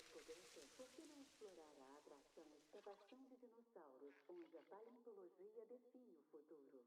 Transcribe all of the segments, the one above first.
descoberta, por que não explorar a atração Escavação de Dinossauros, onde a paleontologia define o futuro?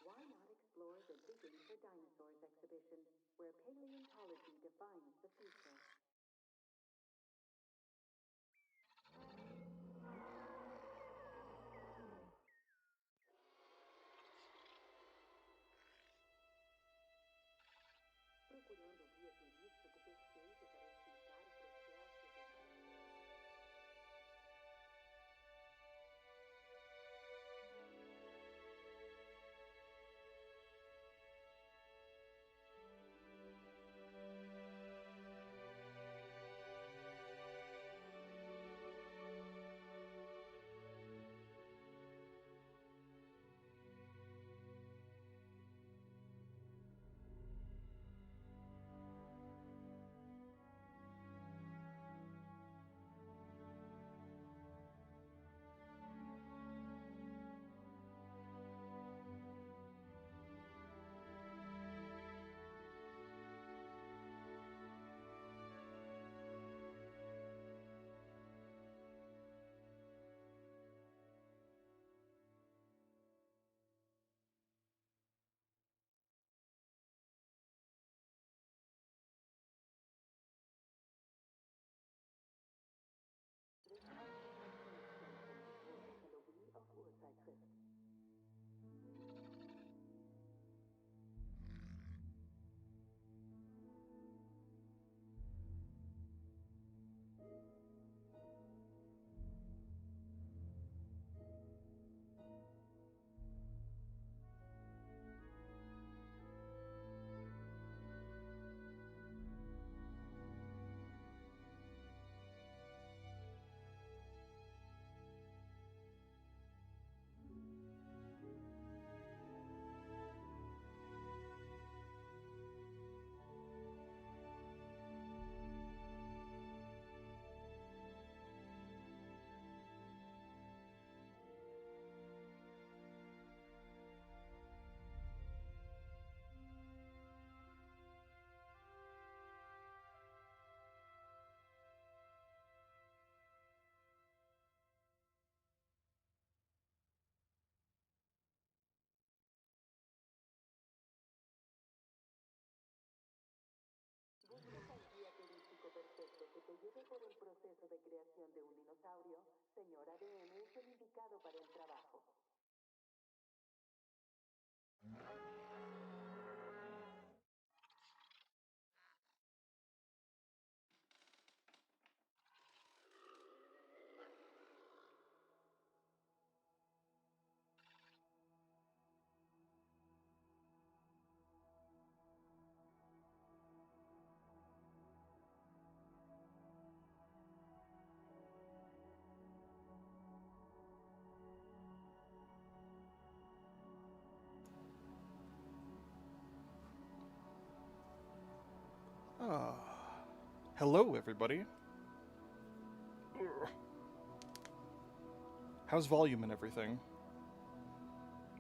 Why not explore the Digging for Dinosaurs exhibition, where paleontology defines the future? Procurando guia turístico perfeito para explicar o processo de... The Canopy of Uhrzeitkräfte. ¿Buscas al guía turístico perfecto que te lleve por el proceso de creación de un dinosaurio? Señor ADN es el indicado para el trabajo. Ah, hello everybody. How's volume and everything?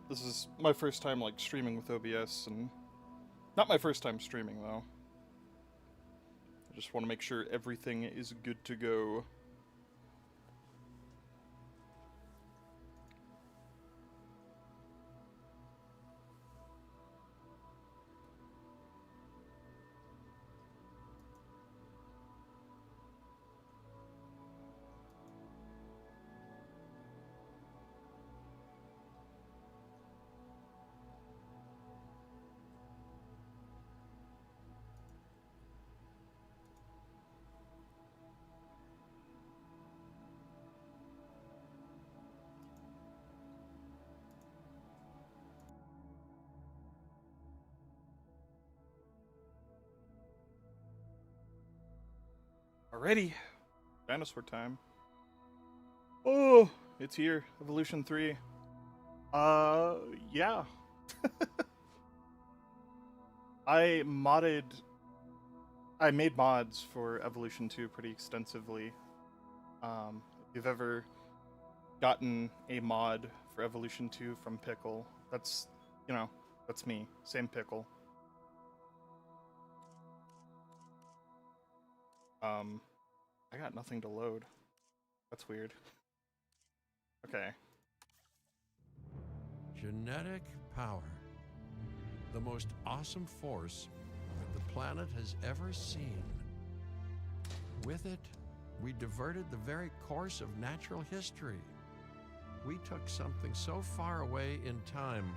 This is my first time like streaming with OBS, and not my first time streaming though. I just want to make sure everything is good to go. Alrighty, dinosaur time. Oh, it's here, Evolution 3. Yeah. I made mods for Evolution 2 pretty extensively. If you've ever gotten a mod for Evolution 2 from Pickle, that's me, same Pickle. I got nothing to load. That's weird. Okay. Genetic power. The most awesome force that the planet has ever seen. With it, we diverted the very course of natural history. We took something so far away in time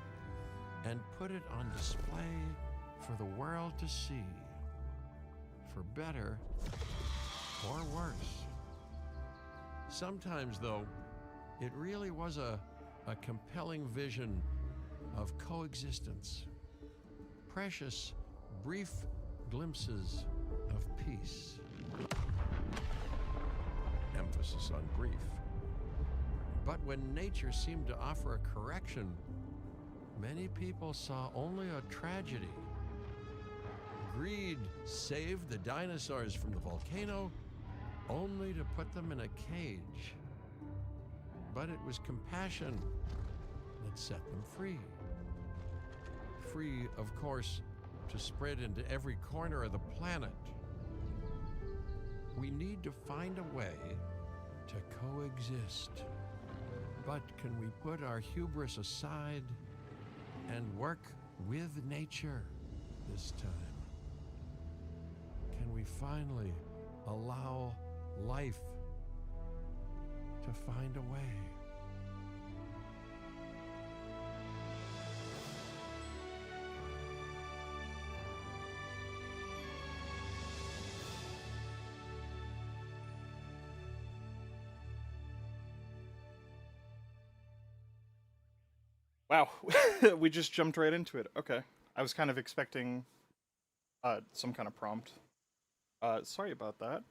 and put it on display for the world to see. For better or worse. Sometimes, though, it really was a compelling vision of coexistence. Precious, brief glimpses of peace. Emphasis on brief. But when nature seemed to offer a correction, many people saw only a tragedy. Greed saved the dinosaurs from the volcano, only to put them in a cage. But it was compassion that set them free. Free, of course, to spread into every corner of the planet. We need to find a way to coexist. But can we put our hubris aside and work with nature this time? Can we finally allow life to find a way? Wow, we just jumped right into it. Okay. I was kind of expecting some kind of prompt. Sorry about that.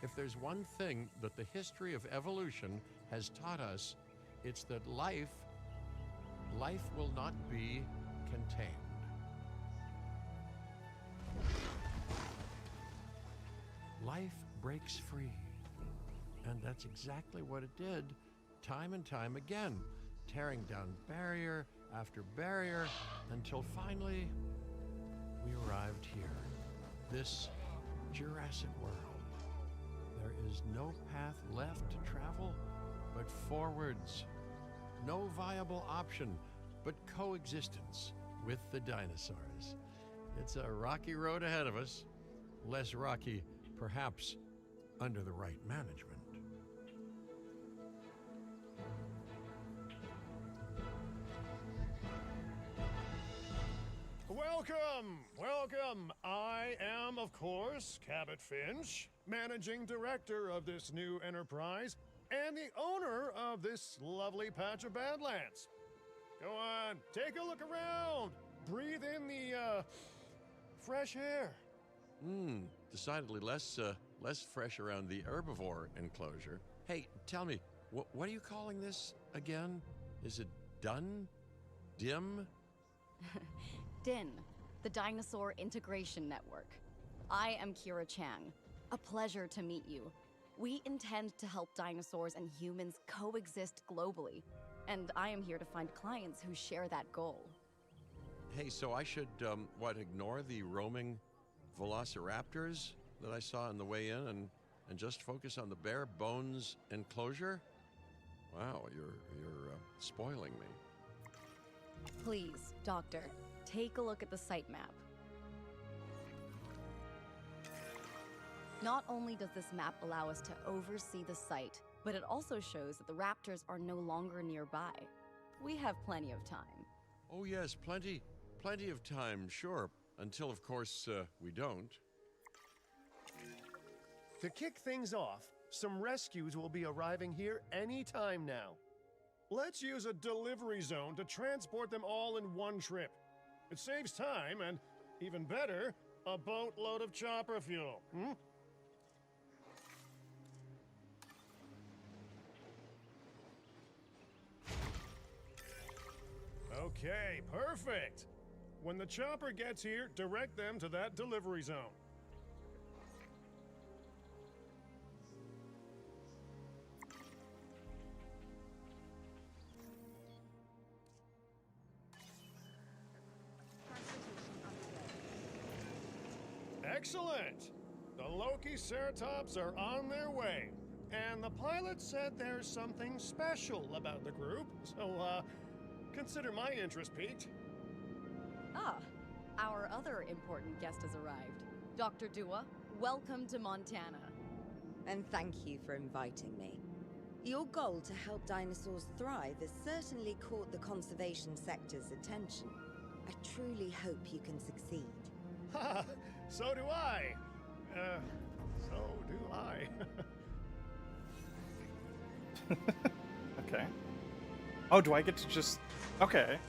If there's one thing that the history of evolution has taught us, it's that life will not be contained. Life breaks free. And that's exactly what it did, time and time again, tearing down barrier after barrier, until finally we arrived here, this Jurassic world. There is no path left to travel but forwards. No viable option but coexistence with the dinosaurs. It's a rocky road ahead of us. Less rocky, perhaps, under the right management. Welcome! Welcome! I am, of course, Cabot Finch, managing director of this new enterprise and the owner of this lovely patch of Badlands. Go on, take a look around. Breathe in the, fresh air. Decidedly less fresh around the herbivore enclosure. Hey, tell me, what are you calling this again? Is it done? Dim? DIN, the Dinosaur Integration Network. I am Kira Chang. A pleasure to meet you. We intend to help dinosaurs and humans coexist globally, and I am here to find clients who share that goal. Hey, so I should, ignore the roaming velociraptors that I saw on the way in and just focus on the bare bones enclosure? Wow, you're spoiling me. Please, Doctor, take a look at the site map. Not only does this map allow us to oversee the site, but it also shows that the raptors are no longer nearby. We have plenty of time. Oh yes, plenty of time, sure. Until, of course, we don't. To kick things off, some rescues will be arriving here any time now. Let's use a delivery zone to transport them all in one trip. It saves time and, even better, a boatload of chopper fuel. Okay, perfect. When the chopper gets here, direct them to that delivery zone. Excellent! The Loki-Ceratops are on their way. And the pilot said there's something special about the group, so, consider my interest piqued. Ah, our other important guest has arrived. Dr. Dua, welcome to Montana. And thank you for inviting me. Your goal to help dinosaurs thrive has certainly caught the conservation sector's attention. I truly hope you can succeed. Ha! So do I! So do I. Okay. Oh, do I get to just... Okay.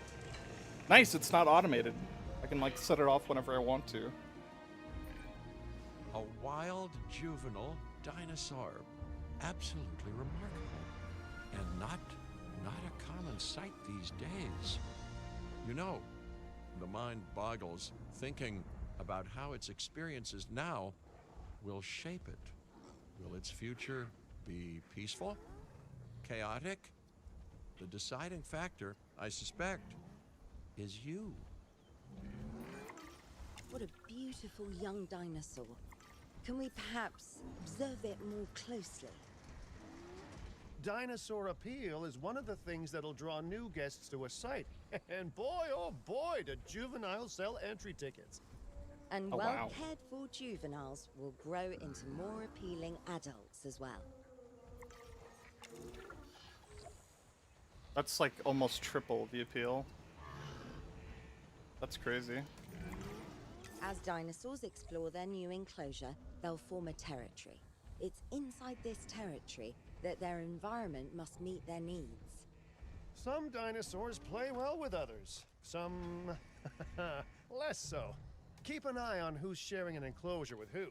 Nice, it's not automated. I can, like, set it off whenever I want to. A wild juvenile dinosaur. Absolutely remarkable. And not a common sight these days. You know, the mind boggles thinking about how its experiences now will shape it. Will its future be peaceful? Chaotic? The deciding factor, I suspect, is you. What a beautiful young dinosaur. Can we perhaps observe it more closely? Dinosaur appeal is one of the things that'll draw new guests to a site. And boy, oh boy, do juveniles sell entry tickets. And Oh, wow. well-cared for juveniles will grow into more appealing adults as well. That's like almost triple the appeal. That's crazy. As dinosaurs explore their new enclosure, they'll form a territory. It's inside this territory that their environment must meet their needs. Some dinosaurs play well with others. Some less so. Keep an eye on who's sharing an enclosure with who.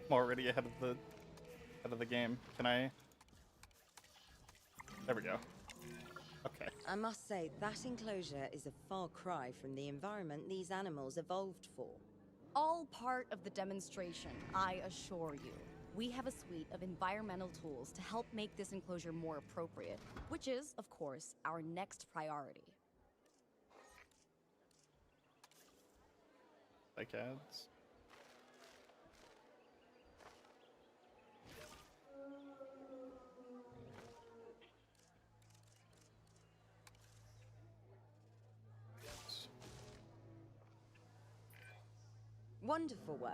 I'm already ahead of the game. Can I? There we go. Okay. I must say, that enclosure is a far cry from the environment these animals evolved for. All part of the demonstration, I assure you. We have a suite of environmental tools to help make this enclosure more appropriate, which is, of course, our next priority. Like ads. Wonderful work.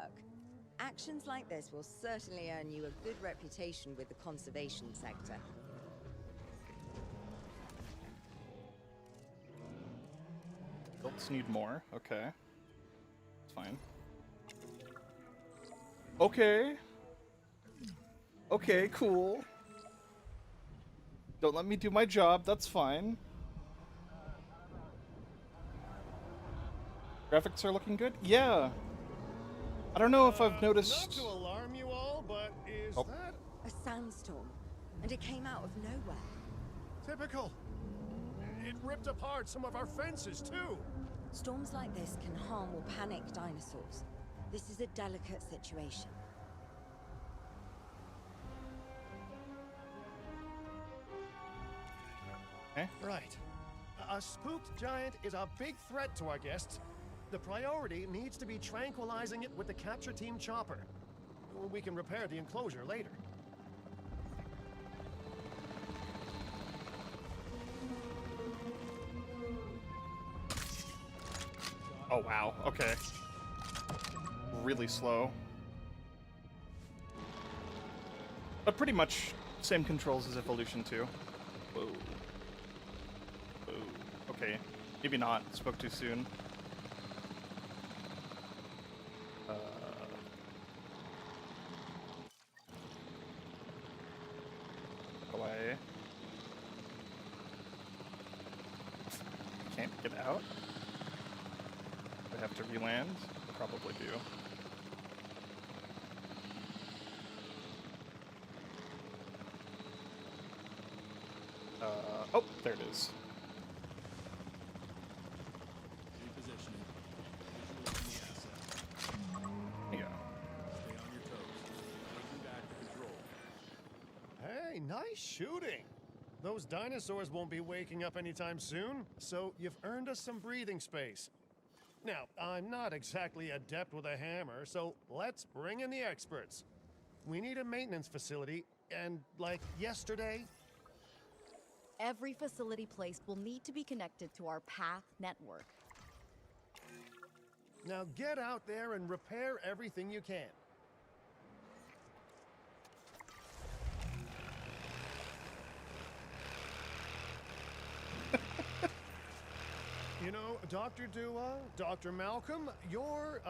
Actions like this will certainly earn you a good reputation with the conservation sector. Adults need more. Okay. It's fine. Okay. Okay, cool. Don't let me do my job. That's fine. Graphics are looking good? Yeah. I don't know if I've Not noticed... to alarm you all, but is Oh. that A sandstorm, and it came out of nowhere. typical? It ripped apart some of our fences, too. Storms like this can harm or panic dinosaurs. This is a delicate situation. Okay. Right. A spooked giant is a big threat to our guests. The priority needs to be tranquilizing it with the capture team chopper. We can repair the enclosure later. Oh, wow. Okay. Really slow. But pretty much same controls as Evolution 2. Whoa. Whoa. Okay. Maybe not. Spoke too soon. Away. Can't get out. I have to reland? Probably do. Oh, there it is. Repositioning. Visual on the asset. There you go. Stay on your toes. Taking back the control. Hey, nice shooting. Those dinosaurs won't be waking up anytime soon, so you've earned us some breathing space. Now, I'm not exactly adept with a hammer, so let's bring in the experts. We need a maintenance facility, and like yesterday, Every facility placed will need to be connected to our path network. now get out there and repair everything you can. You know, Dr. Dua, Dr. Malcolm, your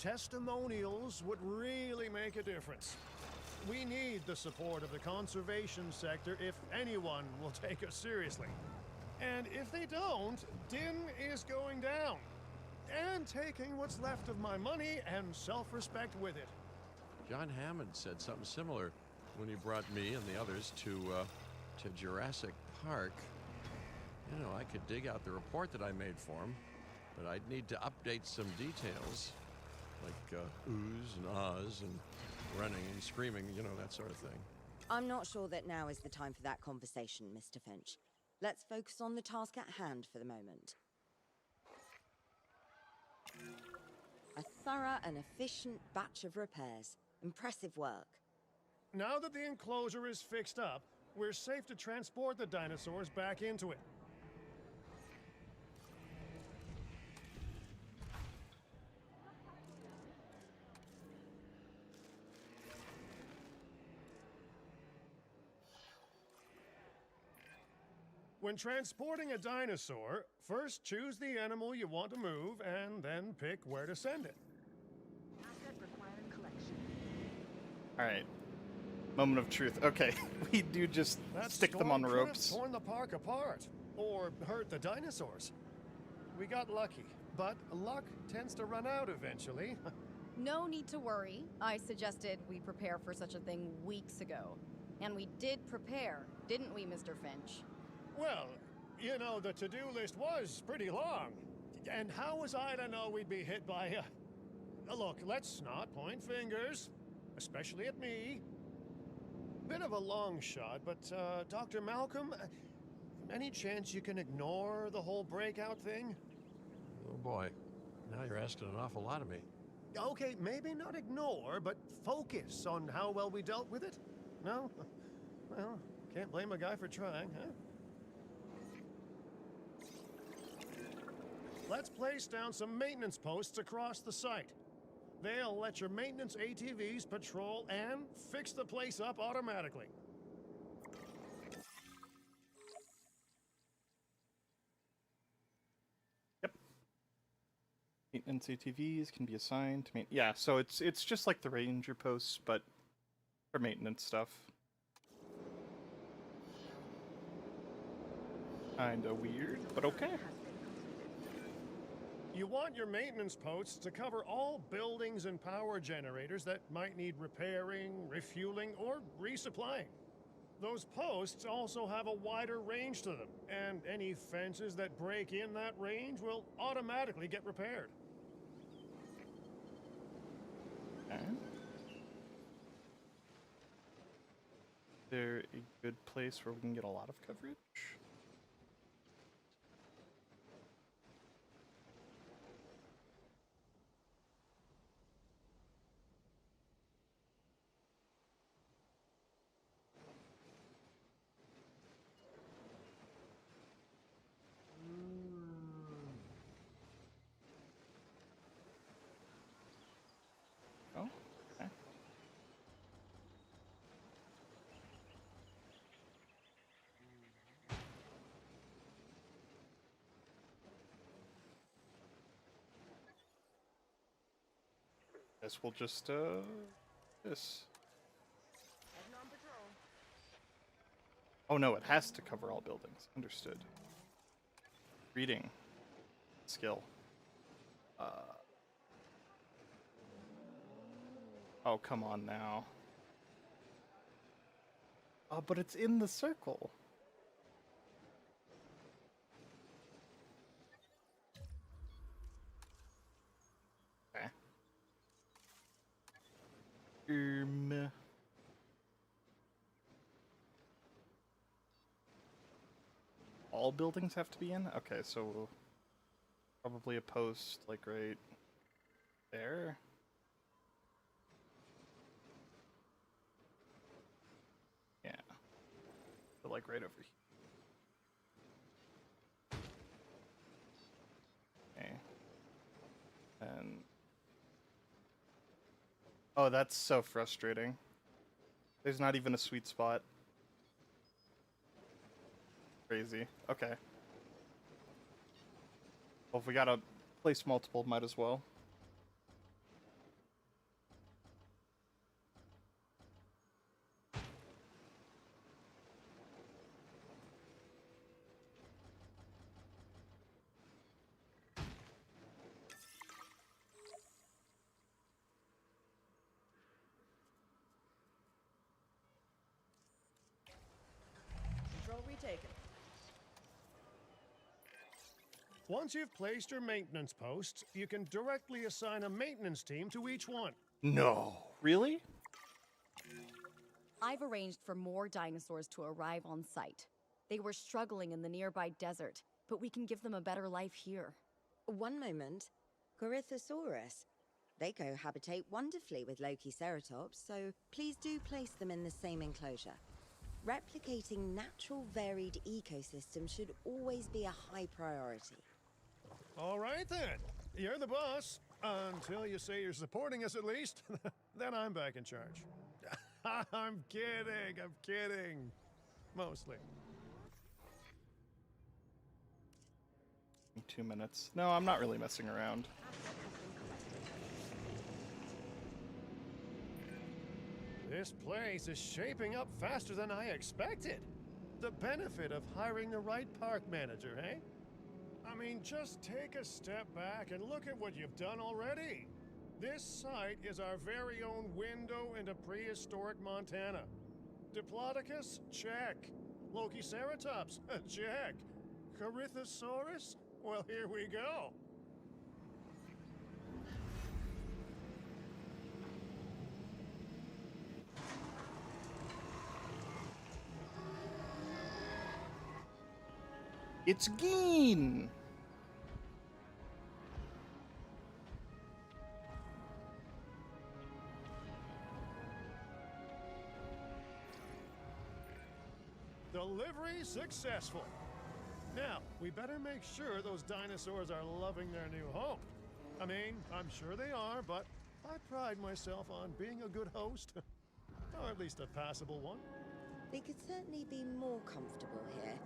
testimonials would really make a difference. We need the support of the conservation sector if anyone will take us seriously. And if they don't, DIN is going down. And taking what's left of my money and self-respect with it. John Hammond said something similar when he brought me and the others to Jurassic Park. You know, I could dig out the report that I made for him, but I'd need to update some details, like oohs and ahs and running and screaming, you know, that sort of thing. I'm not sure that now is the time for that conversation, Mr. Finch. Let's focus on the task at hand for the moment. A thorough and efficient batch of repairs. Impressive work. Now that the enclosure is fixed up, we're safe to transport the dinosaurs back into it. When transporting a dinosaur, first choose the animal you want to move and then pick where to send it. Alright. Moment of truth. Okay, we do just That stick them on storm could have ropes. torn the park apart or hurt the dinosaurs. We got lucky, but luck tends to run out eventually. No need to worry. I suggested we prepare for such a thing weeks ago. And we did prepare, didn't we, Mr. Finch? Well, you know, the to-do list was pretty long. And how was I to know we'd be hit by look, let's not point fingers, especially at me. Bit of a long shot, but, Dr. Malcolm, any chance you can ignore the whole breakout thing? Oh boy, now you're asking an awful lot of me. Okay, maybe not ignore, but focus on how well we dealt with it? No? Well, can't blame a guy for trying, huh? Let's place down some maintenance posts across the site. They'll let your maintenance ATVs patrol and fix the place up automatically. Yep. Maintenance ATVs can be assigned to yeah, so it's just like the ranger posts, but for maintenance stuff. Kinda weird, but okay. You want your maintenance posts to cover all buildings and power generators that might need repairing, refueling, or resupplying. Those posts also have a wider range to them, and any fences that break in that range will automatically get repaired. Okay. Is there a good place where we can get a lot of coverage? Oh, okay. Guess we'll just, this. Oh no, it has to cover all buildings. Understood. Reading. Skill. Oh, come on now. Oh, but it's in the circle. Okay. All buildings have to be in? Okay, so probably a post like right there. Yeah. But like right over here. Okay. And oh, that's so frustrating. There's not even a sweet spot. Crazy. Okay. Well, if we gotta place multiple, might as well. Control retaken. Once you've placed your maintenance posts, you can directly assign a maintenance team to each one. No. Really? I've arranged for more dinosaurs to arrive on site. They were struggling in the nearby desert, but we can give them a better life here. One moment. Corythosaurus. They cohabitate wonderfully with Lokiceratops, so please do place them in the same enclosure. Replicating natural varied ecosystems should always be a high priority. All right then. You're the boss. Until you say you're supporting us at least. Then I'm back in charge. I'm kidding. Mostly. 2 minutes. No, I'm not really messing around. This place is shaping up faster than I expected. The benefit of hiring the right park manager, eh? I mean, just take a step back and look at what you've done already. This site is our very own window into prehistoric Montana. Diplodocus? Check. Lokiceratops? Check. Corythosaurus? Well, here we go. It's Geen! Delivery successful. Now, we better make sure those dinosaurs are loving their new home. I mean, I'm sure they are, but I pride myself on being a good host. Or at least a passable one. They could certainly be more comfortable here.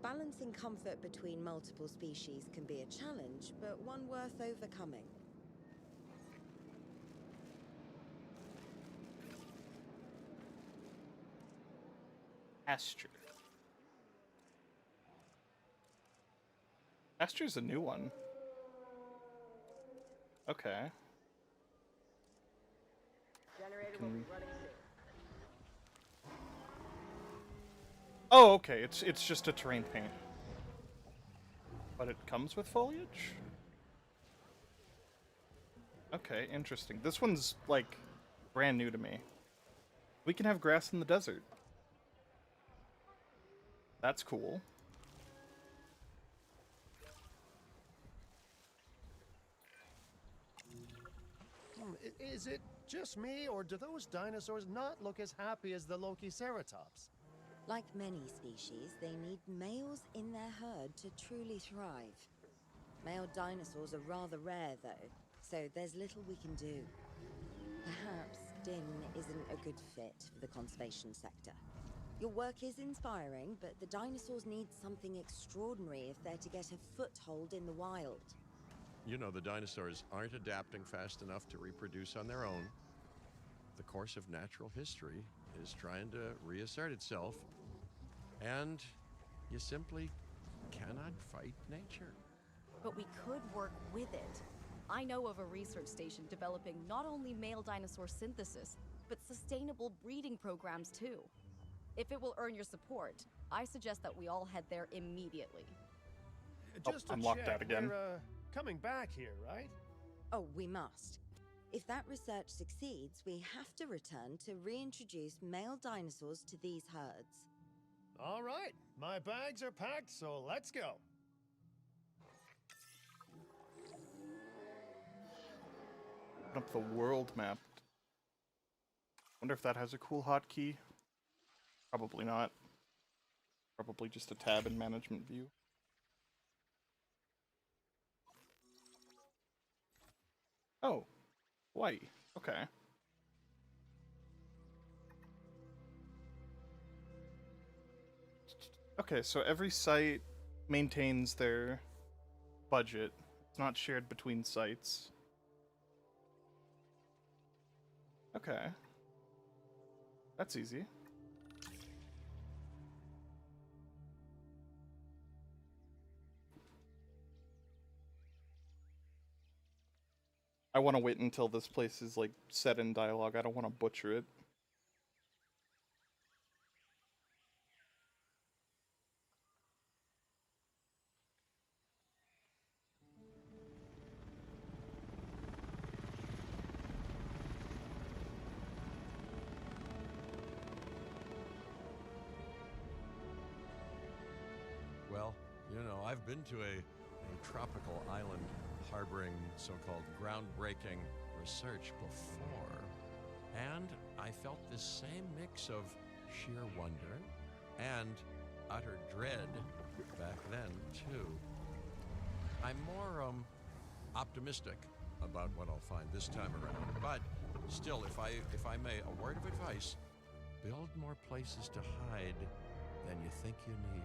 Balancing comfort between multiple species can be a challenge, but one worth overcoming. Pasture. Pasture's a new one. Okay. Generator will be running soon. Oh, okay. It's just a terrain paint. But it comes with foliage? Okay, interesting. This one's, like, brand new to me. We can have grass in the desert. That's cool. Is it just me, or do those dinosaurs not look as happy as the Lokiceratops? Like many species, they need males in their herd to truly thrive. Male dinosaurs are rather rare, though, so there's little we can do. Perhaps Din isn't a good fit for the conservation sector. Your work is inspiring, but the dinosaurs need something extraordinary if they're to get a foothold in the wild. You know, the dinosaurs aren't adapting fast enough to reproduce on their own. The course of natural history is trying to reassert itself, and you simply cannot fight nature. But we could work with it. I know of a research station developing not only male dinosaur synthesis, but sustainable breeding programs too. If it will earn your support, I suggest that we all head there immediately. Just to I'm locked check, out again. We're coming back here, right? Oh, we must. If that research succeeds, we have to return to reintroduce male dinosaurs to these herds. All right, my bags are packed, so let's go. Open up the world map. Wonder if that has a cool hotkey. Probably not. Probably just a tab in management view. Oh, Hawaii. Okay. Okay, so every site maintains their budget. It's not shared between sites. Okay. That's easy. I want to wait until this place is, like, set in dialogue. I don't want to butcher it. Well, you know, I've been to a tropical island harboring so-called groundbreaking research before, and I felt this same mix of sheer wonder and utter dread back then, too. I'm more, optimistic about what I'll find this time around, but still, if I may, a word of advice: build more places to hide than you think you need.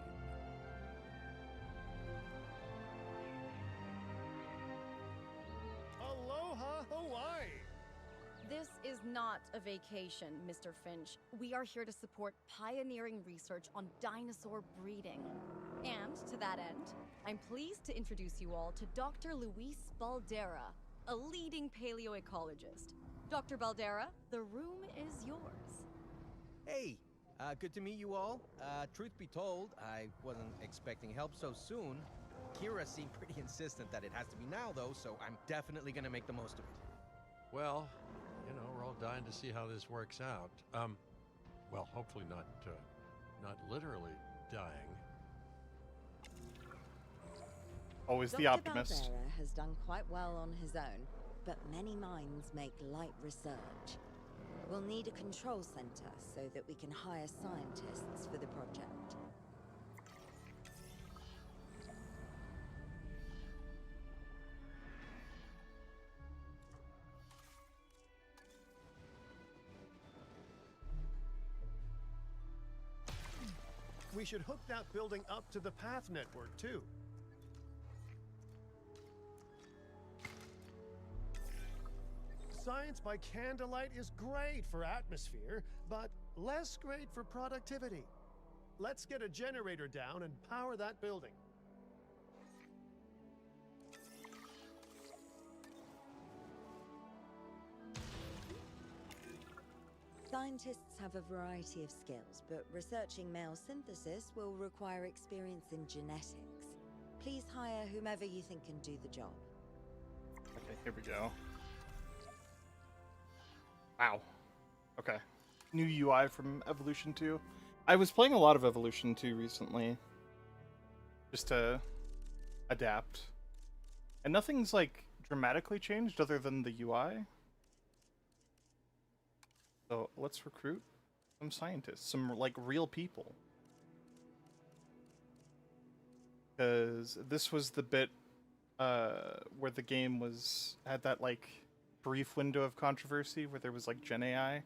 Aloha, Hawaii! This is not a vacation, Mr. Finch. We are here to support pioneering research on dinosaur breeding. And to that end, I'm pleased to introduce you all to Dr. Luis Baldera, a leading paleoecologist. Dr. Baldera, the room is yours. Hey, good to meet you all. Truth be told, I wasn't expecting help so soon. Kira seemed pretty insistent that it has to be now, though, so I'm definitely gonna make the most of it. Well, you know, we're all dying to see how this works out. Well, hopefully not literally dying. Always the Dr. optimist. Baldera has done quite well on his own, but many minds make light research. We'll need a control center so that we can hire scientists for the project. We should hook that building up to the path network, too. Science by candlelight is great for atmosphere, but less great for productivity. Let's get a generator down and power that building. Scientists have a variety of skills, but researching male synthesis will require experience in genetics. Please hire whomever you think can do the job. Okay, here we go. Wow. Okay. New UI from Evolution 2. I was playing a lot of Evolution 2 recently. Just to adapt. And nothing's, like, dramatically changed other than the UI. So, let's recruit some scientists. Some, like, real people. Because this was the bit where the game had that, like, brief window of controversy where there was, like, Gen AI.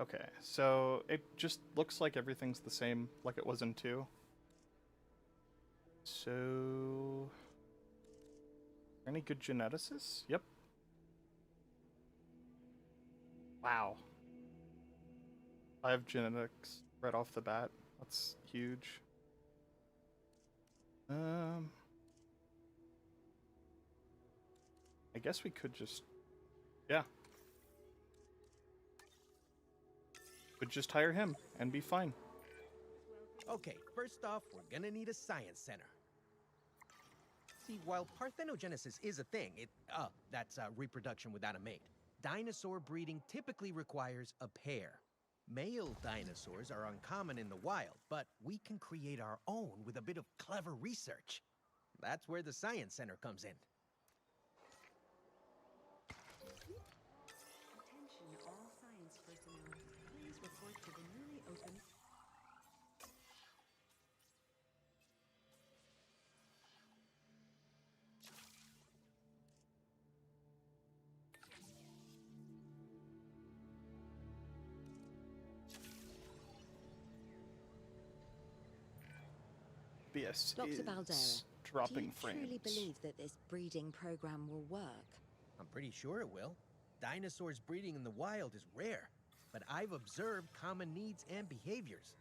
Okay, so it just looks like everything's the same, like it was in 2. So... Any good geneticists? Yep. Wow. 5 genetics right off the bat. That's huge. I guess we could just... Yeah. Could just hire him and be fine. Okay, first off, we're gonna need a science center. See, while parthenogenesis is a thing, that's reproduction without a mate. Dinosaur breeding typically requires a pair. Male dinosaurs are uncommon in the wild, but we can create our own with a bit of clever research. That's where the science center comes in. Attention all science personnel. Please report to the newly opened... BS Dr. is Baldera, dropping do you frames. truly believe that this breeding program will work? I'm pretty sure it will. Dinosaurs breeding in the wild is rare, but I've observed common needs and behaviors.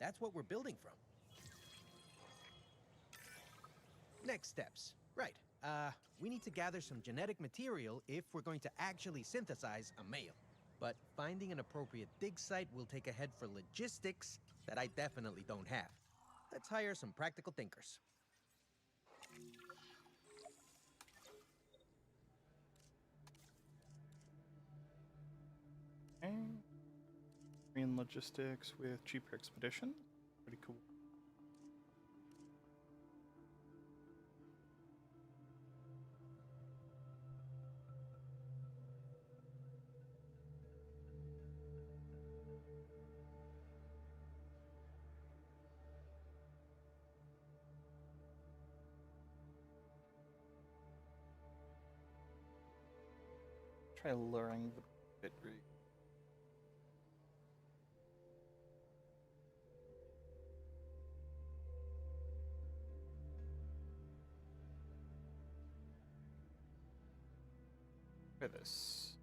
That's what we're building from. Next steps. Right. We need to gather some genetic material if we're going to actually synthesize a male. But finding an appropriate dig site will take a head for logistics that I definitely don't have. Let's hire some practical thinkers. Okay. Green logistics with cheaper expedition. Pretty cool. Try lowering the bit rate. Try this.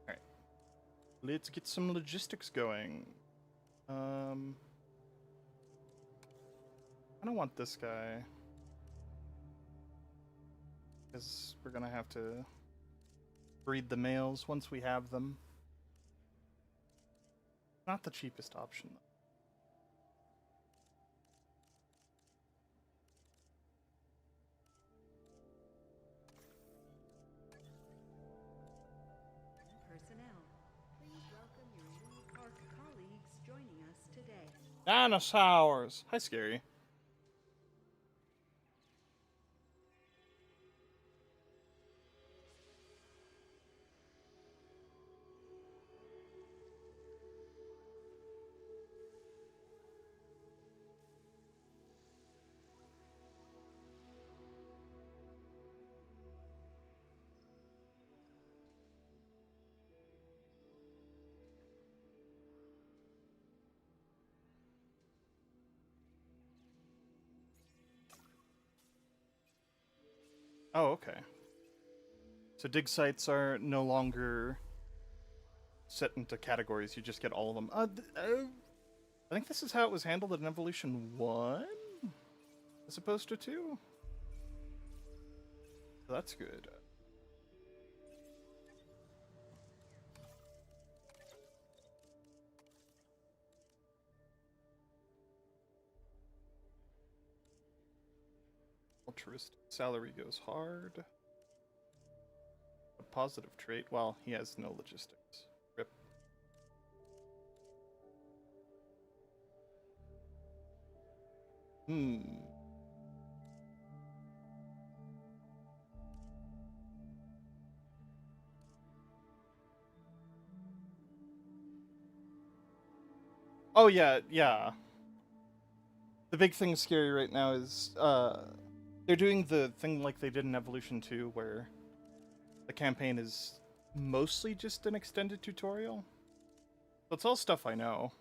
Alright. Let's get some logistics going. I don't want this guy. Because we're gonna have to breed the males once we have them. Not the cheapest option, though. Personnel, please welcome your new park colleagues joining us today. Dinosaurs! Hi, Scary. Oh, okay. So dig sites are no longer set into categories, you just get all of them. I think this is how it was handled in Evolution 1, as opposed to 2. So that's good. Altruistic salary goes hard. A positive trait. Well, he has no logistics. Rip. Hmm. Oh yeah, yeah. The big thing scary right now is they're doing the thing like they did in Evolution 2 where the campaign is mostly just an extended tutorial. So it's all stuff I know.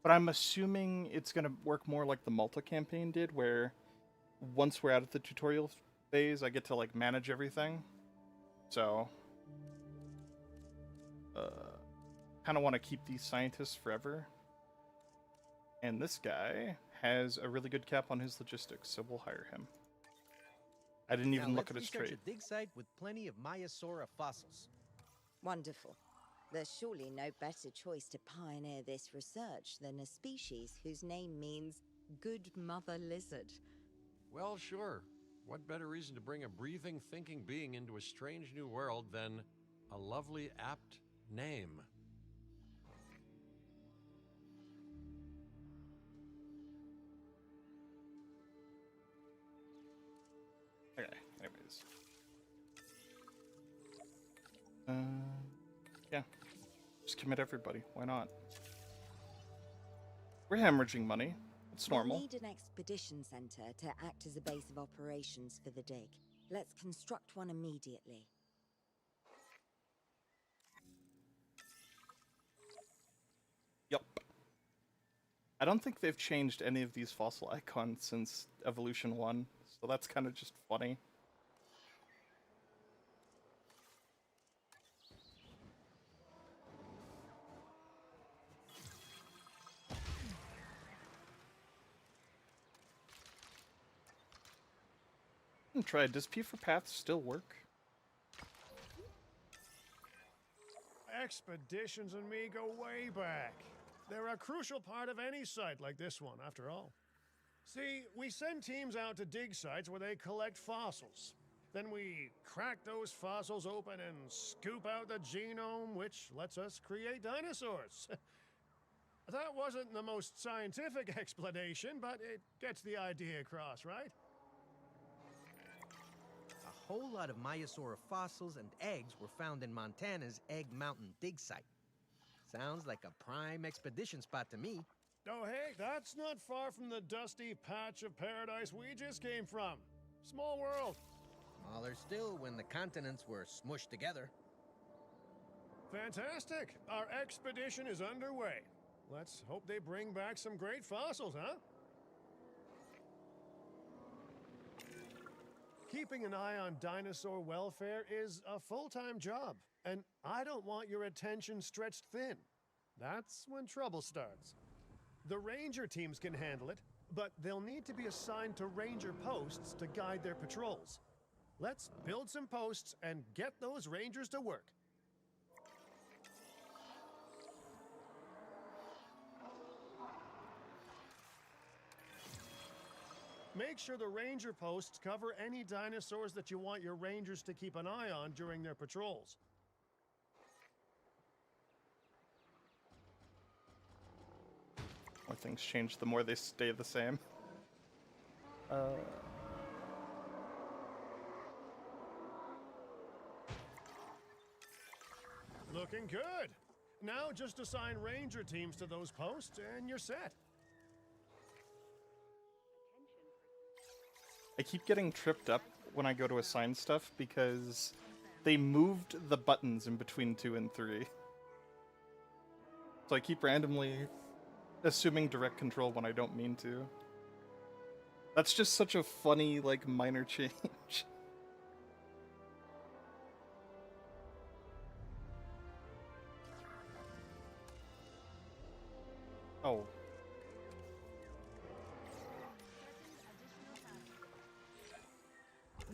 But I'm assuming it's going to work more like the Malta campaign did, where once we're out of the tutorial phase, I get to like manage everything. So, kind of want to keep these scientists forever. And this guy has a really good cap on his logistics, so we'll hire him. I didn't even look at his trait. A dig site with plenty of Maiasaura fossils. Wonderful. There's surely no better choice to pioneer this research than a species whose name means good mother lizard. Well, sure. What better reason to bring a breathing, thinking being into a strange new world than a lovely, apt name? Okay, anyways. Yeah. Just commit everybody. Why not? We're hemorrhaging money. It's normal. We need an expedition center to act as a base of operations for the dig. Let's construct one immediately. Yup. I don't think they've changed any of these fossil icons since Evolution 1, so that's kind of just funny. Try. Does P for paths still work? Expeditions and me go way back. They're a crucial part of any site like this one, after all. See, we send teams out to dig sites where they collect fossils. Then we crack those fossils open and scoop out the genome, which lets us create dinosaurs. That wasn't the most scientific explanation, but it gets the idea across, right? A whole lot of Maiasaura fossils and eggs were found in Montana's Egg Mountain dig site. Sounds like a prime expedition spot to me. Oh, hey, that's not far from the dusty patch of paradise we just came from. Small world. Smaller still when the continents were smushed together. Fantastic. Our expedition is underway. Let's hope they bring back some great fossils, huh? Keeping an eye on dinosaur welfare is a full-time job, and I don't want your attention stretched thin. That's when trouble starts. The ranger teams can handle it, but they'll need to be assigned to ranger posts to guide their patrols. Let's build some posts and get those rangers to work. Make sure the ranger posts cover any dinosaurs that you want your rangers to keep an eye on during their patrols. The more things change, the more they stay the same. Looking good. Now just assign ranger teams to those posts and you're set. I keep getting tripped up when I go to assign stuff because they moved the buttons in between 2 and 3. So I keep randomly assuming direct control when I don't mean to. That's just such a funny, like, minor change. Oh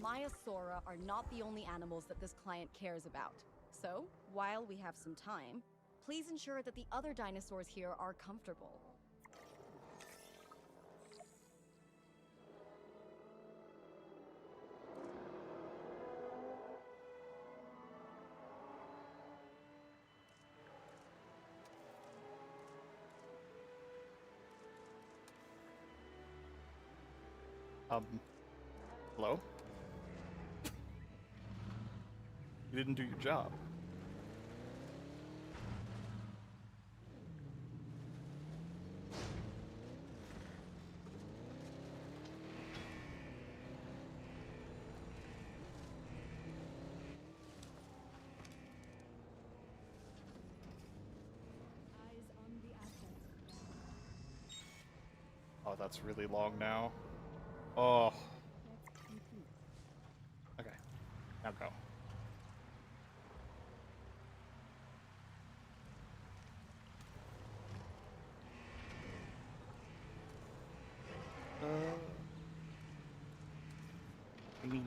Maiasaura are not the only animals that this client cares about. So, while we have some time, please ensure that the other dinosaurs here are comfortable. Hello? You didn't do your job. Eyes on the asset. Oh, that's really long now. Oh. That's complete. Okay. Now go.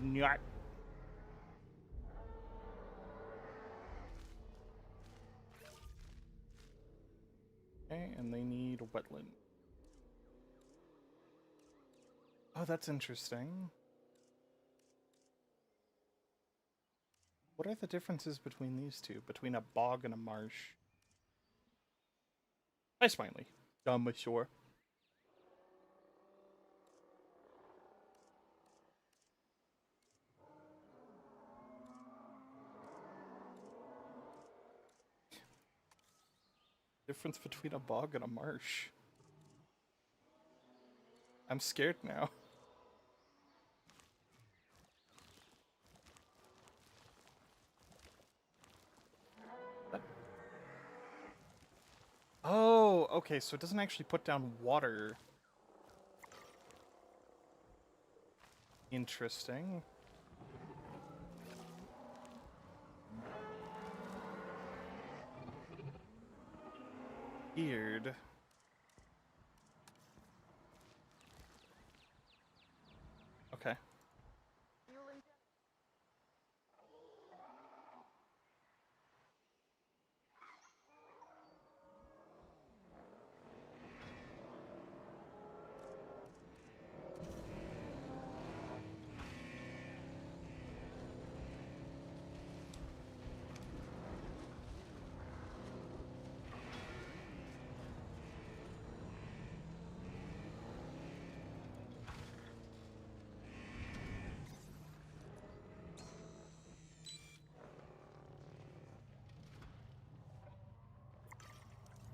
Not. Okay, and they need a wetland. Oh, that's interesting. What are the differences between these two? Between a bog and a marsh? Hi, Smiley. Dumb ashore. Difference between a bog and a marsh. I'm scared now. Oh, okay, so it doesn't actually put down water. Interesting. Weird. Okay.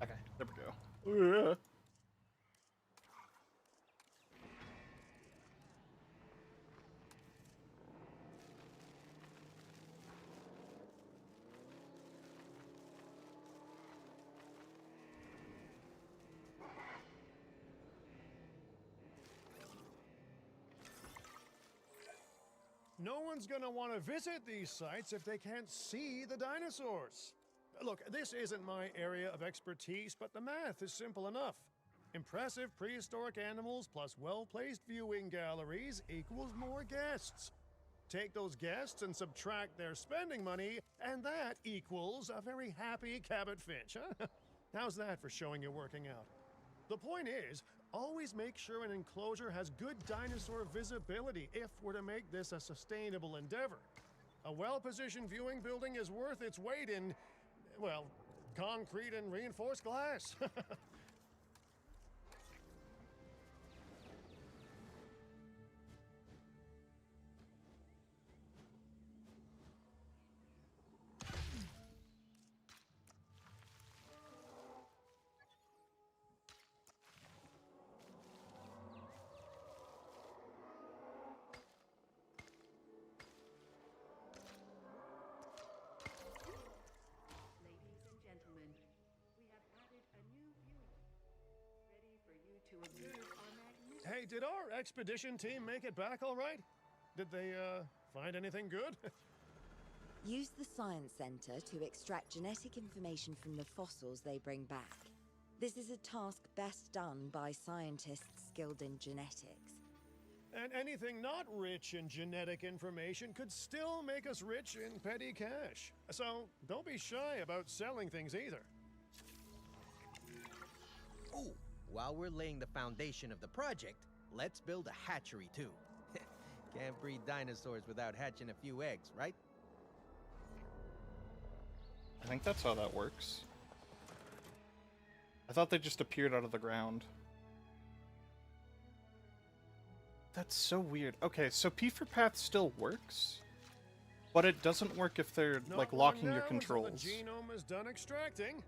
Okay, there we go. Ugh. No one's gonna want to visit these sites if they can't see the dinosaurs. Look, this isn't my area of expertise, but the math is simple enough. Impressive prehistoric animals plus well-placed viewing galleries equals more guests. Take those guests and subtract their spending money, and that equals a very happy Cabot Finch, huh? How's that for showing you're working out? The point is, always make sure an enclosure has good dinosaur visibility if we're to make this a sustainable endeavor. A well-positioned viewing building is worth its weight in, well, concrete and reinforced glass. Ladies and gentlemen, we have added a new viewing. Ready for you to observe our magnificent... Hey, did our expedition team make it back all right? Did they, find anything good? Use the Science Center to extract genetic information from the fossils they bring back. This is a task best done by scientists skilled in genetics. And anything not rich in genetic information could still make us rich in petty cash. So don't be shy about selling things either. Ooh, while we're laying the foundation of the project, let's build a hatchery too. Can't breed dinosaurs without hatching a few eggs, right? I think that's how that works. I thought they just appeared out of the ground. That's so weird. Okay, so P for Path still works, but it doesn't work if they're, like, locking your controls. Until the genome is done extracting.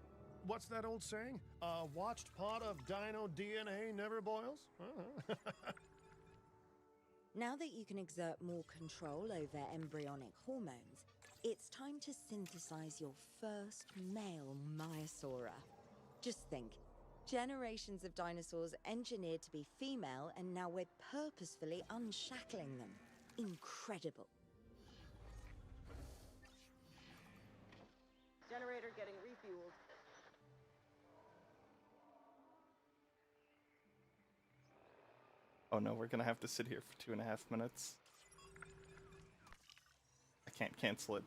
What's that old saying? A watched pot of dino DNA never boils? Now that you can exert more control over embryonic hormones, it's time to synthesize your first male Myosaura. Just think, generations of dinosaurs engineered to be female, and now we're purposefully unshackling them. Incredible. Generator getting refueled. Oh no, we're gonna have to sit here for 2.5 minutes. I can't cancel it.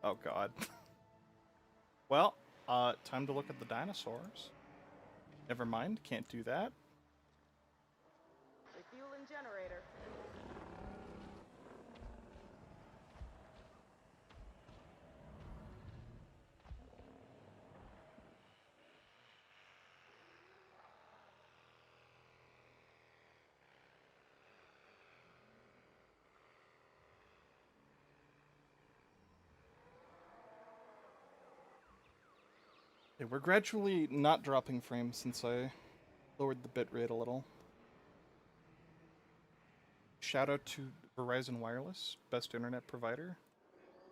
Oh god. Well, time to look at the dinosaurs. Never mind, can't do that. Refueling generator. Okay, we're gradually not dropping frames since I lowered the bitrate a little. Shout out to Verizon Wireless, best internet provider.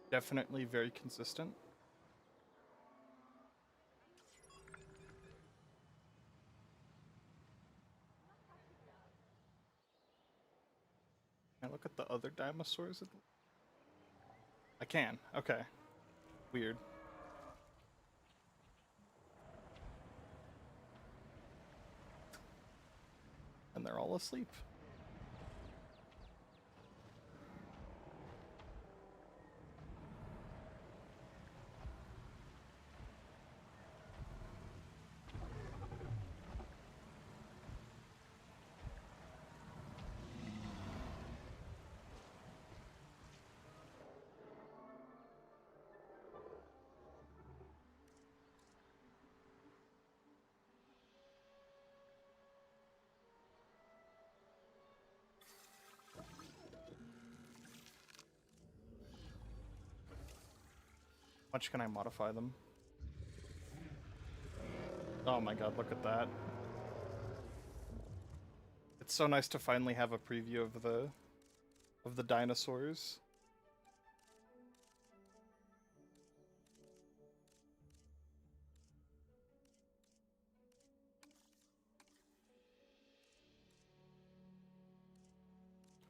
Definitely very consistent. Can I look at the other dinosaurs? I can. Okay. Weird. And they're all asleep. How much can I modify them? Oh my god, look at that. It's so nice to finally have a preview of the dinosaurs.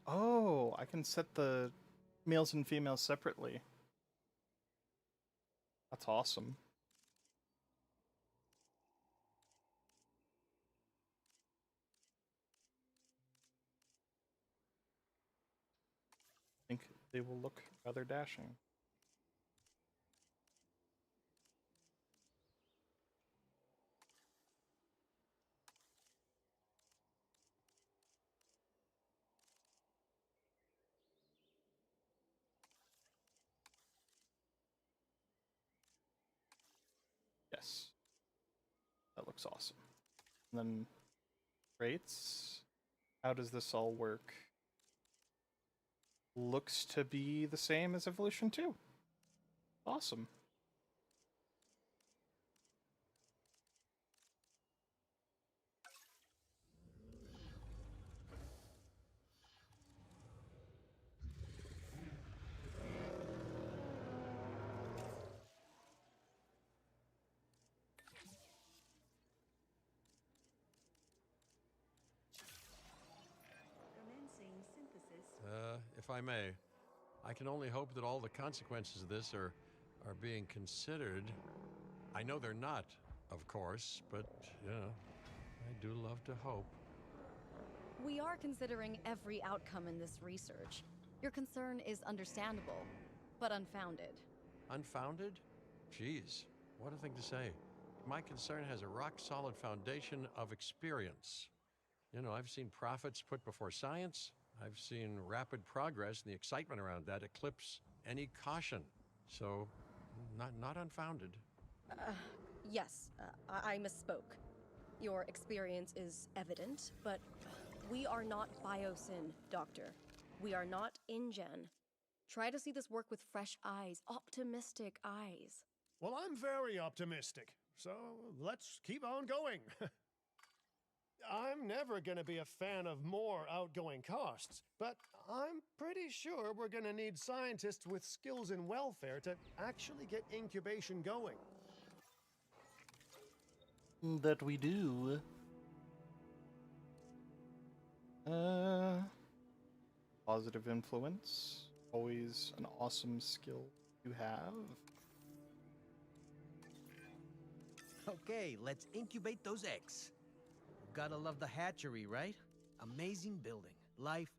Oh, I can set the males and females separately. That's awesome. I think they will look rather dashing. Yes. That looks awesome. And then traits. How does this all work? Looks to be the same as Evolution 2. Awesome. Commencing synthesis. If I may, I can only hope that all the consequences of this are being considered. I know they're not, of course, but, you know, I do love to hope. We are considering every outcome in this research. Your concern is understandable, but unfounded. Unfounded? Jeez, what a thing to say. My concern has a rock-solid foundation of experience. You know, I've seen profits put before science. I've seen rapid progress, and the excitement around that eclipse any caution. So, not unfounded. Yes, I misspoke. Your experience is evident, but we are not Biosyn, Doctor. We are not InGen. Try to see this work with fresh eyes, optimistic eyes. Well, I'm very optimistic, so let's keep on going. I'm never going to be a fan of more outgoing costs, but I'm pretty sure we're going to need scientists with skills in welfare to actually get incubation going. That we do. Positive influence. Always an awesome skill to have. Okay, let's incubate those eggs. Gotta love the hatchery, right? Amazing building. Life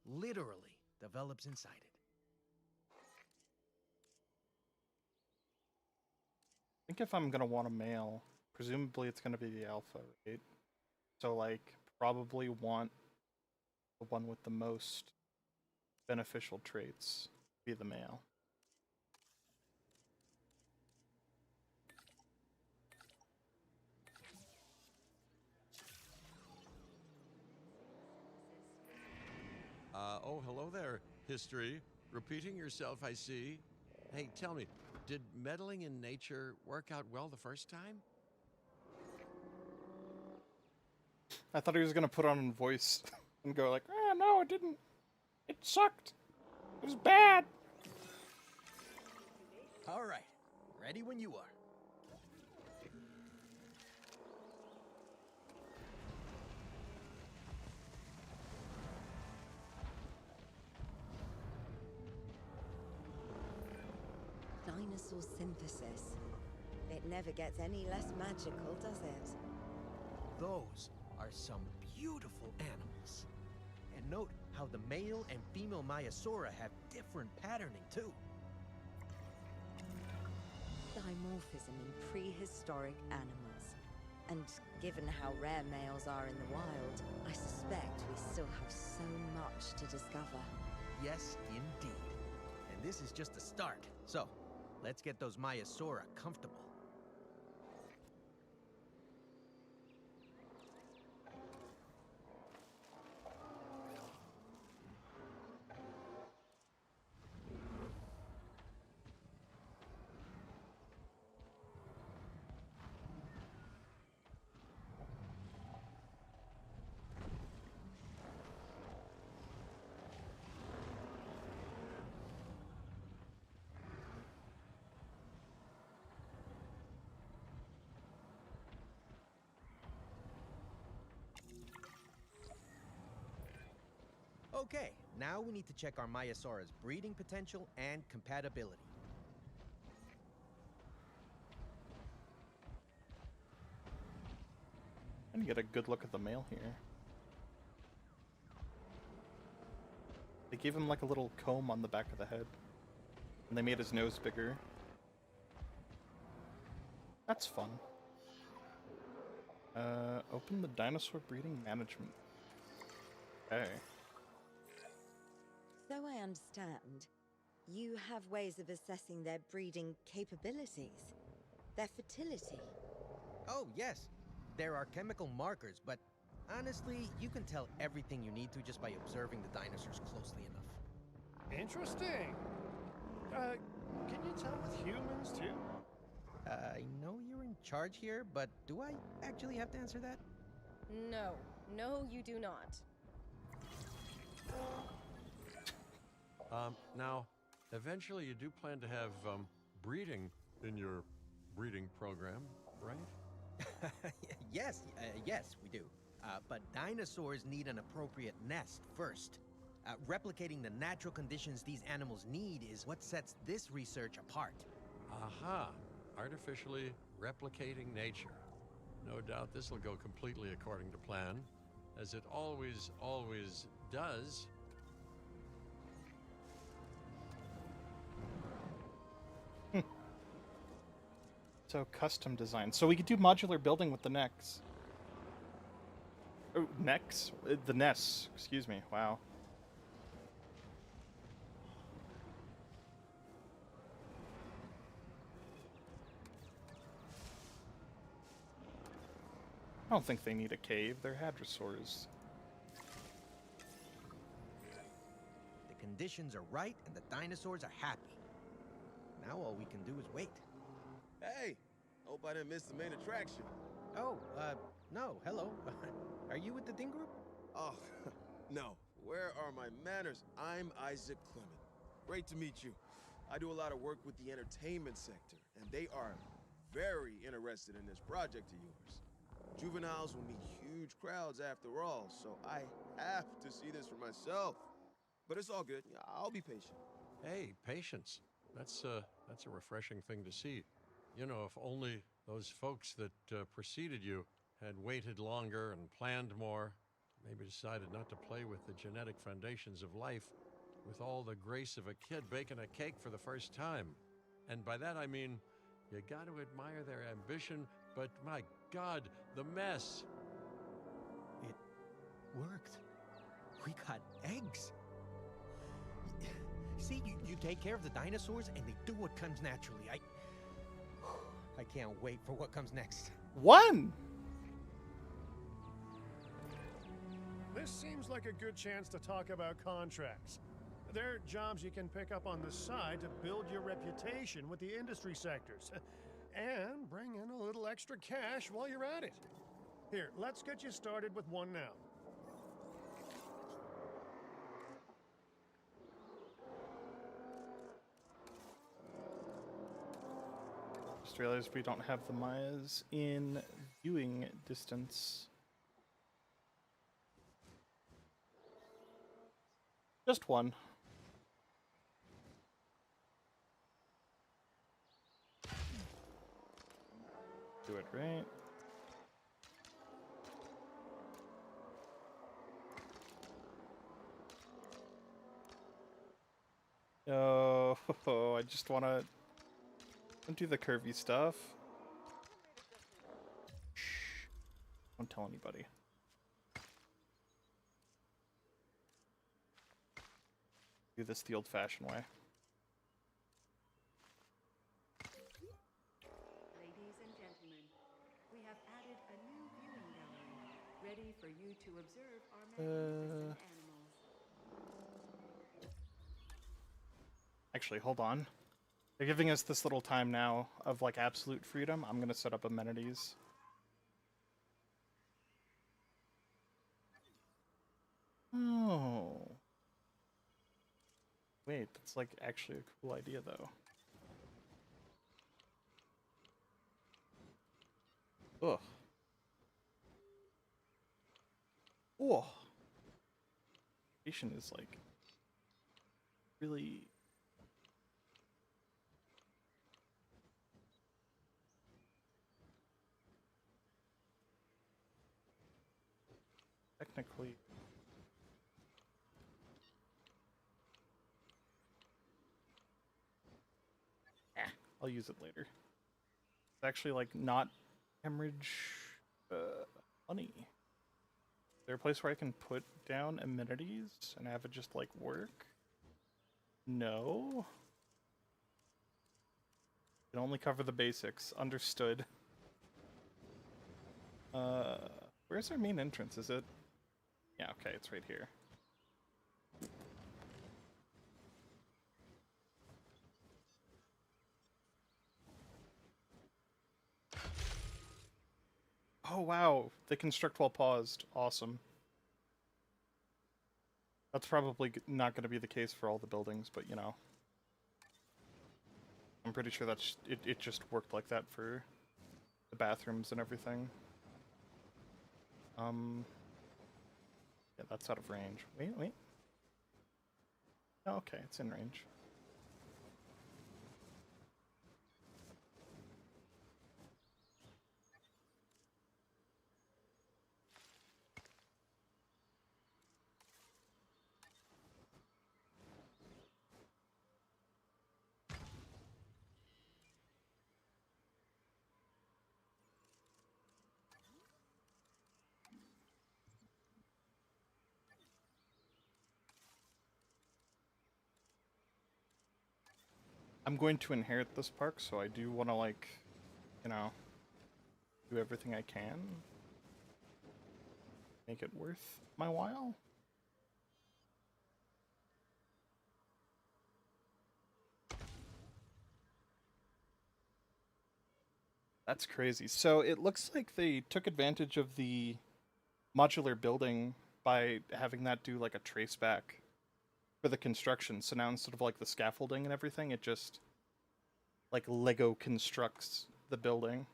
literally develops inside it. I think if I'm gonna want a male, presumably it's gonna be the alpha, right? So, like, probably want the one with the most beneficial traits to be the male. Oh, hello there, history. Repeating yourself, I see. Hey, tell me, did meddling in nature work out well the first time? I thought he was gonna put on a voice and go like, "Ah, no, it didn't. It sucked. It was bad." All right, ready when you are. Dinosaur synthesis. It never gets any less magical, does it? Those are some beautiful animals. And note how the male and female Maiasaura have different patterning too. Dimorphism in prehistoric animals. And given how rare males are in the wild, I suspect we still have so much to discover. Yes, indeed. And this is just the start. So, let's get those Maiasaura comfortable. Okay, now we need to check our Maiasaura's breeding potential and compatibility. And you get a good look at the male here. They gave him like a little comb on the back of the head. And they made his nose bigger. That's fun. Open the dinosaur breeding management. Okay. So I understand, you have ways of assessing their breeding capabilities, their fertility. Oh, yes. There are chemical markers, but honestly, you can tell everything you need to just by observing the dinosaurs closely enough. Interesting. Can you tell with humans too? I know you're in charge here, but do I actually have to answer that? No, you do not. Now, eventually you do plan to have breeding in your breeding program, right? Yes, we do. But dinosaurs need an appropriate nest first. Replicating the natural conditions these animals need is what sets this research apart. Aha! Artificially replicating nature. No doubt this will go completely according to plan. as it always, always does. So custom design. So we could do modular building with the necks. Oh, necks? The nests. Excuse me. Wow. I don't think they need a cave. They're hadrosaurs. The conditions are right and the dinosaurs are happy. Now all we can do is wait. Hey, hope I didn't miss the main attraction. Oh, no, hello. Are you with the Ding Group? Oh, no. Where are my manners? I'm Isaac Clement. Great to meet you. I do a lot of work with the entertainment sector, and they are very interested in this project of yours. Juveniles will meet huge crowds after all, so I have to see this for myself. But it's all good. I'll be patient. Hey, patience. That's a refreshing thing to see. You know, if only those folks that preceded you had waited longer and planned more, maybe decided not to play with the genetic foundations of life with all the grace of a kid baking a cake for the first time. And by that I mean, you got to admire their ambition, but my God, the mess. It worked. We got eggs. See, you take care of the dinosaurs and they do what comes naturally. I can't wait for what comes next. One! This seems like a good chance to talk about contracts. They're jobs you can pick up on the side to build your reputation with the industry sectors. And bring in a little extra cash while you're at it. Here, let's get you started with one now. Just realized we don't have the Mayas in viewing distance. Just one. Do it right. Oh, I just want to... Don't do the curvy stuff. Shh. Don't tell anybody. Do this the old-fashioned way. Ladies and gentlemen, we have added a new viewing gallery, ready for you to observe our magnificent animals. Actually, hold on. They're giving us this little time now of, like, absolute freedom. I'm gonna set up amenities. Oh. Wait, that's, like, actually a cool idea, though. Ugh. Oh. Station is, like, really... technically... I'll use it later. It's actually, like, not hemorrhage money. Is there a place where I can put down amenities and have it just, like, work? No. It only cover the basics. Understood. Where's our main entrance? Is it? Yeah, okay, it's right here. Oh wow, they construct while paused. Awesome. That's probably not going to be the case for all the buildings, but you know. I'm pretty sure that's it just worked like that for the bathrooms and everything. Yeah, that's out of range. Wait. Oh, okay, it's in range. I'm going to inherit this park, so I do want to, like, you know, do everything I can. Make it worth my while. That's crazy. So it looks like they took advantage of the modular building by having that do like a trace back for the construction. So now instead of like the scaffolding and everything, it just like Lego constructs the building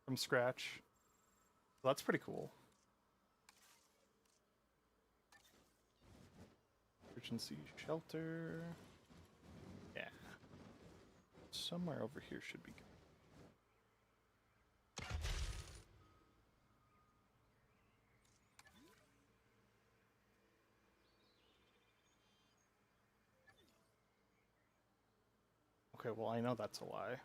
from scratch. So that's pretty cool. Emergency shelter. Yeah. Somewhere over here should be good. Okay, well, I know that's a lie.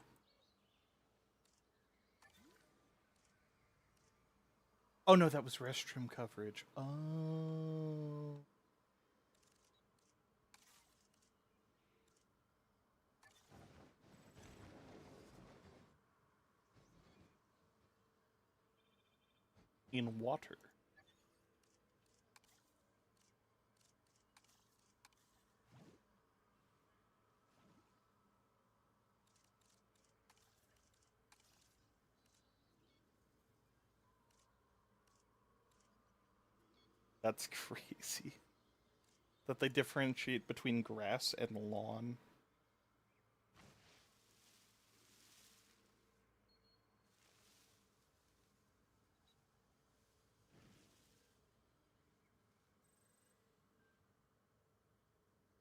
Oh, no, that was restroom coverage. Oh. In water. That's crazy. That they differentiate between grass and lawn.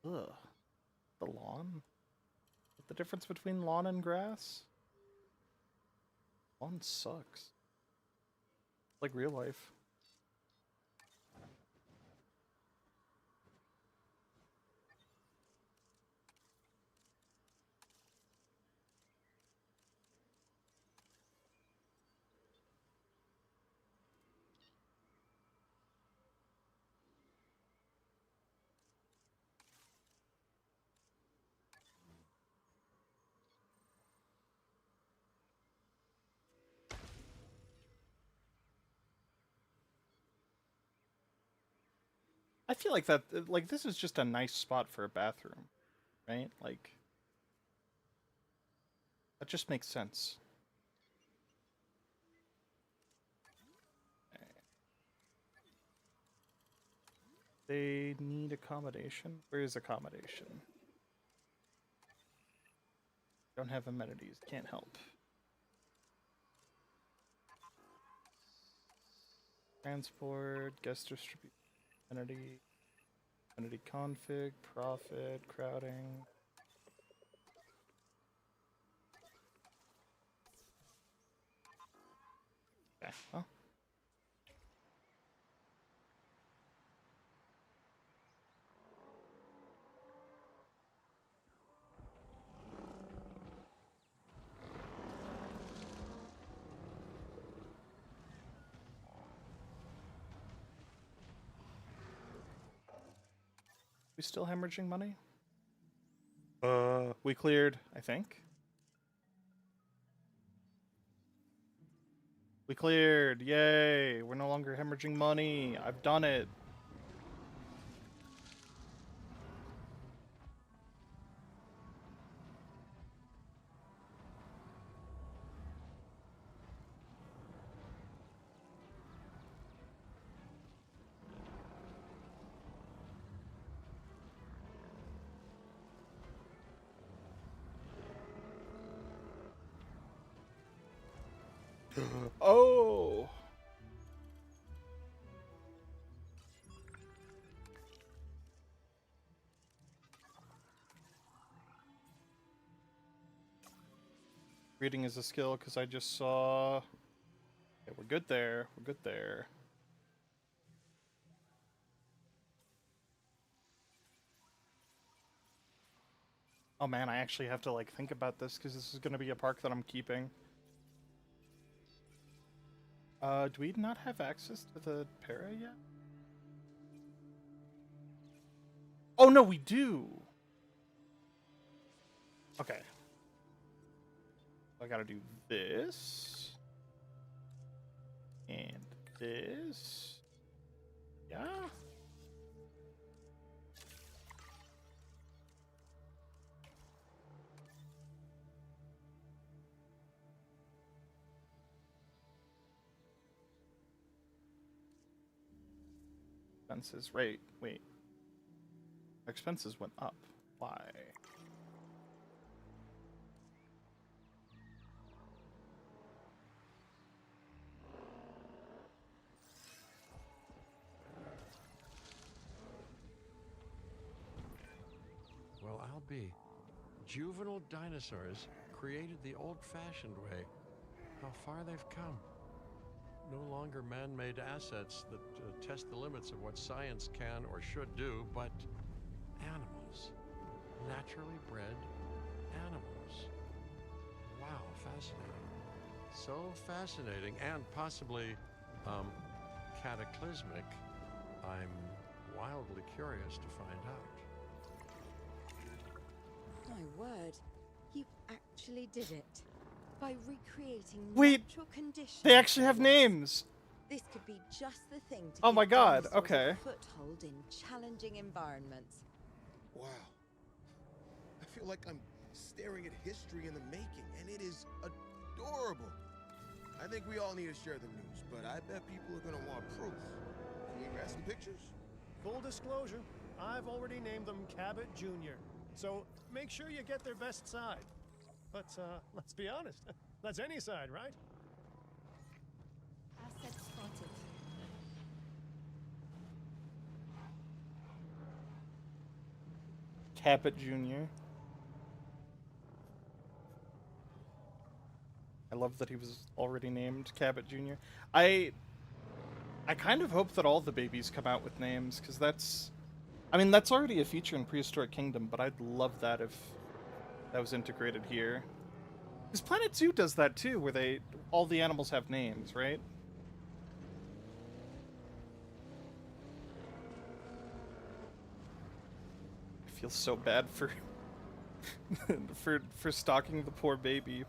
Ugh. The lawn? The difference between lawn and grass? Lawn sucks. Like real life. I feel like that, like, this is just a nice spot for a bathroom, right? Like, that just makes sense. They need accommodation? Where is accommodation? Don't have amenities, can't help. Transport, guest distribution, amenity, amenity config, profit, crowding. Okay, well. We still hemorrhaging money? We cleared, I think. We cleared, yay! We're no longer hemorrhaging money. I've done it. Oh! Reading is a skill because I just saw. Okay, we're good there. We're good there. Oh man, I actually have to like think about this because this is going to be a park that I'm keeping. Do we not have access to the para yet? Oh no, we do. Okay. I gotta do this. And this. Yeah. Expenses. Right. Wait. Expenses went up. Why? Well, I'll be. Juvenile dinosaurs created the old-fashioned way. How far they've come. No longer man-made assets that test the limits of what science can or should do, but animals. Naturally bred animals. Wow, fascinating. So fascinating and possibly, cataclysmic. I'm wildly curious to find out. My word, you actually did it. By recreating Wait, natural conditions. They actually have for us. names. This could be just the thing to Oh give my god, dinosaurs okay. a foothold in challenging environments. Wow. I feel like I'm staring at history in the making, and it is adorable. I think we all need to share the news, but I bet people are gonna want proof. Can we grab some pictures? Full disclosure, I've already named them Cabot Jr., so make sure you get their best side. But let's be honest, that's any side, right? Asset spotted. Cabot Jr. I love that he was already named Cabot Jr. I kind of hope that all the babies come out with names, because that's... I mean, that's already a feature in Prehistoric Kingdom, but I'd love that if that was integrated here. Because Planet Zoo does that too, where all the animals have names, right? I feel so bad for for stalking the poor baby.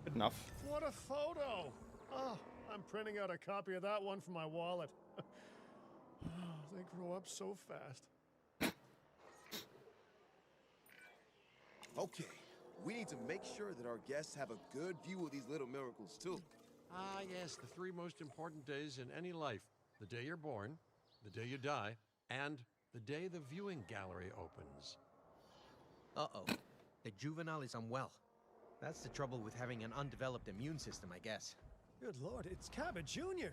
Good enough. What a photo! Oh, I'm printing out a copy of that one for my wallet. Oh, they grow up so fast. Okay, we need to make sure that our guests have a good view of these little miracles, too. Ah, yes, the three most important days in any life. The day you're born, the day you die, and the day the viewing gallery opens. Uh-oh. The juvenile is unwell. That's the trouble with having an undeveloped immune system, I guess. Good lord, it's Cabot Jr.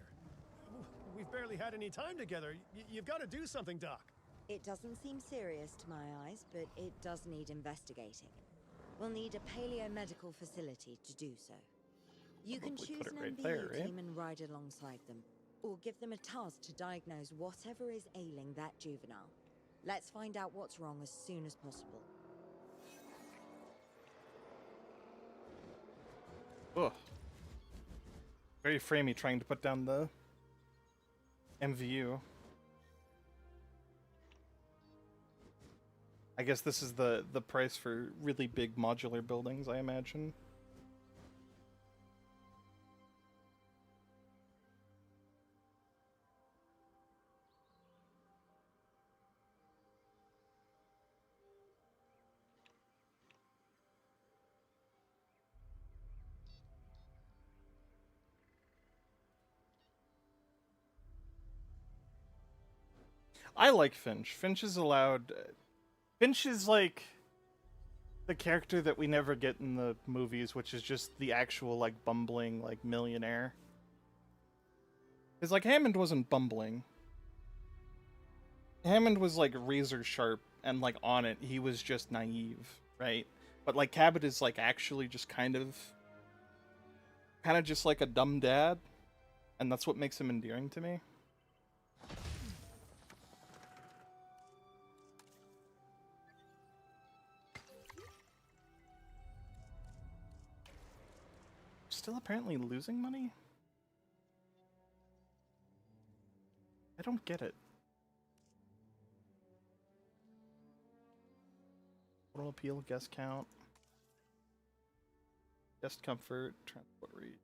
We've barely had any time together. You've got to do something, Doc. It doesn't seem serious to my eyes, but it does need investigating. We'll need a paleomedical facility to do so. You can Probably choose put it an right MBE there, right? team and ride alongside them, or give them a task to diagnose whatever is ailing that juvenile. Let's find out what's wrong as soon as possible. Ugh. Very framey trying to put down the MVU. I guess this is the price for really big modular buildings, I imagine. I like Finch. Finch is allowed... Finch is like the character that we never get in the movies, which is just the actual, like, bumbling, like, millionaire. Because, like, Hammond wasn't bumbling. Hammond was, like, razor sharp, and, like, on it, he was just naive, right? But, like, Cabot is, like, actually just kind of just like a dumb dad, and that's what makes him endearing to me. Still apparently losing money? I don't get it. Total appeal, guest count, guest comfort, transport rate,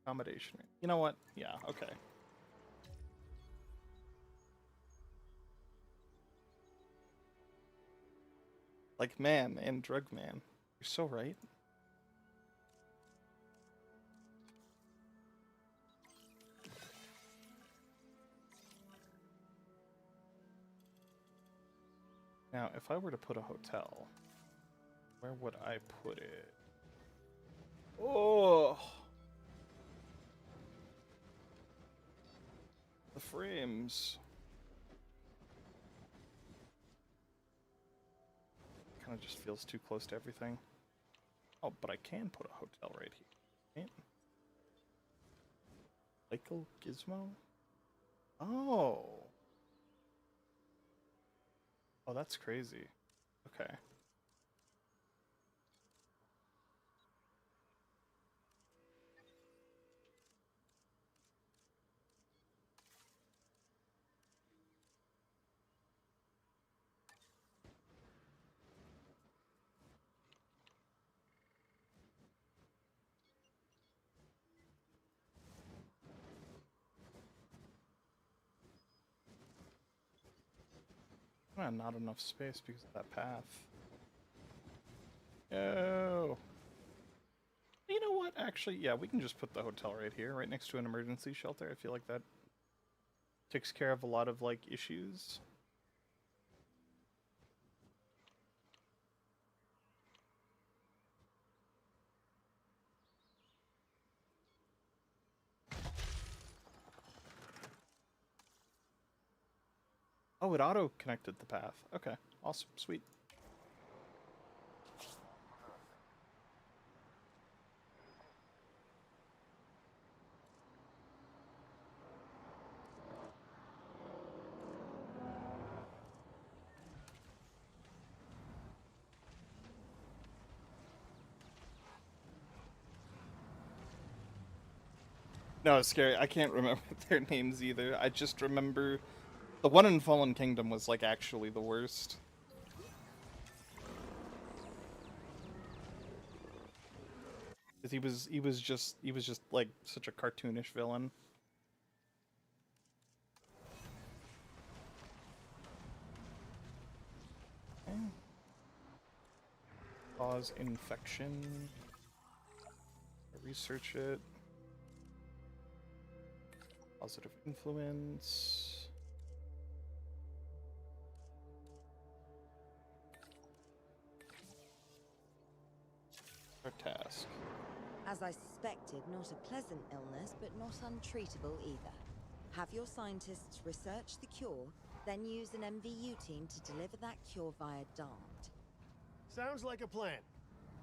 accommodation rate. You know what? Yeah, okay. Like man and drug man. You're so right. Now, if I were to put a hotel, where would I put it? Oh! The frames. Kind of just feels too close to everything. Oh, but I can put a hotel right here. Right? Pickle Gizmo? Oh! Oh, that's crazy. Okay. Not enough space because of that path. Oh. You know what? Actually, yeah, we can just put the hotel right here, right next to an emergency shelter. I feel like that takes care of a lot of, like, issues. Oh, it auto-connected the path. Okay, awesome, sweet. No, it's scary. I can't remember their names either. I just remember the one in Fallen Kingdom was, like, actually the worst. Because he was just like such a cartoonish villain. Okay. Cause infection. Research it. Positive influence. Our task. As I suspected, not a pleasant illness, but not untreatable either. Have your scientists research the cure, then use an MVU team to deliver that cure via DART. Sounds like a plan.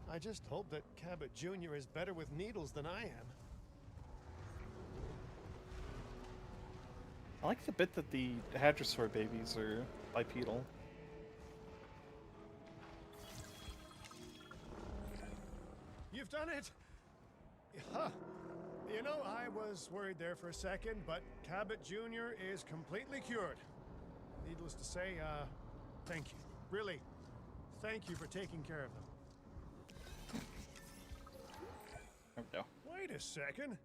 I just hope that Cabot Jr. is better with needles than I am. I like the bit that the Hadrosaur babies are bipedal. You've done it! Huh. You know, I was worried there for a second, but Cabot Jr. is completely cured. Needless to say, thank you. Really, thank you for taking care of them. There we go. Wait a second.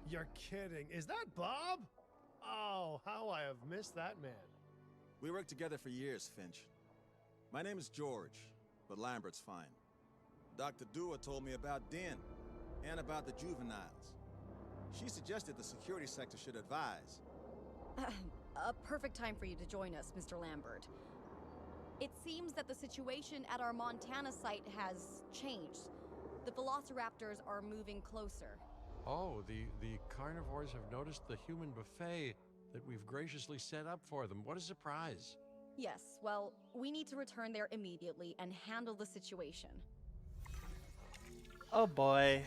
You're kidding. Is that Bob? Oh, how I have missed that man. We worked together for years, Finch. My name is George, but Lambert's fine. Dr. Dua told me about Den and about the juveniles. She suggested the security sector should advise. A perfect time for you to join us, Mr. Lambert. It seems that the situation at our Montana site has changed. The velociraptors are moving closer. Oh, the carnivores have noticed the human buffet that we've graciously set up for them. What a surprise. Yes, well, we need to return there immediately and handle the situation. Oh boy.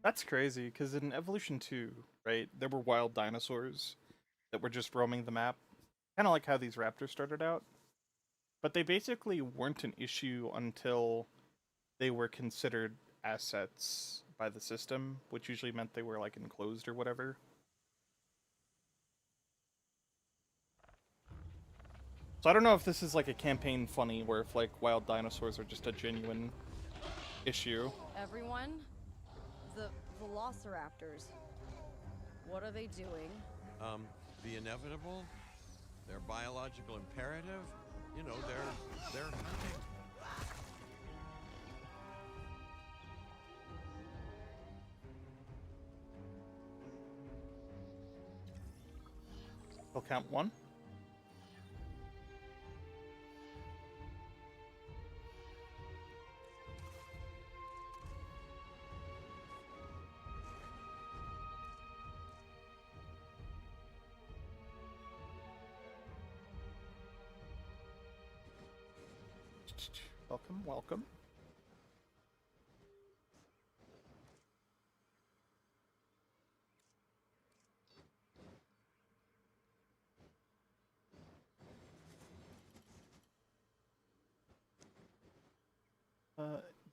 That's crazy, because in Evolution 2, right, there were wild dinosaurs that were just roaming the map. Kind of like how these raptors started out. But they basically weren't an issue until they were considered assets by the system, which usually meant they were, like, enclosed or whatever. So I don't know if this is like a campaign funny, where if like wild dinosaurs are just a genuine issue. Everyone, the velociraptors. What are they doing? The inevitable, their biological imperative, you know, they're hunting. I'll count one. Welcome, welcome.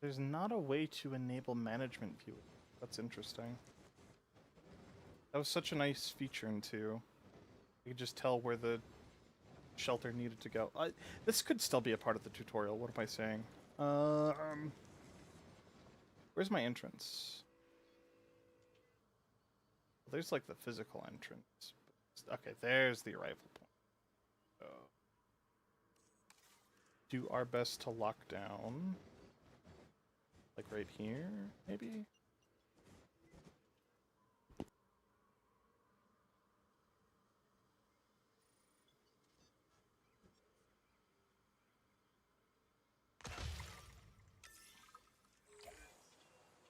There's not a way to enable management view. That's interesting. That was such a nice feature in 2. You could just tell where the shelter needed to go. This could still be a part of the tutorial. What am I saying? Where's my entrance? Well, there's like the physical entrance. Okay, there's the arrival point. So, do our best to lock down. Like right here, maybe?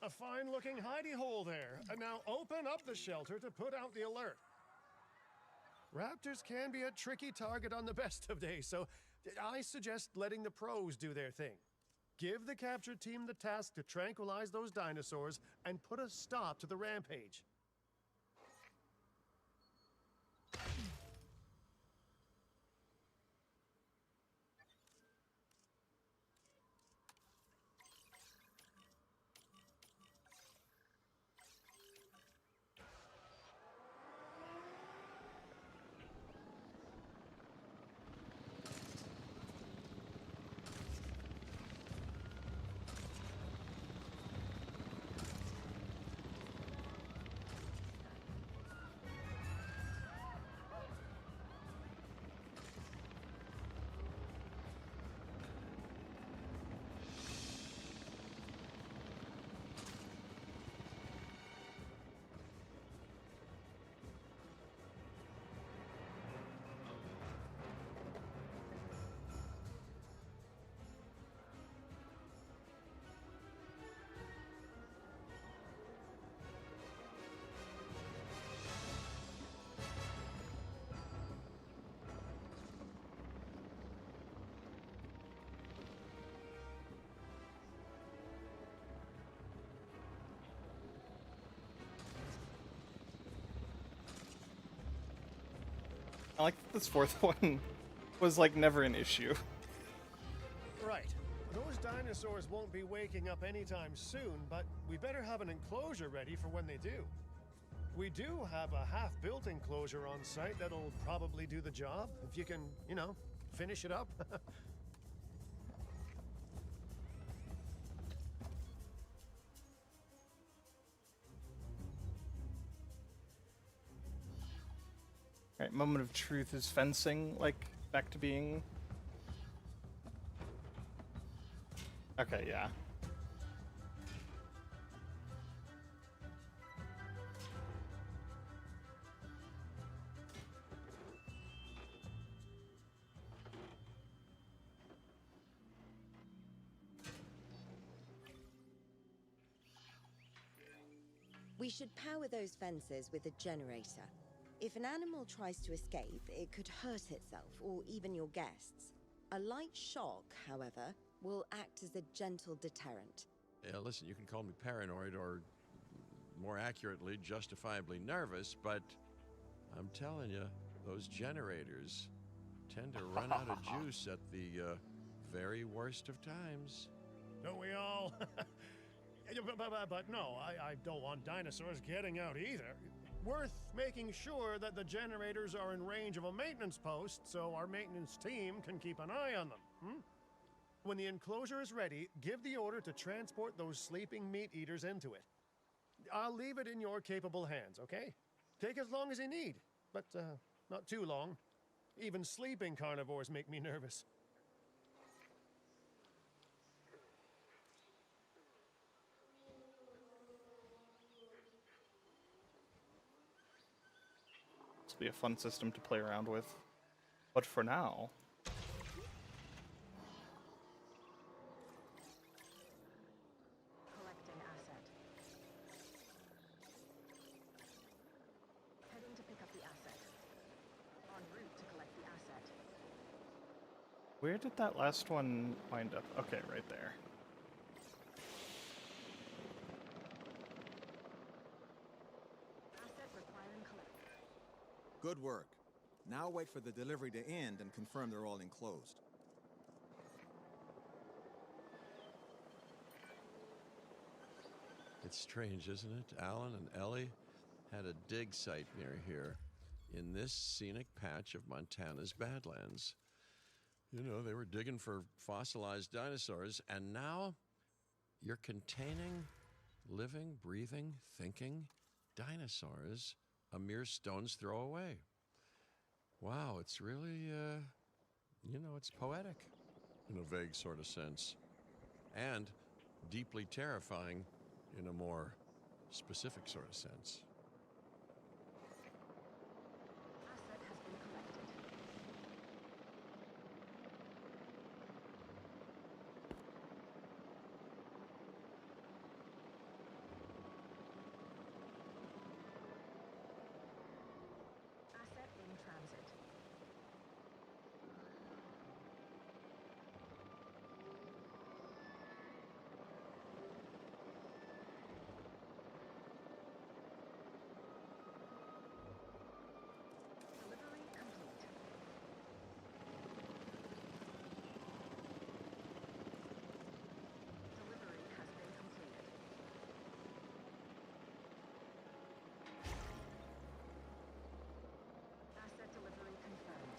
A fine-looking hidey hole there. And now open up the shelter to put out the alert. Raptors can be a tricky target on the best of days, so I suggest letting the pros do their thing. Give the capture team the task to tranquilize those dinosaurs and put a stop to the rampage. I like that this fourth one was like never an issue. Right. Those dinosaurs won't be waking up anytime soon, but we better have an enclosure ready for when they do. We do have a half-built enclosure on site that'll probably do the job, if you can, you know, finish it up. Right, moment of truth is fencing, like, back to being... Okay, yeah. We should power those fences with a generator. If an animal tries to escape, it could hurt itself or even your guests. A light shock, however, will act as a gentle deterrent. Yeah, listen, you can call me paranoid or, more accurately, justifiably nervous, but I'm telling you, those generators tend to run out of juice at the very worst of times. Don't we all? But no, I don't want dinosaurs getting out either. Worth making sure that the generators are in range of a maintenance post so our maintenance team can keep an eye on them. When the enclosure is ready, give the order to transport those sleeping meat eaters into it. I'll leave it in your capable hands, okay? Take as long as you need, but not too long. Even sleeping carnivores make me nervous. This will be a fun system to play around with. But for now... Collecting asset. Heading to pick up the asset. En route to collect the asset. Where did that last one wind up? Okay, right there. Asset requiring collect. Good work. Now wait for the delivery to end and confirm they're all enclosed. It's strange, isn't it? Alan and Ellie had a dig site near here in this scenic patch of Montana's Badlands. You know, they were digging for fossilized dinosaurs, and now you're containing living, breathing, thinking dinosaurs a mere stone's throw away. Wow, it's really, it's poetic in a vague sort of sense, and deeply terrifying in a more specific sort of sense. Asset has been collected. Asset in transit. Delivery complete. Delivery has been completed. Asset delivery confirmed.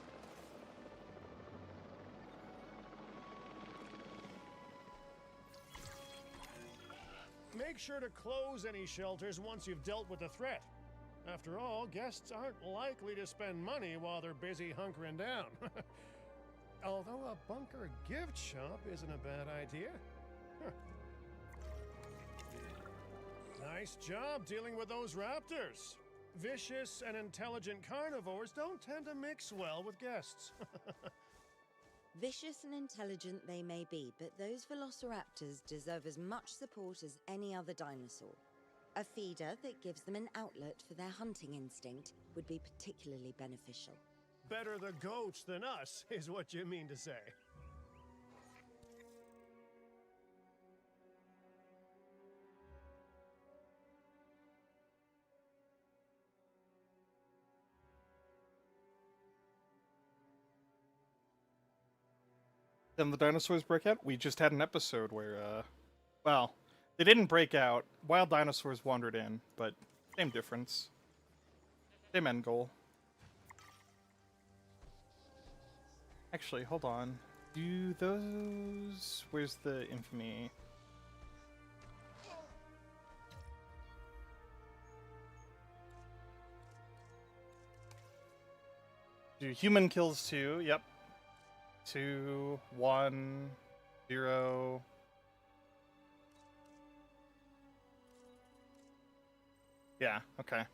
Make sure to close any shelters once you've dealt with the threat. After all, guests aren't likely to spend money while they're busy hunkering down. Although a bunker gift shop isn't a bad idea. Huh. Nice job dealing with those raptors. Vicious and intelligent carnivores don't tend to mix well with guests. Vicious and intelligent they may be, but those velociraptors deserve as much support as any other dinosaur. A feeder that gives them an outlet for their hunting instinct would be particularly beneficial. Better the goats than us, is what you mean to say. Then the dinosaurs break out? We just had an episode where, well, they didn't break out. Wild dinosaurs wandered in, but same difference. Same end goal. Actually, hold on. Do those... Where's the infamy? Do human kills 2, yep. 2, 1, 0. Yeah, okay.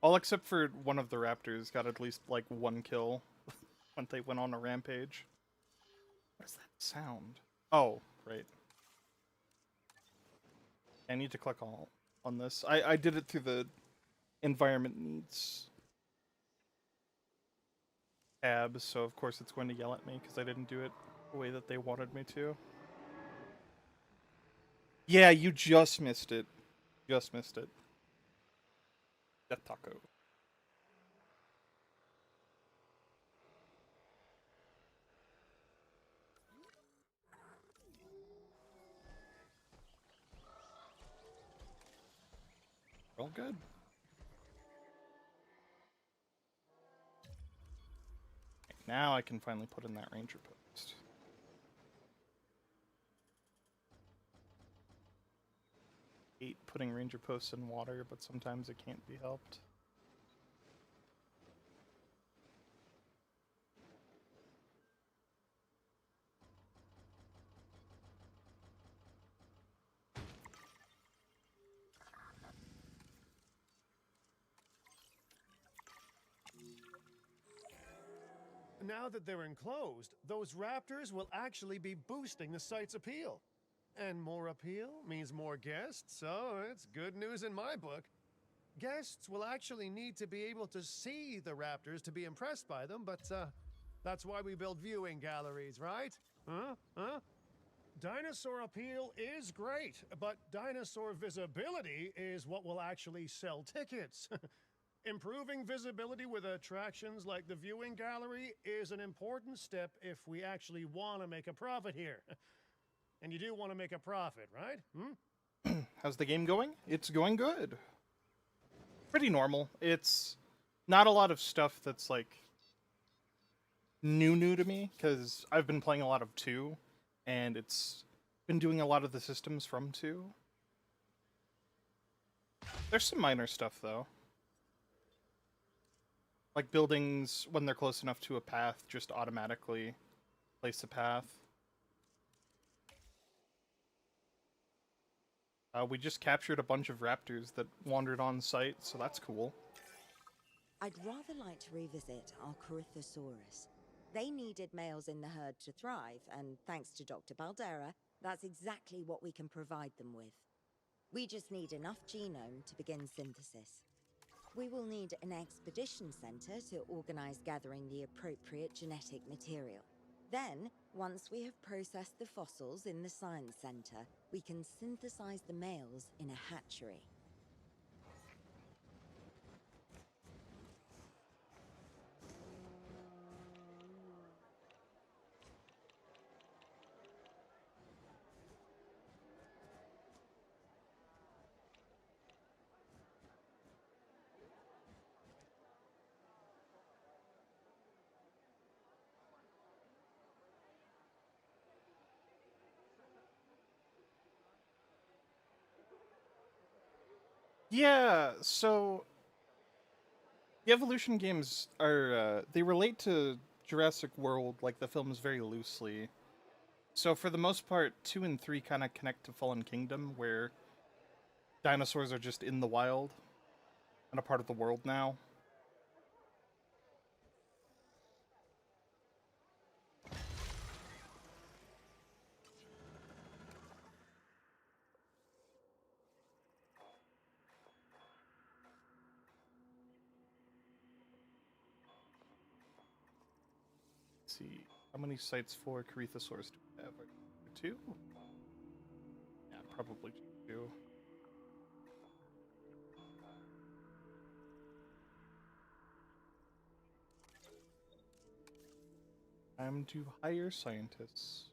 All except for one of the raptors got at least, like, 1 kill when they went on a rampage. What's that sound? Oh, right. I need to click all on this. I did it through the environment needs tab, so of course it's going to yell at me because I didn't do it the way that they wanted me to. Yeah, you just missed it. Just missed it. Death Taco. All good. Now I can finally put in that ranger post. Hate putting ranger posts in water, but sometimes it can't be helped. Now that they're enclosed, those raptors will actually be boosting the site's appeal. And more appeal means more guests, so it's good news in my book. Guests will actually need to be able to see the raptors to be impressed by them, but that's why we build viewing galleries, right? Huh? Dinosaur appeal is great, but dinosaur visibility is what will actually sell tickets. Improving visibility with attractions like the viewing gallery is an important step if we actually want to make a profit here. And you do want to make a profit, right? How's the game going? It's going good. Pretty normal. It's not a lot of stuff that's like new to me, because I've been playing a lot of 2, and it's been doing a lot of the systems from 2. There's some minor stuff though. Like buildings, when they're close enough to a path, just automatically place a path. We just captured a bunch of raptors that wandered on site, so that's cool. I'd rather like to revisit our Corythosaurus. They needed males in the herd to thrive, and thanks to Dr. Baldera, that's exactly what we can provide them with. We just need enough genome to begin synthesis. We will need an expedition center to organize gathering the appropriate genetic material. Then, once we have processed the fossils in the science center, we can synthesize the males in a hatchery. Yeah, so the evolution games are they relate to Jurassic World, like the films, very loosely. So for the most part, 2 and 3 kind of connect to Fallen Kingdom, where dinosaurs are just in the wild and a part of the world now. Let's see, how many sites for Corythosaurus do we have? 2? Yeah, probably 2. Time to hire scientists.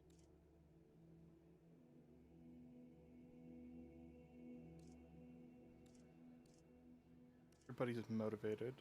Everybody's motivated.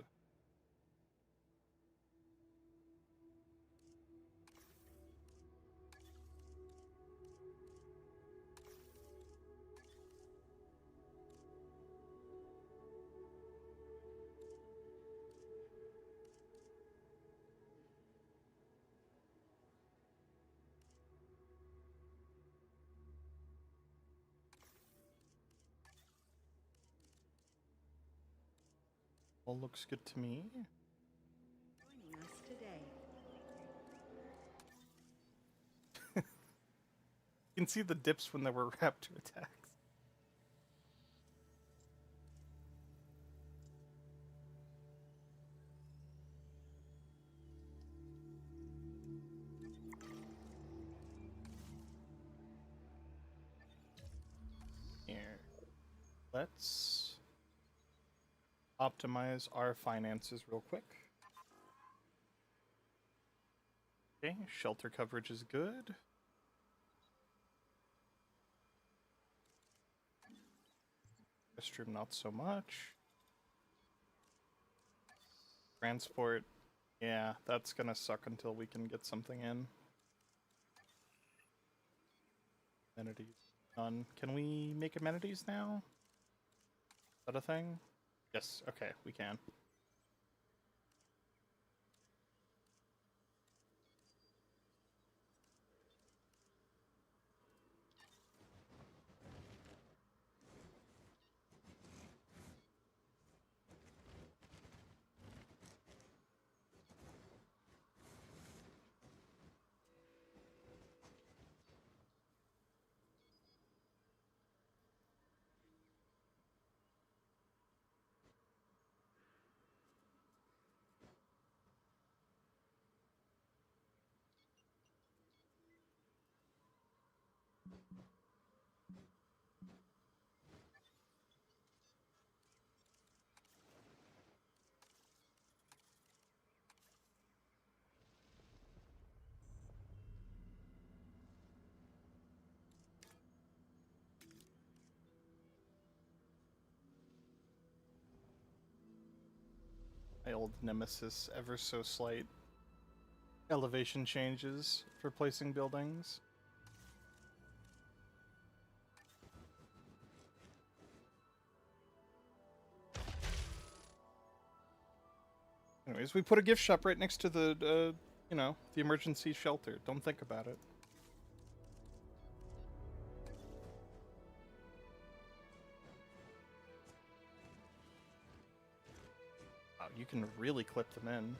All looks good to me. Joining us today. You can see the dips when there were raptor attacks. Here. Let's optimize our finances real quick. Okay, shelter coverage is good. Restroom not so much. Transport Yeah, that's gonna suck until we can get something in. Amenities. None. Can we make amenities now? Is that a thing? Yes, okay, we can. My old nemesis, ever so slight elevation changes for placing buildings. Anyways, we put a gift shop right next to the, you know, the emergency shelter. Don't think about it. Wow, you can really clip them in.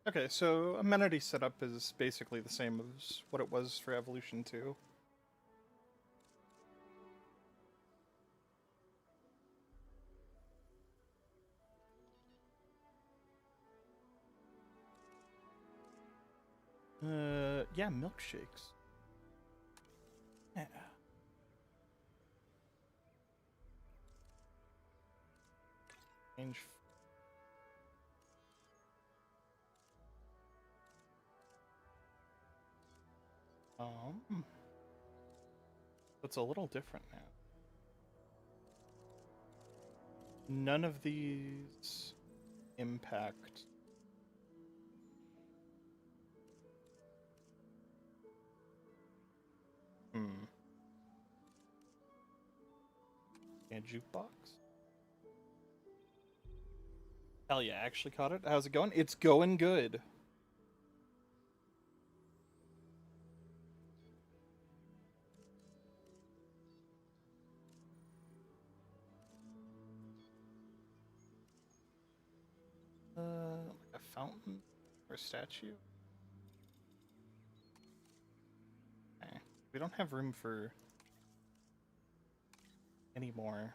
Okay, so amenity setup is basically the same as what it was for Evolution 2. Yeah, milkshakes. Yeah. Change. It's a little different now. None of these impact. And jukebox? Hell yeah, I actually caught it. How's it going? It's going good. Like a fountain or a statue? Okay. We don't have room for any more.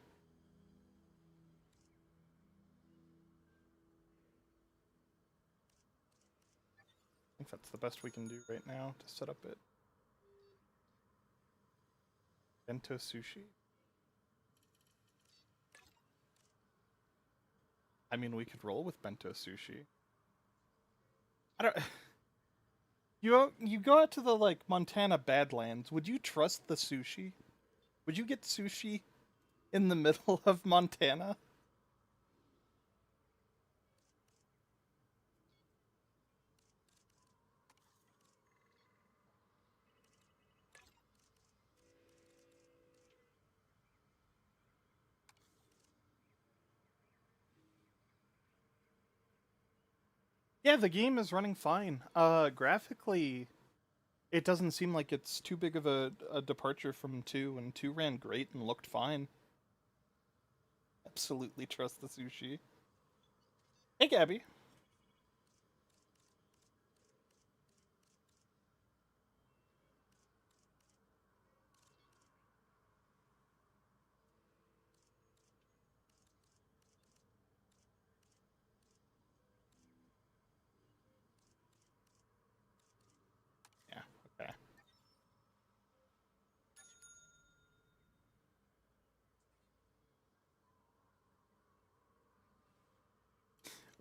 I think that's the best we can do right now to set up it. Bento sushi? I mean, we could roll with bento sushi. I don't... You go out to the, like, Montana Badlands. Would you trust the sushi? Would you get sushi in the middle of Montana? Yeah, the game is running fine. Graphically, it doesn't seem like it's too big of a departure from 2, and 2 ran great and looked fine. Absolutely trust the sushi. Hey, Gabby.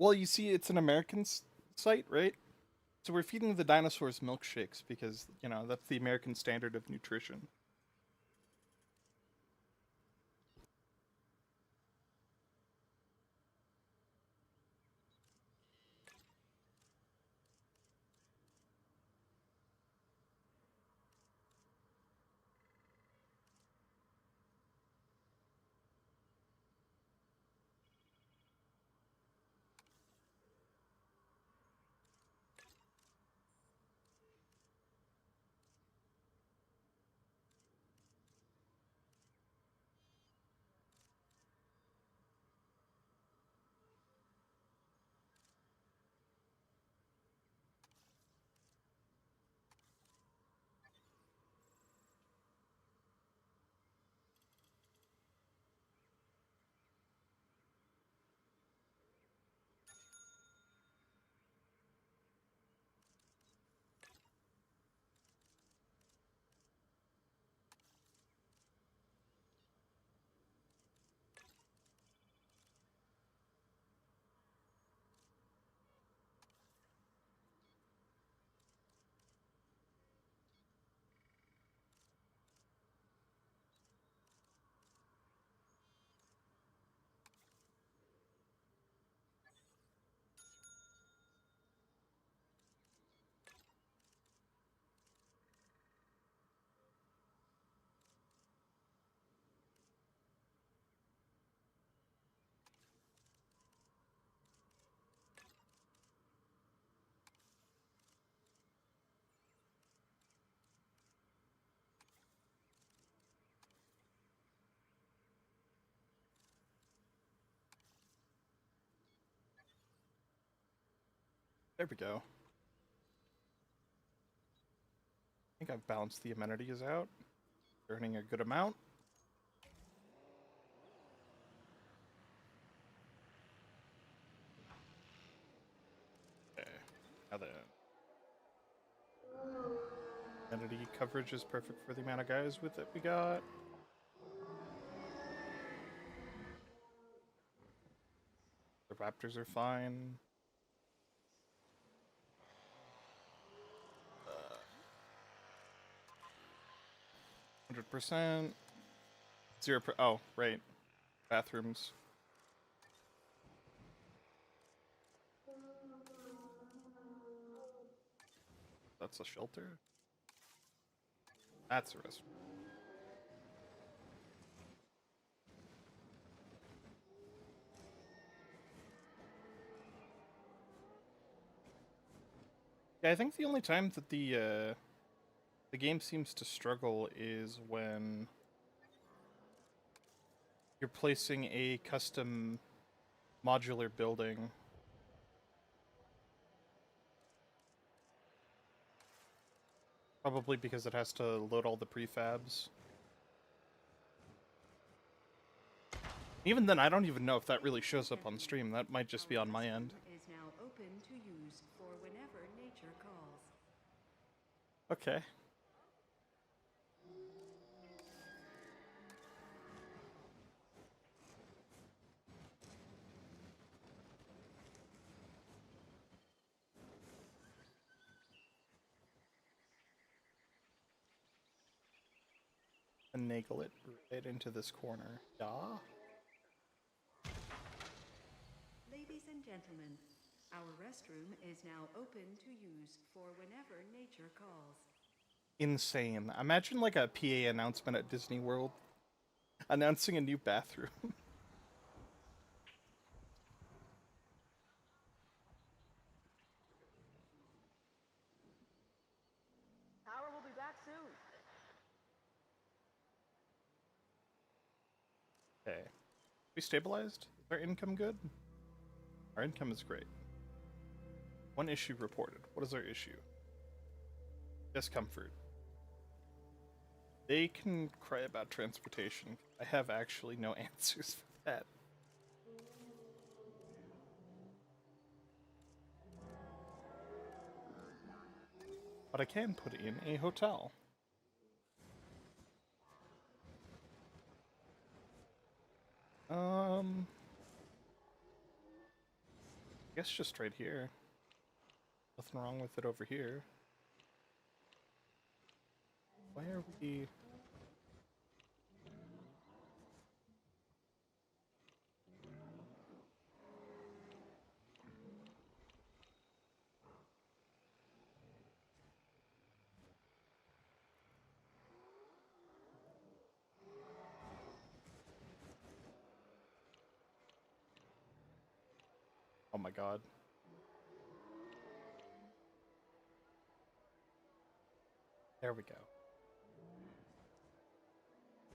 Well, you see, it's an American site, right? So we're feeding the dinosaurs milkshakes because, you know, that's the American standard of nutrition. There we go. I think I've balanced the amenities out. Earning a good amount. Okay. Now then. Amenity coverage is perfect for the amount of guys with it we got. The raptors are fine. 100%. 0%. Oh, right. Bathrooms. That's a shelter? That's a restaurant. Yeah, I think the only time that the game seems to struggle is when you're placing a custom modular building. Probably because it has to load all the prefabs. Even then, I don't even know if that really shows up on stream. That might just be on my end. Is now open to use for whenever nature calls. Okay. Finagle it right into this corner. Yeah. Ladies and gentlemen, our restroom is now open to use for whenever nature calls. Insane. Imagine like a PA announcement at Disney World announcing a new bathroom. Power will be back soon. Okay. We stabilized? Is our income good? Our income is great. One issue reported. What is our issue? Discomfort. They can cry about transportation. I have actually no answers for that. But I can put in a hotel. guess just right here. Nothing wrong with it over here. Why are we... Oh my god. There we go.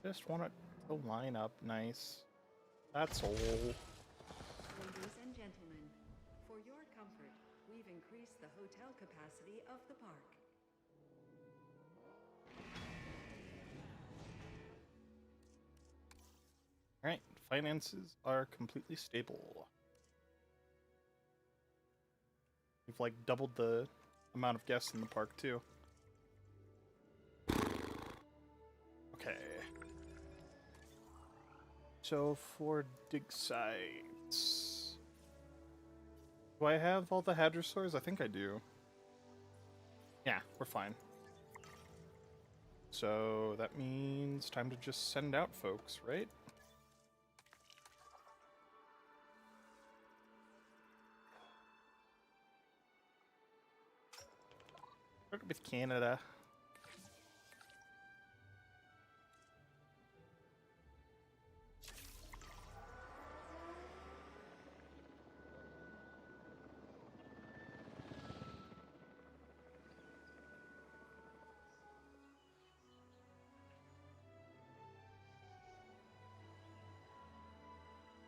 Just want it to line up nice. That's all. Ladies and gentlemen, for your comfort, we've increased the hotel capacity of the park. Alright, finances are completely stable. We've like doubled the amount of guests in the park too. Okay. So for dig sites, do I have all the hadrosaurs? I think I do. Yeah, we're fine. So that means time to just send out folks, right? Start with Canada.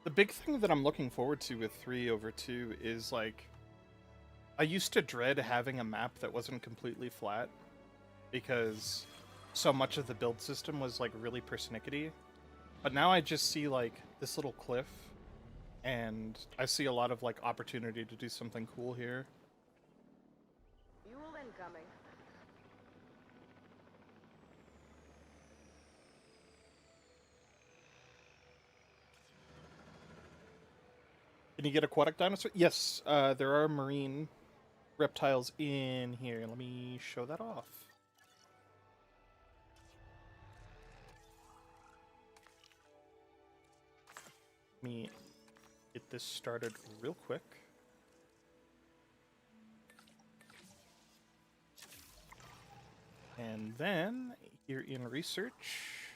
The big thing that I'm looking forward to with 3/2 is, like, I used to dread having a map that wasn't completely flat, because so much of the build system was, like, really persnickety. But now I just see, like, this little cliff, and I see a lot of, like, opportunity to do something cool here. Fuel incoming. Can you get aquatic dinosaur? Yes, there are marine reptiles in here. Let me show that off. Let me get this started real quick. And then, here in research,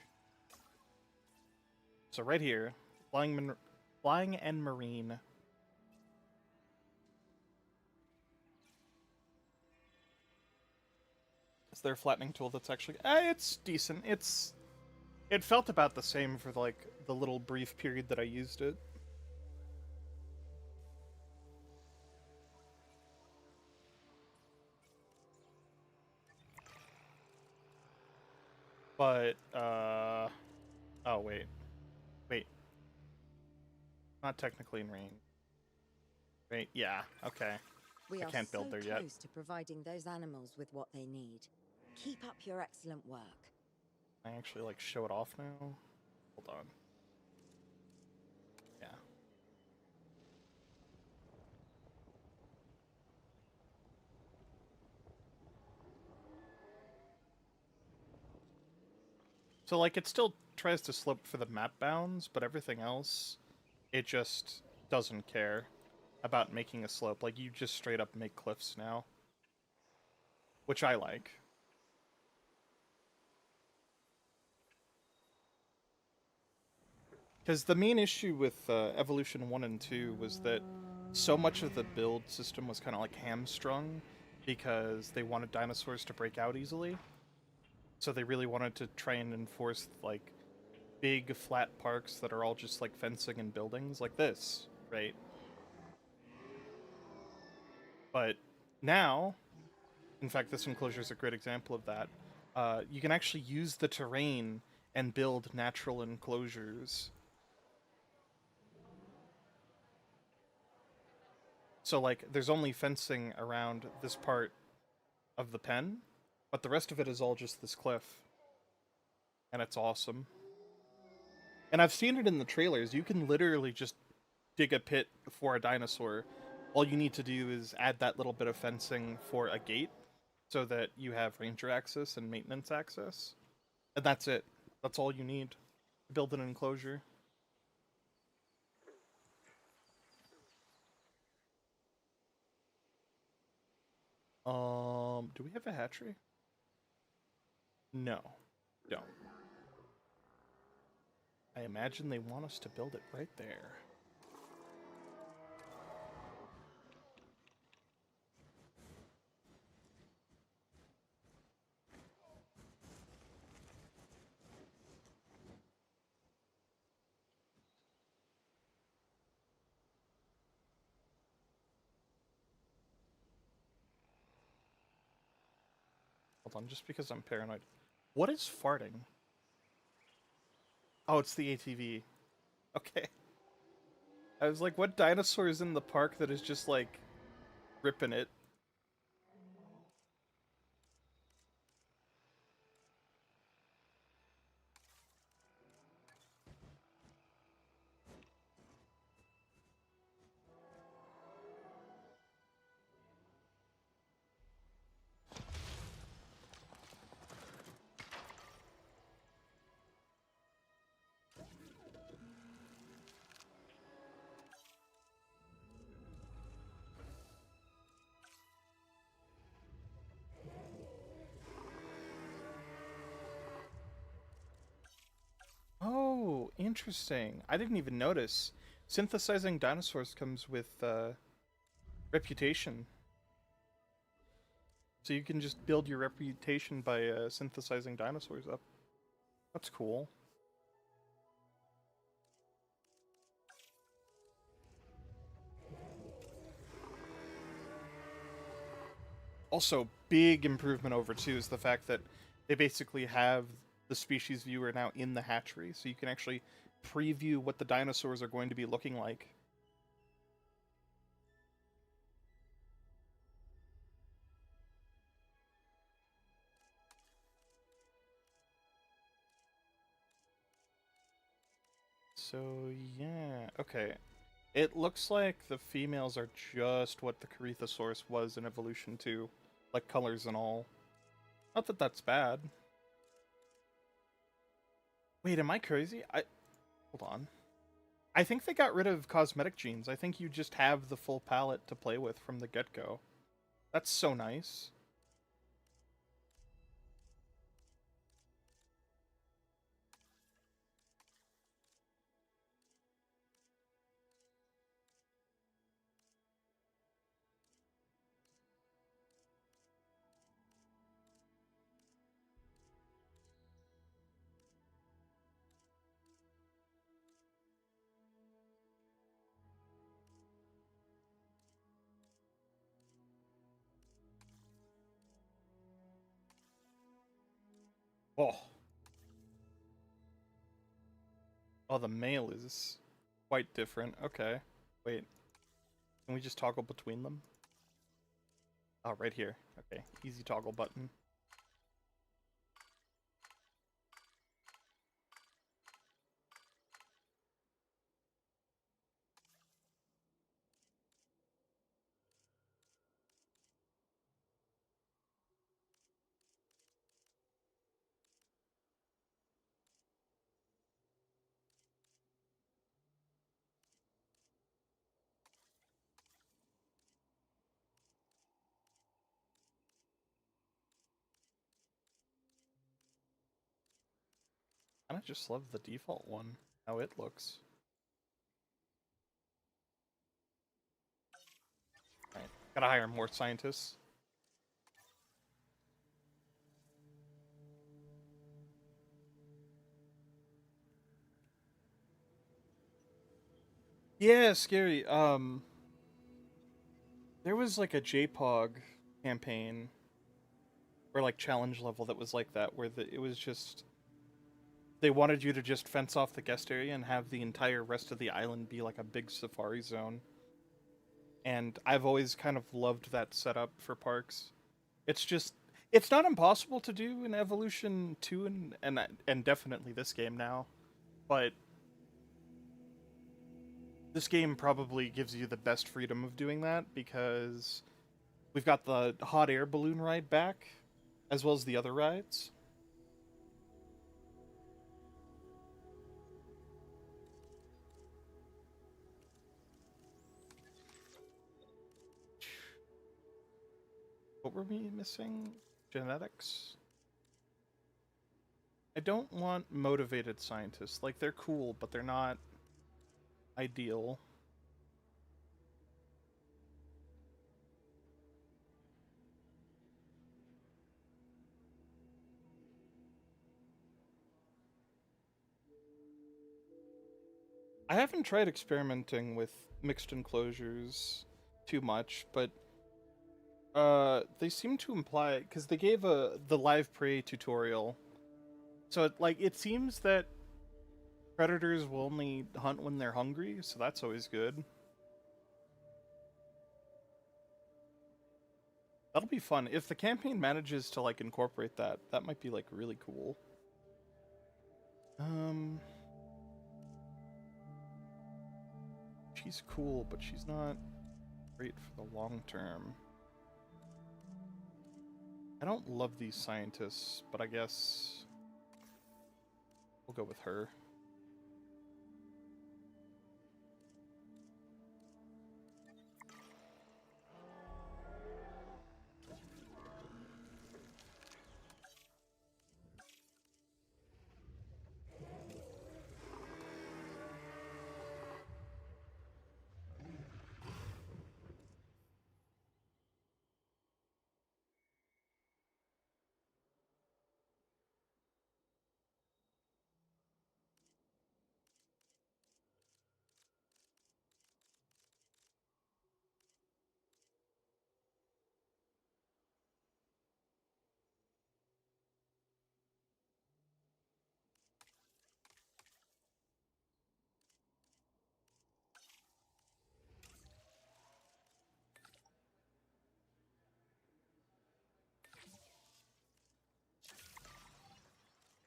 so right here, flying and marine. Is there a flattening tool that's actually... it's decent. It felt about the same for, like, the little brief period that I used it. But, oh, wait. Wait. Not technically in range. Right, yeah, okay. We I are can't build so there yet. close to providing those animals with what they need. Keep up your excellent work. I actually, like, show it off now? Hold on. Yeah. So, like, it still tries to slope for the map bounds, but everything else, it just doesn't care about making a slope. Like, you just straight up make cliffs now. Which I like. Because the main issue with Evolution 1 and 2 was that so much of the build system was kind of like hamstrung because they wanted dinosaurs to break out easily. So they really wanted to try and enforce, like, big flat parks that are all just like fencing and buildings, like this, right? But now, in fact, this enclosure is a great example of that. You can actually use the terrain and build natural enclosures. So, like, there's only fencing around this part of the pen, but the rest of it is all just this cliff. And it's awesome. And I've seen it in the trailers. You can literally just dig a pit for a dinosaur all you need to do is add that little bit of fencing for a gate so that you have ranger access and maintenance access. And that's it. That's all you need to build an enclosure. Do we have a hatchery? No, don't. I imagine they want us to build it right there. Hold on, just because I'm paranoid. What is farting? Oh, it's the ATV. Okay. I was like, what dinosaur is in the park that is just, like, ripping it? Oh, interesting. I didn't even notice. Synthesizing dinosaurs comes with reputation. So you can just build your reputation by synthesizing dinosaurs up. That's cool. Also, big improvement over 2 is the fact that they basically have the species viewer now in the hatchery, so you can actually preview what the dinosaurs are going to be looking like. So, yeah, okay. It looks like the females are just what the Corythosaurus was in Evolution 2, like colors and all. Not that that's bad. Wait, am I crazy? Hold on. I think they got rid of cosmetic genes. I think you just have the full palette to play with from the get-go. That's so nice. Oh. Oh, the male is quite different. Okay. Wait. Can we just toggle between them? Oh, right here. Okay. Easy toggle button. I just love the default one. How it looks. Alright. Gotta hire more scientists. Yeah, scary. There was like a JPOG campaign or like challenge level that was like that, where it was just they wanted you to just fence off the guest area and have the entire rest of the island be like a big safari zone. And I've always kind of loved that setup for parks. It's not impossible to do in Evolution 2 and definitely this game now, but this game probably gives you the best freedom of doing that because we've got the hot air balloon ride back, as well as the other rides. What were we missing? Genetics? I don't want motivated scientists. Like, they're cool, but they're not ideal. I haven't tried experimenting with mixed enclosures too much, but they seem to imply, because they gave the live prey tutorial, so it seems that predators will only hunt when they're hungry, so that's always good. That'll be fun. If the campaign manages to like incorporate that, that might be like really cool. She's cool, but she's not great for the long term. I don't love these scientists, but I guess we'll go with her.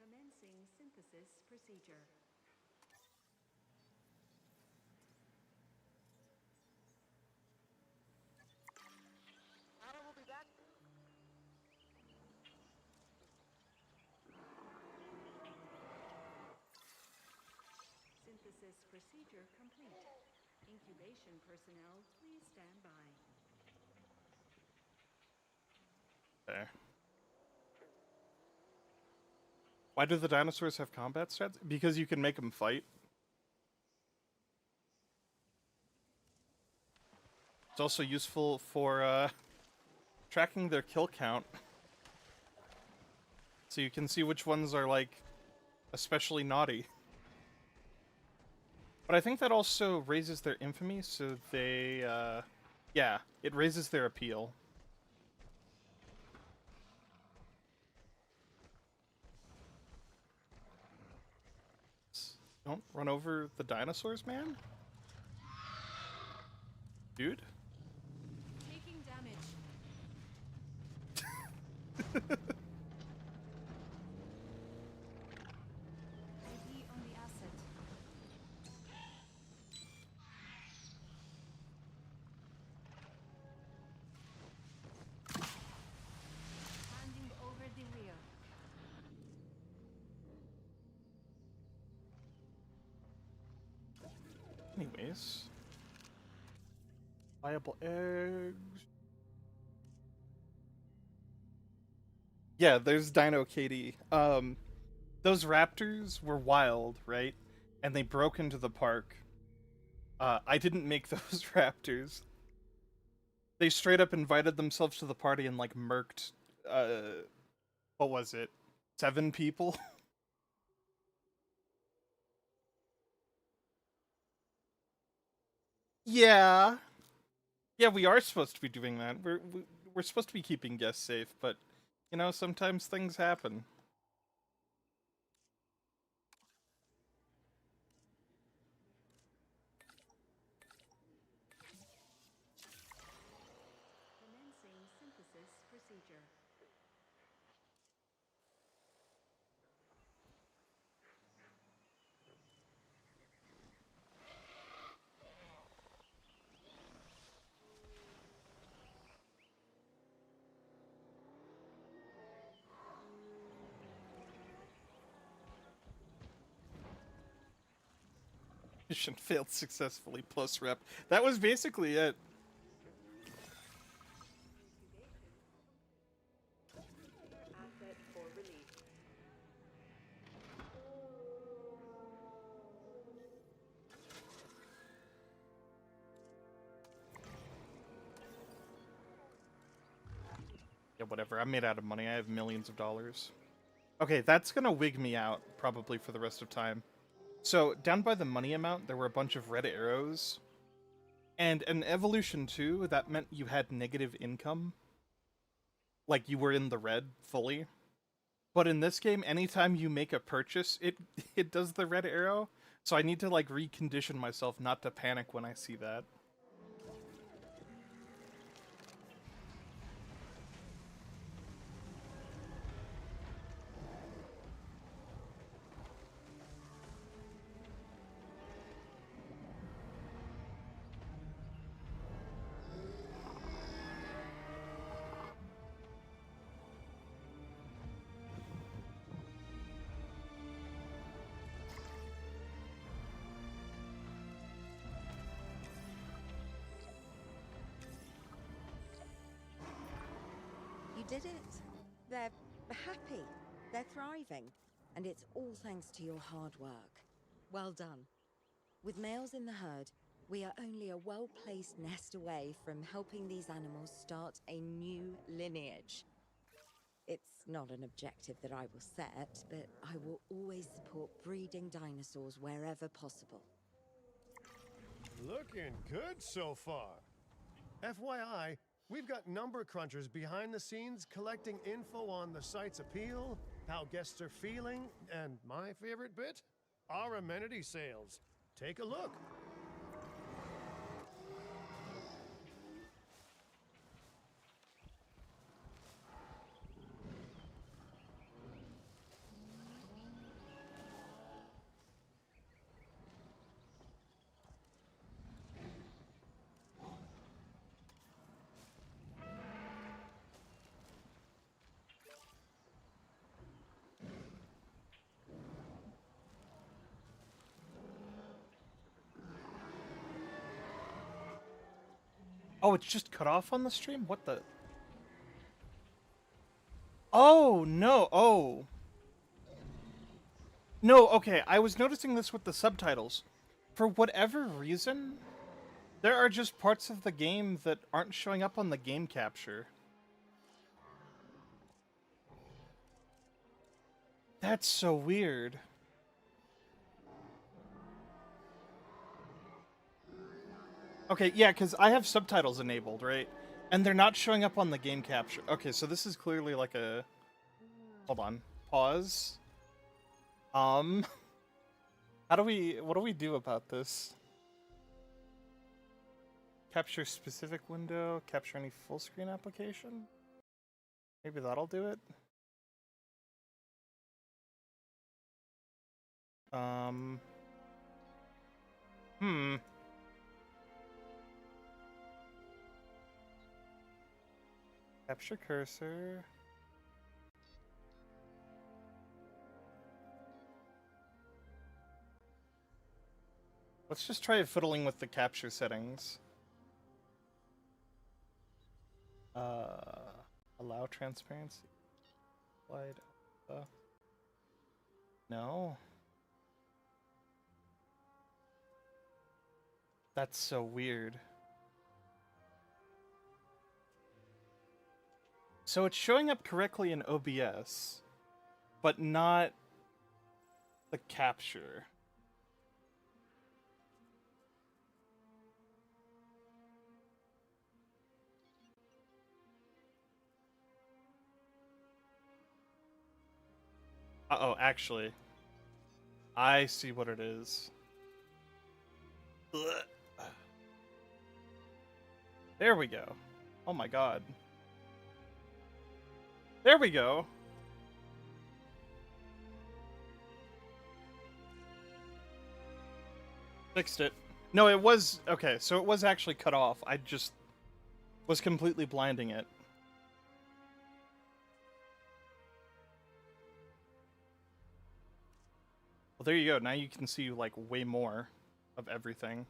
Commencing synthesis procedure. I will be back. Synthesis procedure complete. Incubation personnel, please stand by. Okay. Why do the dinosaurs have combat stats? Because you can make them fight. It's also useful for tracking their kill count. So you can see which ones are, like, especially naughty. But I think that also raises their infamy, so they, yeah, it raises their appeal. Don't run over the dinosaurs, man? Dude? Taking damage. ID on the asset. Handing over the rear. Anyways. Viable eggs. Yeah, there's Dino Katie. Those raptors were wild, right? And they broke into the park. I didn't make those raptors. They straight up invited themselves to the party and, like, murked, what was it? 7 people? Yeah. Yeah, we are supposed to be doing that. We're supposed to be keeping guests safe, but, you know, sometimes things happen. Commencing synthesis procedure. Mission failed successfully, plus rep. That was basically it. Asset for release. Yeah, whatever. I'm made out of money. I have millions of dollars. Okay, that's gonna wig me out, probably, for the rest of time. So, down by the money amount, there were a bunch of red arrows. And in Evolution 2, that meant you had negative income. Like, you were in the red, fully. But in this game, anytime you make a purchase, it it does the red arrow. So I need to, like, recondition myself not to panic when I see that. You did it. They're happy. They're thriving. And it's all thanks to your hard work. Well done. With males in the herd, we are only a well-placed nest away from helping these animals start a new lineage. It's not an objective that I will set, but I will always support breeding dinosaurs wherever possible. Looking good so far. FYI, we've got number crunchers behind the scenes collecting info on the site's appeal, how guests are feeling, and my favorite bit, our amenity sales. Take a look. Oh, it's just cut off on the stream? What the... Oh, no. Oh. No, okay, I was noticing this with the subtitles. For whatever reason, there are just parts of the game that aren't showing up on the game capture. That's so weird. Okay, yeah, because I have subtitles enabled, right? And they're not showing up on the game capture. Okay, so this is clearly like a... Hold on. Pause. How do we... What do we do about this? Capture specific window, capture any full screen application? Maybe that'll do it? Capture cursor. Let's just try fiddling with the capture settings. Allow transparency. Wide. No. That's so weird. So it's showing up correctly in OBS, but not the capture. Uh-oh, actually. I see what it is. Ugh. There we go. Oh my god. There we go. Fixed it. No, it was... Okay, so it was actually cut off. I just was completely blinding it. Well, there you go. Now you can see, like, way more. of everything.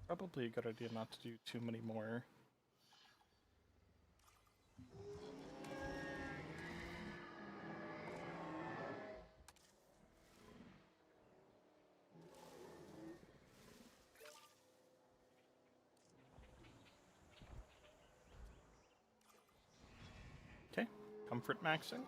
Probably a good idea not to do too many more. Okay, comfort maxing.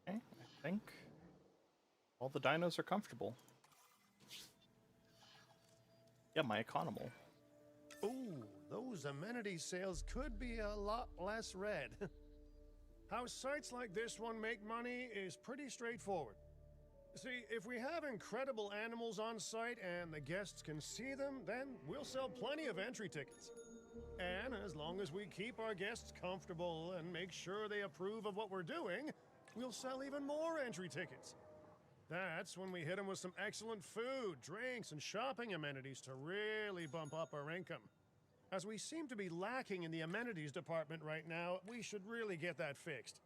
Okay, I think all the dinos are comfortable. Yeah, my economal. Ooh, those amenity sales could be a lot less red. How sites like this one make money is pretty straightforward. See, if we have incredible animals on site and the guests can see them, then we'll sell plenty of entry tickets. And as long as we keep our guests comfortable and make sure they approve of what we're doing, we'll sell even more entry tickets. That's when we hit them with some excellent food, drinks, and shopping amenities to really bump up our income. As we seem to be lacking in the amenities department right now, we should really get that fixed.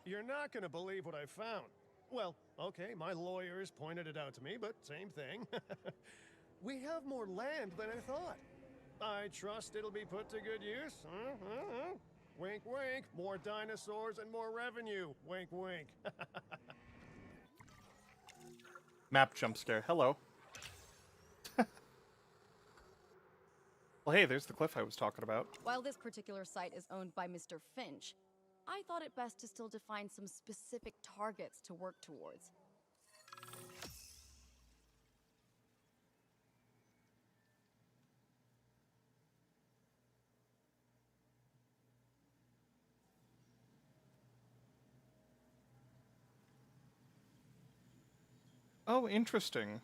You're not going to believe what I found. Well, okay, my lawyers pointed it out to me, but same thing. We have more land than I thought. I trust it'll be put to good use. Wink, wink. More dinosaurs and more revenue. Wink, wink. Map jump scare. Hello. Well, hey, there's the cliff I was talking about. While this particular site is owned by Mr. Finch, I thought it best to still define some specific targets to work towards. Oh, interesting.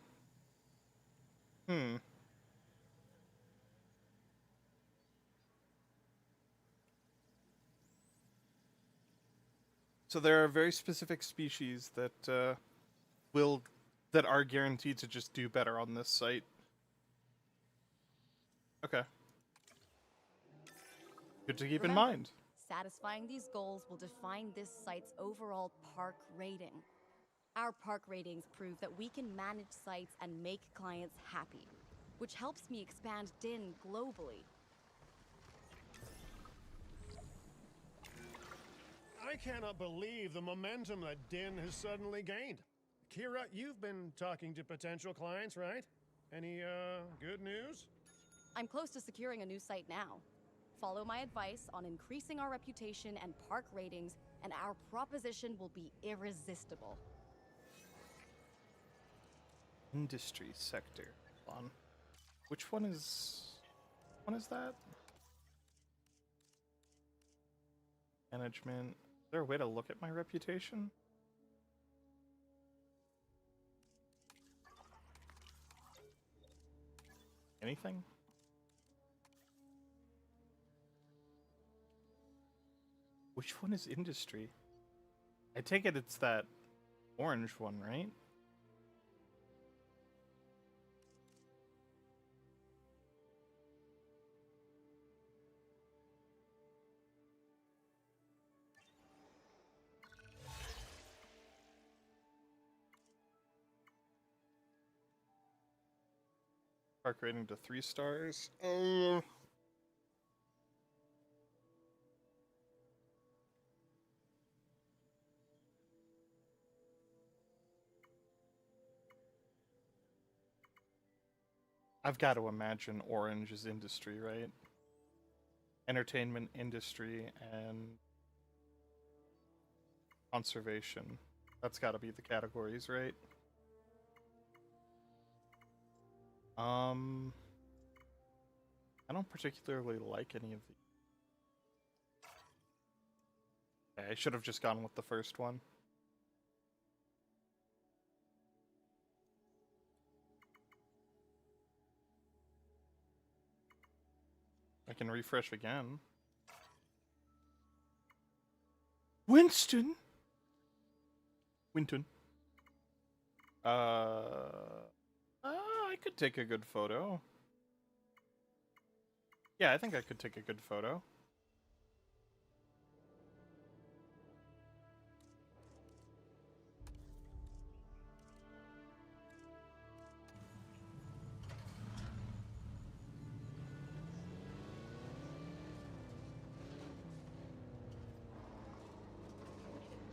So there are very specific species that that are guaranteed to just do better on this site. Okay. Good to keep in Remember, mind. satisfying these goals will define this site's overall park rating. Our park ratings prove that we can manage sites and make clients happy, which helps me expand DIN globally. I cannot believe the momentum that DIN has suddenly gained. Kira, you've been talking to potential clients, right? Any, good news? I'm close to securing a new site now. Follow my advice on increasing our reputation and park ratings, and our proposition will be irresistible. Industry sector. Hold on. Which one is that? Management. Is there a way to look at my reputation? Anything? Which one is industry? I take it it's that orange one, right? Park rating to 3 stars. I've got to imagine orange is industry, right? Entertainment industry and conservation. That's got to be the categories, right? I don't particularly like any of these. Okay, I should have just gone with the first one. I can refresh again. Winston! Winton. I could take a good photo. Yeah, I think I could take a good photo.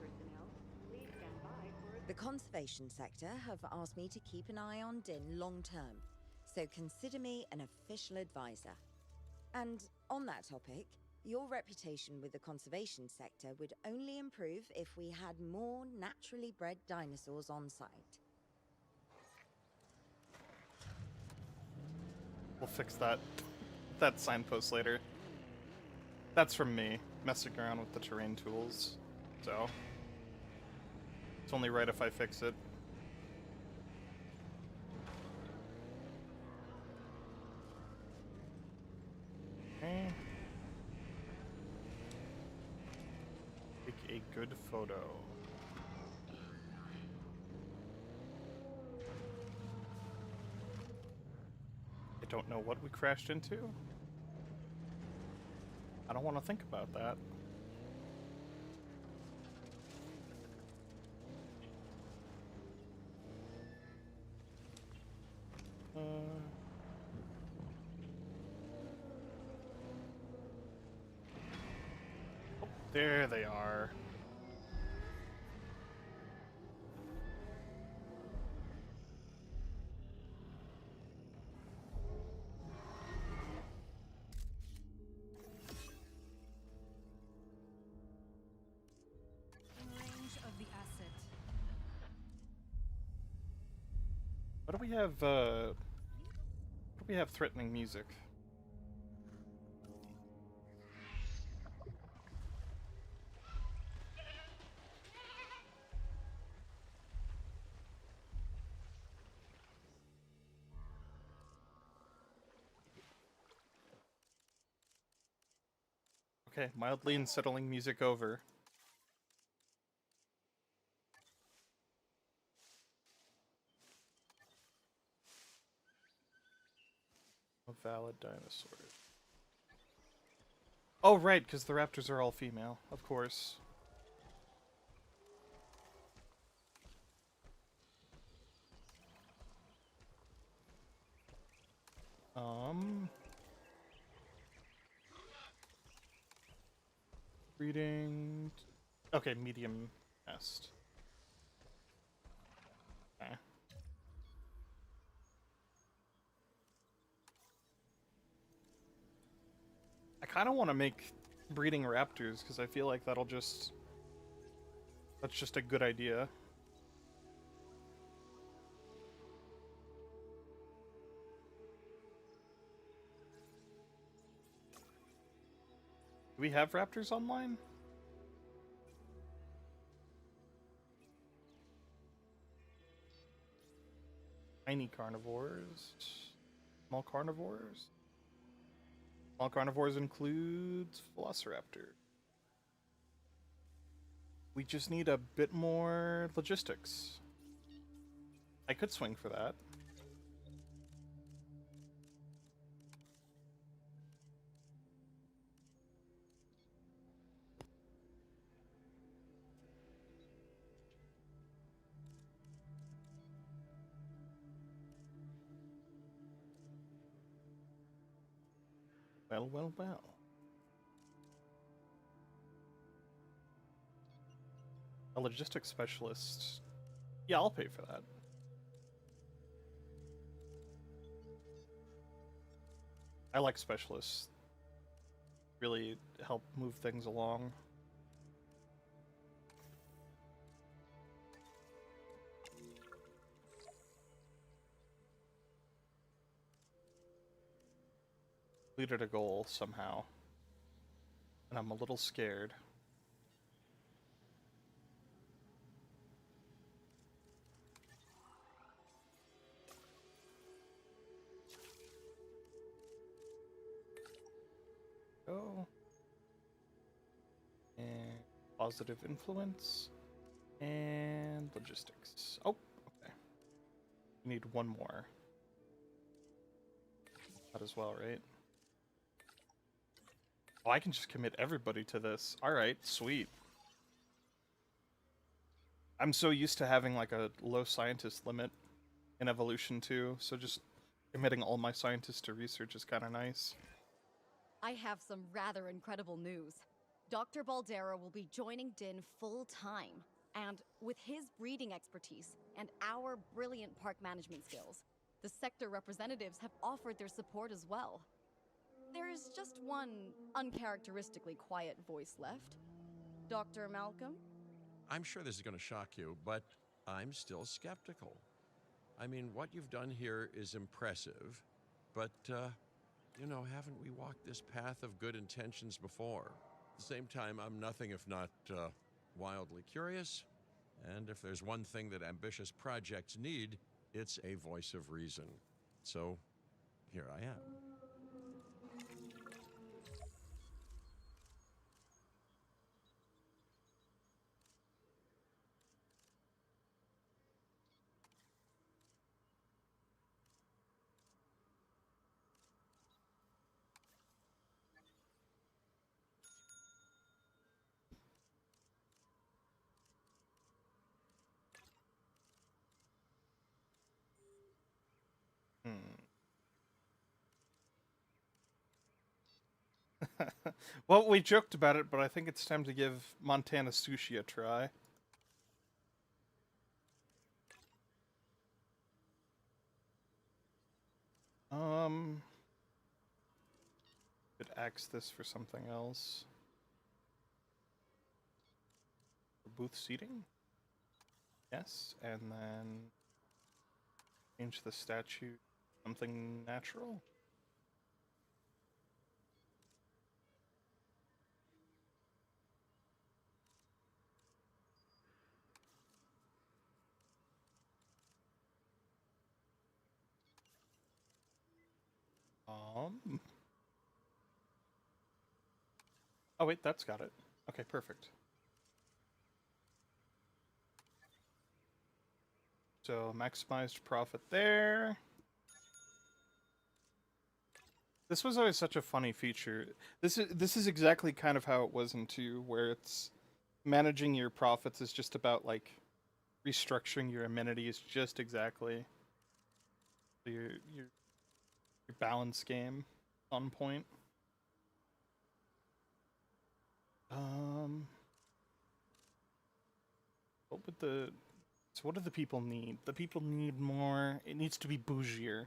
Personnel, please stand by for a The conservation sector have asked me to keep an eye on Din long term, so consider me an official advisor. And on that topic, your reputation with the conservation sector would only improve if we had more naturally bred dinosaurs on site. We'll fix that signpost later. That's from me, messing around with the terrain tools, so it's only right if I fix it. Okay. Take a good photo. I don't know what we crashed into. I don't want to think about that. Oh, there they are. What do we have, what do we have threatening music? Okay, mildly unsettling music over. A valid dinosaur. Oh, right, because the raptors are all female, of course. Breeding. Okay, medium nest. Okay. I kind of want to make breeding raptors because I feel like that's just a good idea. Do we have raptors online? Tiny carnivores. Small carnivores. Small carnivores includes Velociraptor. We just need a bit more logistics. I could swing for that. Well, well, well. A logistics specialist. Yeah, I'll pay for that. I like specialists. Really help move things along. Completed a goal somehow. And I'm a little scared. Go. And positive influence. And logistics. Oh, okay. We need one more. That as well, right? Oh, I can just commit everybody to this. Alright, sweet. I'm so used to having like a low scientist limit in Evolution 2, so just committing all my scientists to research is kind of nice. I have some rather incredible news. Dr. Baldera will be joining DIN full-time, and with his breeding expertise and our brilliant park management skills, the sector representatives have offered their support as well. There's just one uncharacteristically quiet voice left. Dr. Malcolm? I'm sure this is going to shock you, but I'm still skeptical. I mean, what you've done here is impressive, but, you know, haven't we walked this path of good intentions before? At the same time, I'm nothing if not, wildly curious, and if there's one thing that ambitious projects need, it's a voice of reason. So, here I am. Well, we joked about it, but I think it's time to give Montana Sushi a try. Could axe this for something else. For booth seating? Yes, and then change the statue to something natural. Oh wait, that's got it. Okay, perfect. So maximized profit there. This was always such a funny feature. This is exactly kind of how it was in 2, where it's managing your profits is just about like restructuring your amenities just exactly. Your balance game on point. What do the people need? The people need more. It needs to be bougier.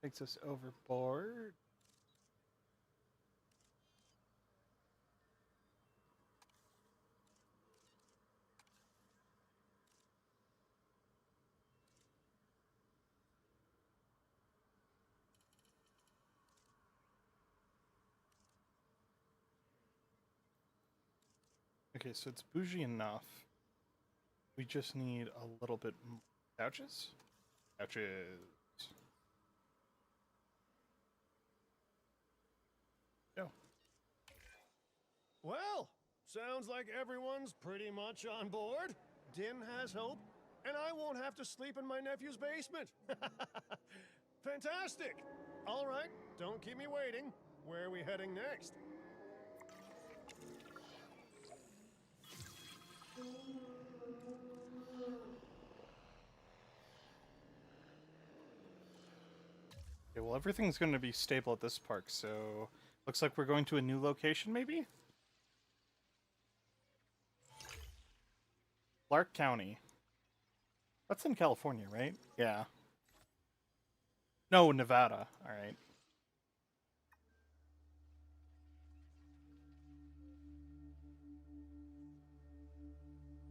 Takes us overboard. Okay, so it's bougie enough. We just need a little bit more. Couches? Couches. Go. Well, sounds like everyone's pretty much on board. Din has hope, and I won't have to sleep in my nephew's basement. Fantastic! All right, don't keep me waiting. Where are we heading next? Okay, well, everything's going to be stable at this park, so looks like we're going to a new location, maybe? Clark County. That's in California, right? Yeah. No, Nevada. All right.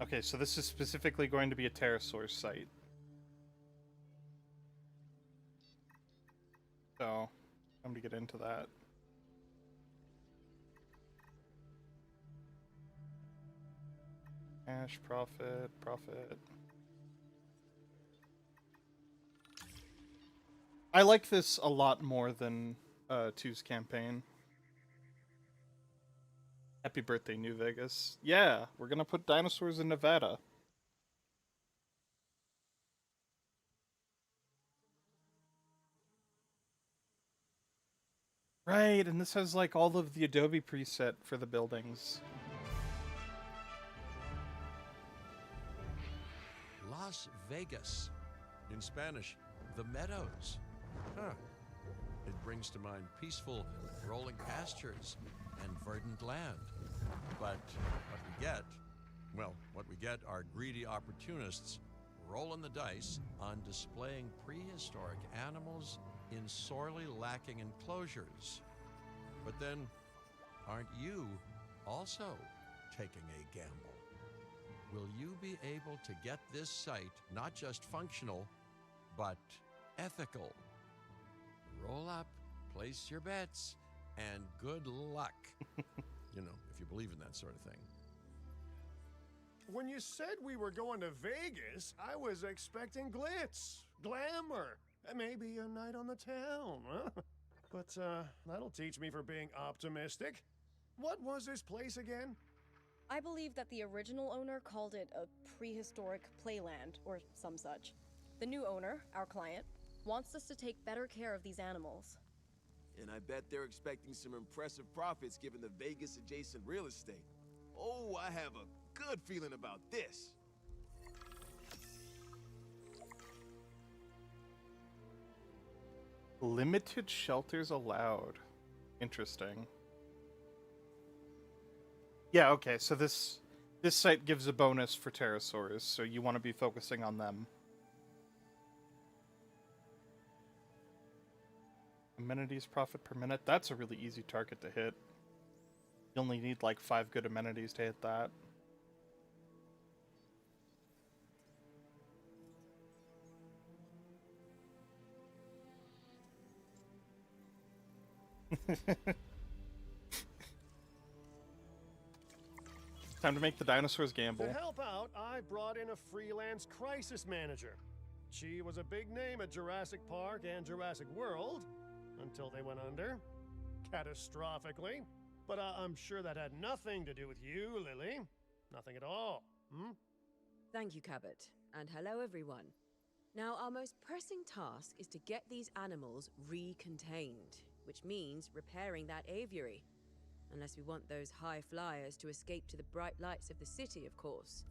Okay, so this is specifically going to be a pterosaur site. So, I'm to get into that. Cash, profit, profit. I like this a lot more than 2's campaign. Happy birthday, New Vegas. Yeah, we're gonna put dinosaurs in Nevada. Right, and this has like all of the Adobe preset for the buildings. Las Vegas. In Spanish, the meadows. Huh. It brings to mind peaceful, rolling pastures and verdant land. But what we get are greedy opportunists rolling the dice on displaying prehistoric animals in sorely lacking enclosures. But then, aren't you also taking a gamble? Will you be able to get this site not just functional, but ethical? Roll up, place your bets, and good luck. You know, if you believe in that sort of thing. When you said we were going to Vegas, I was expecting glitz, glamour, maybe a night on the town, huh? But that'll teach me for being optimistic. What was this place again? I believe that the original owner called it a prehistoric playland, or some such. The new owner, our client, wants us to take better care of these animals. And I bet they're expecting some impressive profits given the Vegas adjacent real estate. Oh, I have a good feeling about this. Limited shelters allowed. Interesting. Yeah, okay, so this site gives a bonus for pterosaurs, so you want to be focusing on them. Amenities profit per minute. That's a really easy target to hit. You only need like 5 good amenities to hit that. Time to make the dinosaurs gamble. To help out, I brought in a freelance crisis manager. She was a big name at Jurassic Park and Jurassic World, until they went under. Catastrophically. But I'm sure that had nothing to do with you, Lily. Nothing at all, hmm? Thank you, Cabot. And hello, everyone. Now, our most pressing task is to get these animals recontained, which means repairing that aviary. Unless we want those high flyers to escape to the bright lights of the city, of course.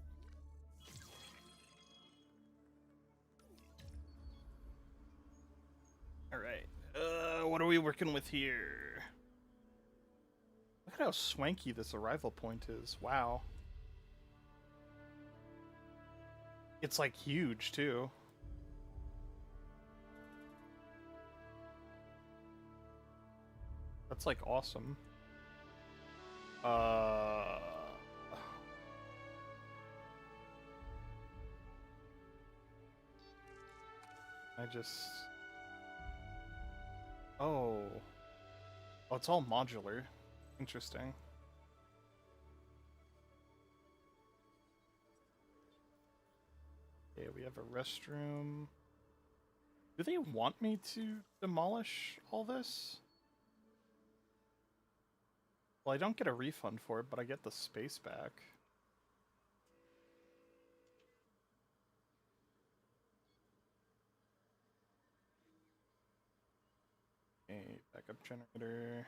Alright. What are we working with here? Look at how swanky this arrival point is. Wow. It's like huge, too. That's like awesome. I just... Oh. Oh, it's all modular. Interesting. Okay, we have a restroom. Do they want me to demolish all this? Well, I don't get a refund for it, but I get the space back. Okay, backup generator.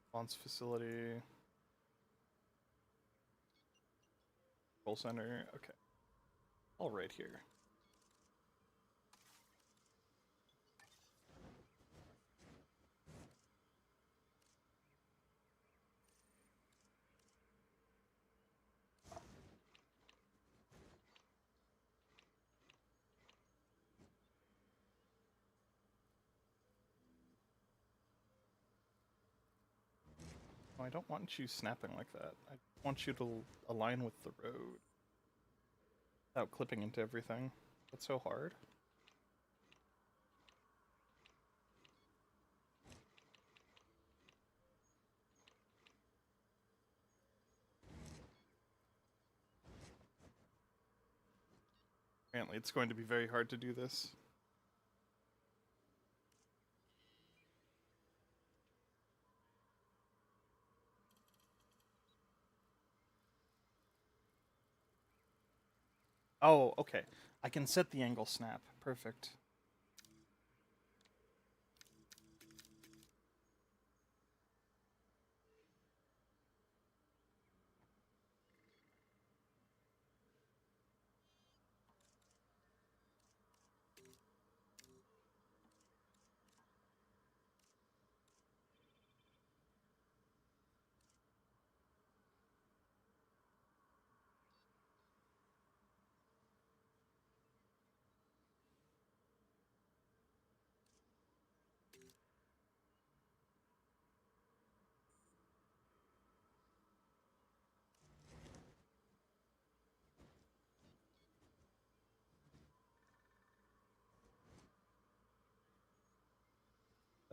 Response facility. Control center. Okay. All right here. Oh, I don't want you snapping like that. I want you to align with the road without clipping into everything. That's so hard. Apparently, it's going to be very hard to do this. Oh, okay. I can set the angle snap. Perfect.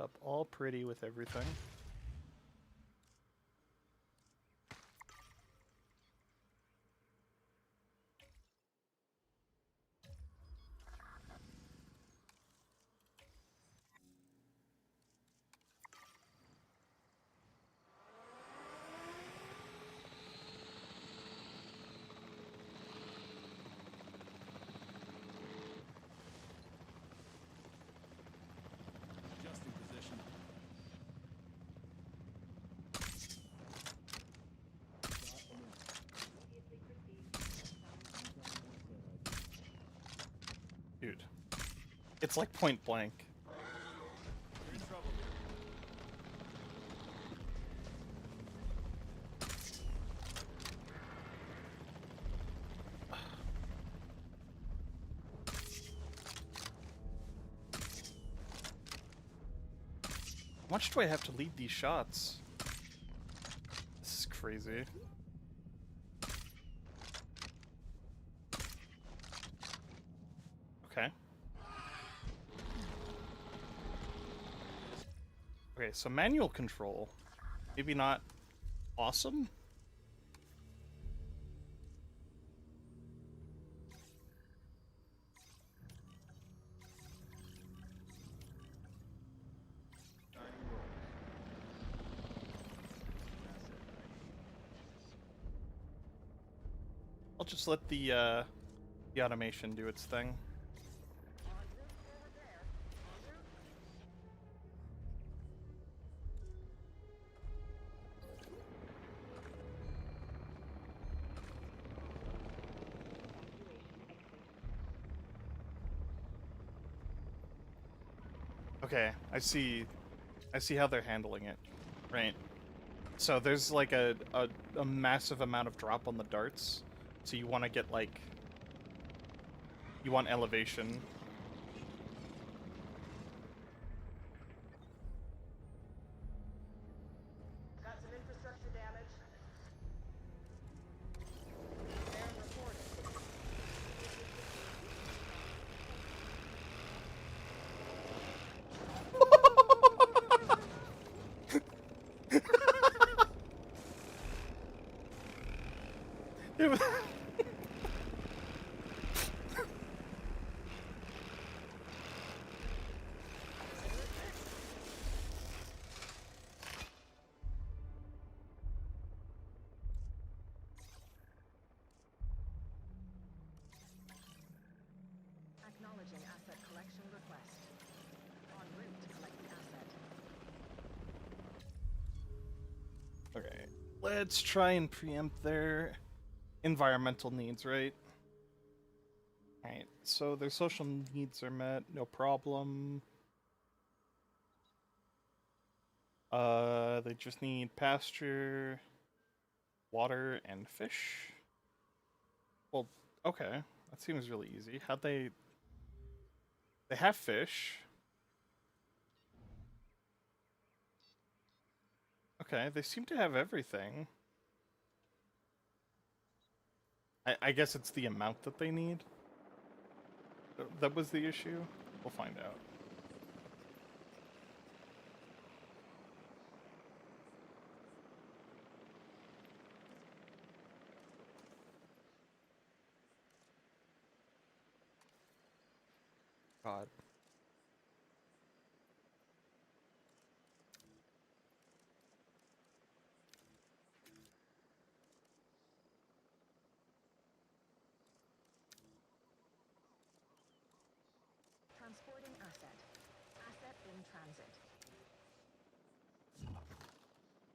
Up all pretty with everything. Adjusting position. Dude. It's like point blank. You're in trouble here. How much do I have to lead these shots? This is crazy. Okay. Okay, so manual control. Maybe not awesome? I'll just let the automation do its thing. Okay, I see how they're handling it. Right. So there's like a massive amount of drop on the darts. So you want to get like you want elevation. Got some infrastructure damage. Repair reported. It was Acknowledging asset collection request. En route to collect the asset. Okay, let's try and preempt there. environmental needs, right? Alright, so their social needs are met, no problem. They just need pasture, water, and fish. Well, okay, that seems really easy. How'd they... They have fish. Okay, they seem to have everything. I guess it's the amount that they need. That was the issue? We'll find out. God. Transporting asset. Asset in transit.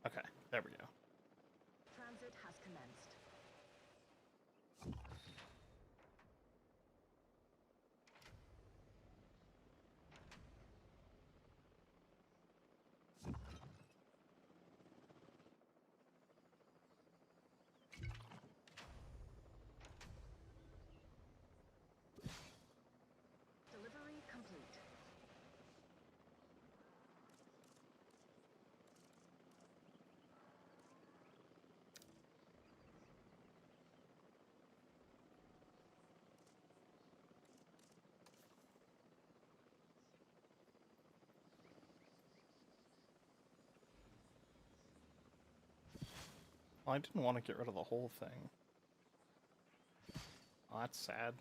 Okay, there we go. Transit has commenced. Delivery complete. Well, I didn't want to get rid of the whole thing. Oh, that's sad.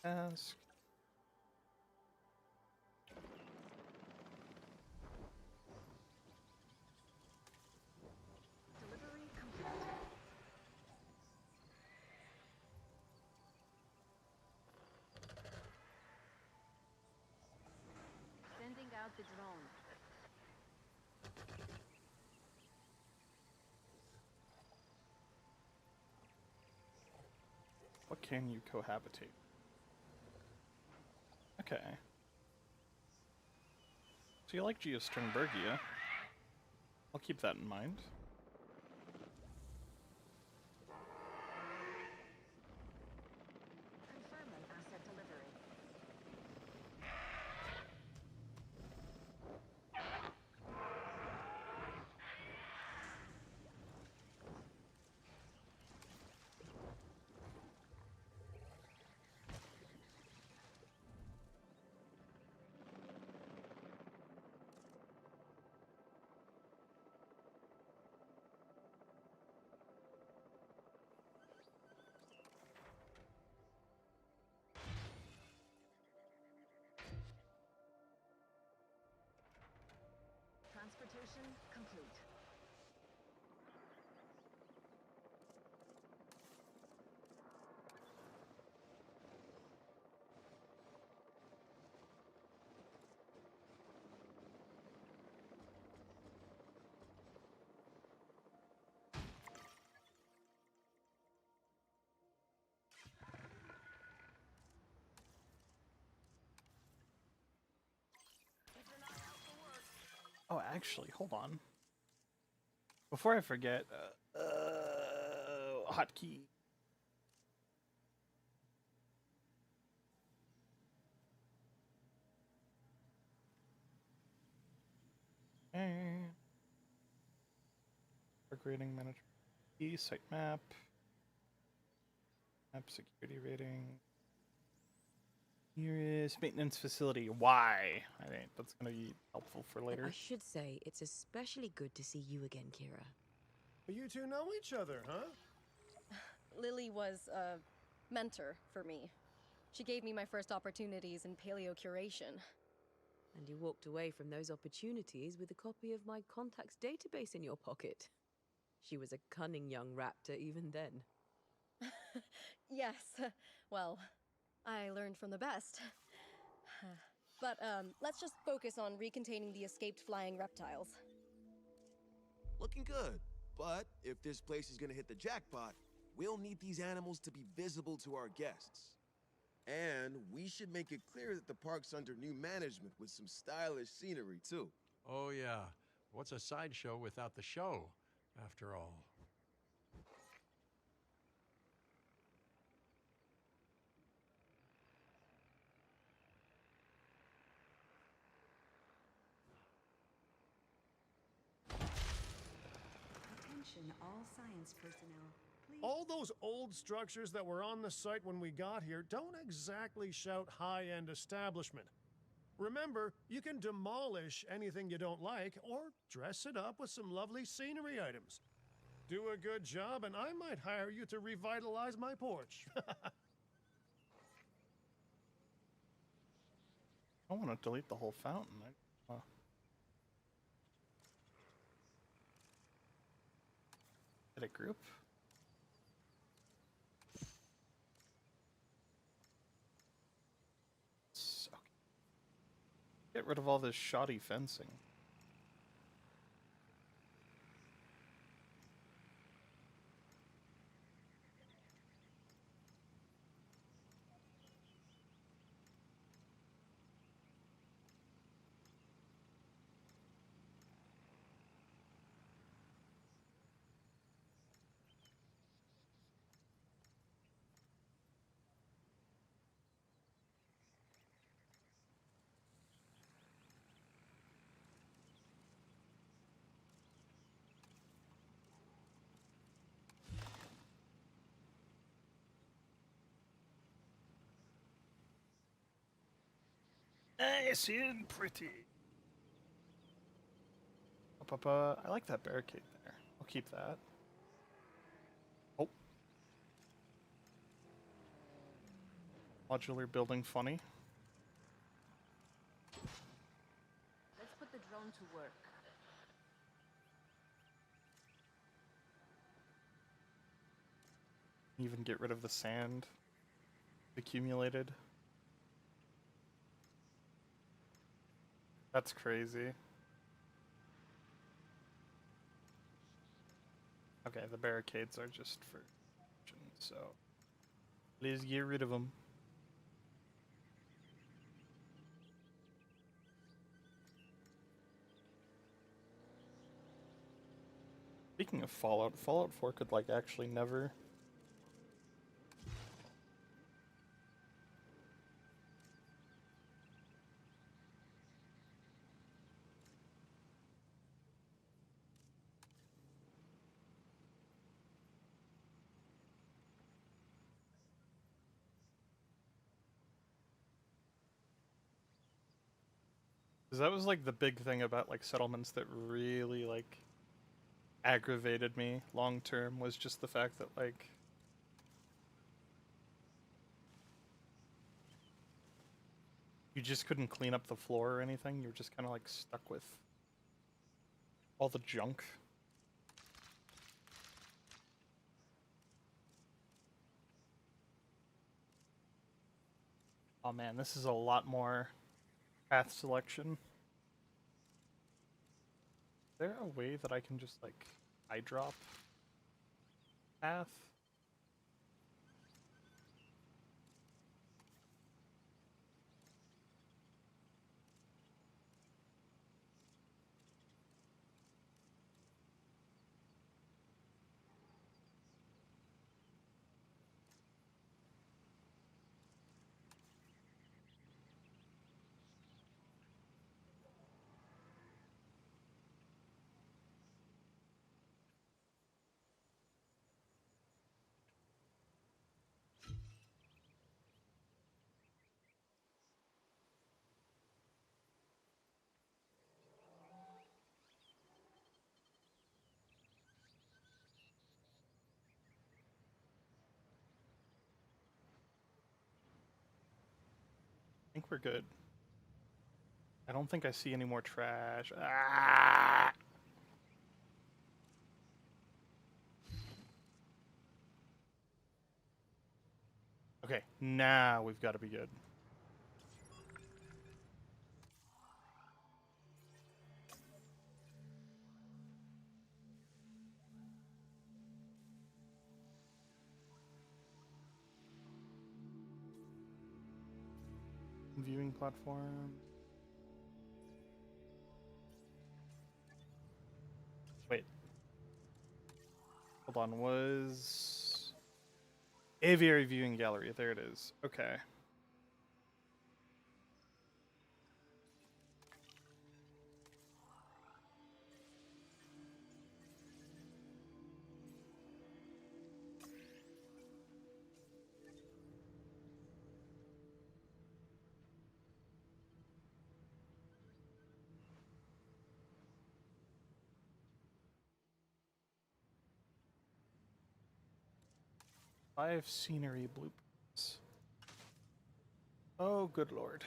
Ask. Delivery complete. Sending out the drone. What can you cohabitate? Okay. So you like Geosternbergia. I'll keep that in mind. Confirming asset delivery. Transportation complete. Oh, actually, hold on. Before I forget, hotkey. Grading management. Site map. Map security rating. Here is maintenance facility. Why? I think that's gonna be helpful for And later. I should say, it's especially good to see you again, Kira. You two know each other, huh? Lily was a mentor for me. She gave me my first opportunities in paleo curation. And you walked away from those opportunities with a copy of my contacts database in your pocket. She was a cunning young raptor even then. Yes, well, I learned from the best. But let's just focus on recontaining the escaped flying reptiles. Looking good. But if this place is gonna hit the jackpot, we'll need these animals to be visible to our guests. And we should make it clear that the park's under new management with some stylish scenery, too. Oh, yeah. What's a sideshow without the show, after all? Attention, all science personnel. Please. All those old structures that were on the site when we got here don't exactly shout high-end establishment. Remember, you can demolish anything you don't like or dress it up with some lovely scenery items. Do a good job and I might hire you to revitalize my porch. I want to delete the whole fountain. Edit group. Okay. Get rid of all this shoddy fencing. Nice and pretty. I like that barricade there. I'll keep that. Oh. Modular building funny. Let's put the drone to work. Even get rid of the sand accumulated. That's crazy. Okay, the barricades are just for so let's get rid of them. Speaking of Fallout, Fallout 4 could like actually never. Because that was like the big thing about like settlements that really like aggravated me long term was just the fact that like you just couldn't clean up the floor or anything. You were just kind of like stuck with all the junk. Oh man, this is a lot more path selection. Is there a way that I can just like eye drop path? I think we're good. I don't think I see any more trash. Ah! Okay, now we've got to be good. viewing platform. Wait. Hold on, was... Aviary viewing gallery, there it is. Okay. Live scenery blueprints. Oh, good lord.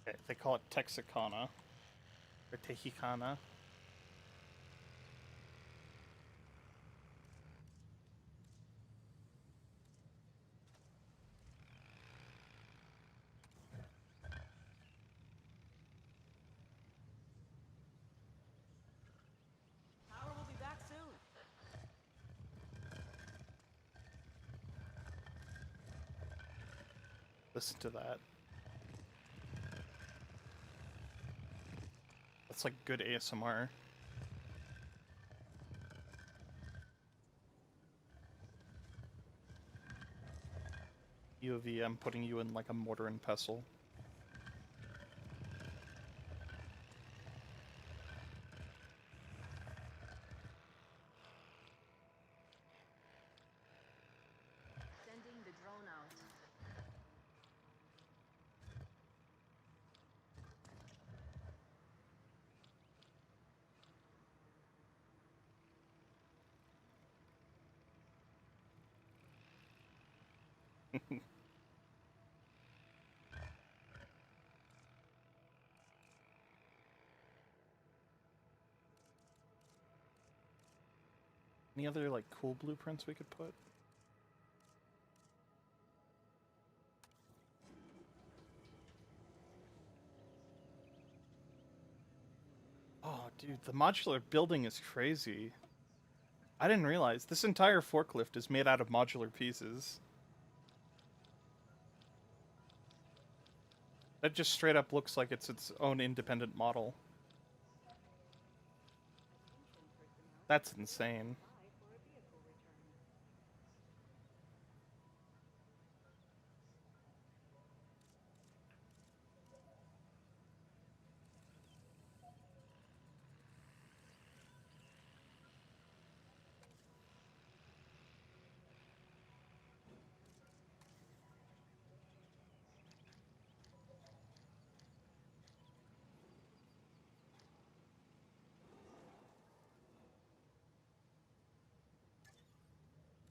Okay, they call it Texicana. Or Texicana. Power will be back soon. Listen to that. That's like good ASMR. UV, I'm putting you in like a mortar and pestle. Sending the drone out. Any other like cool blueprints we could put? Oh, dude, the modular building is crazy. I didn't realize this entire forklift is made out of modular pieces. That just straight up looks like it's its own independent model. That's insane.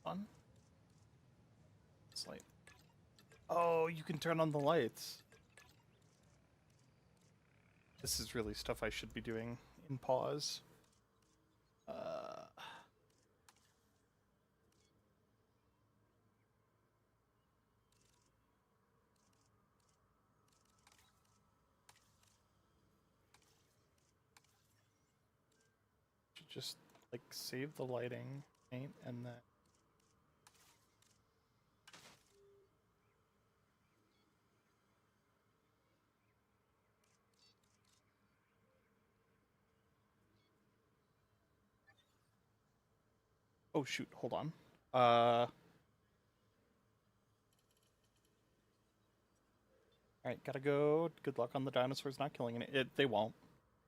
On? This light. Oh, you can turn on the lights. This is really stuff I should be doing in pause. Should just like save the lighting, paint, and then. Oh shoot, hold on. Alright, gotta go. Good luck on the dinosaurs not killing it. They won't.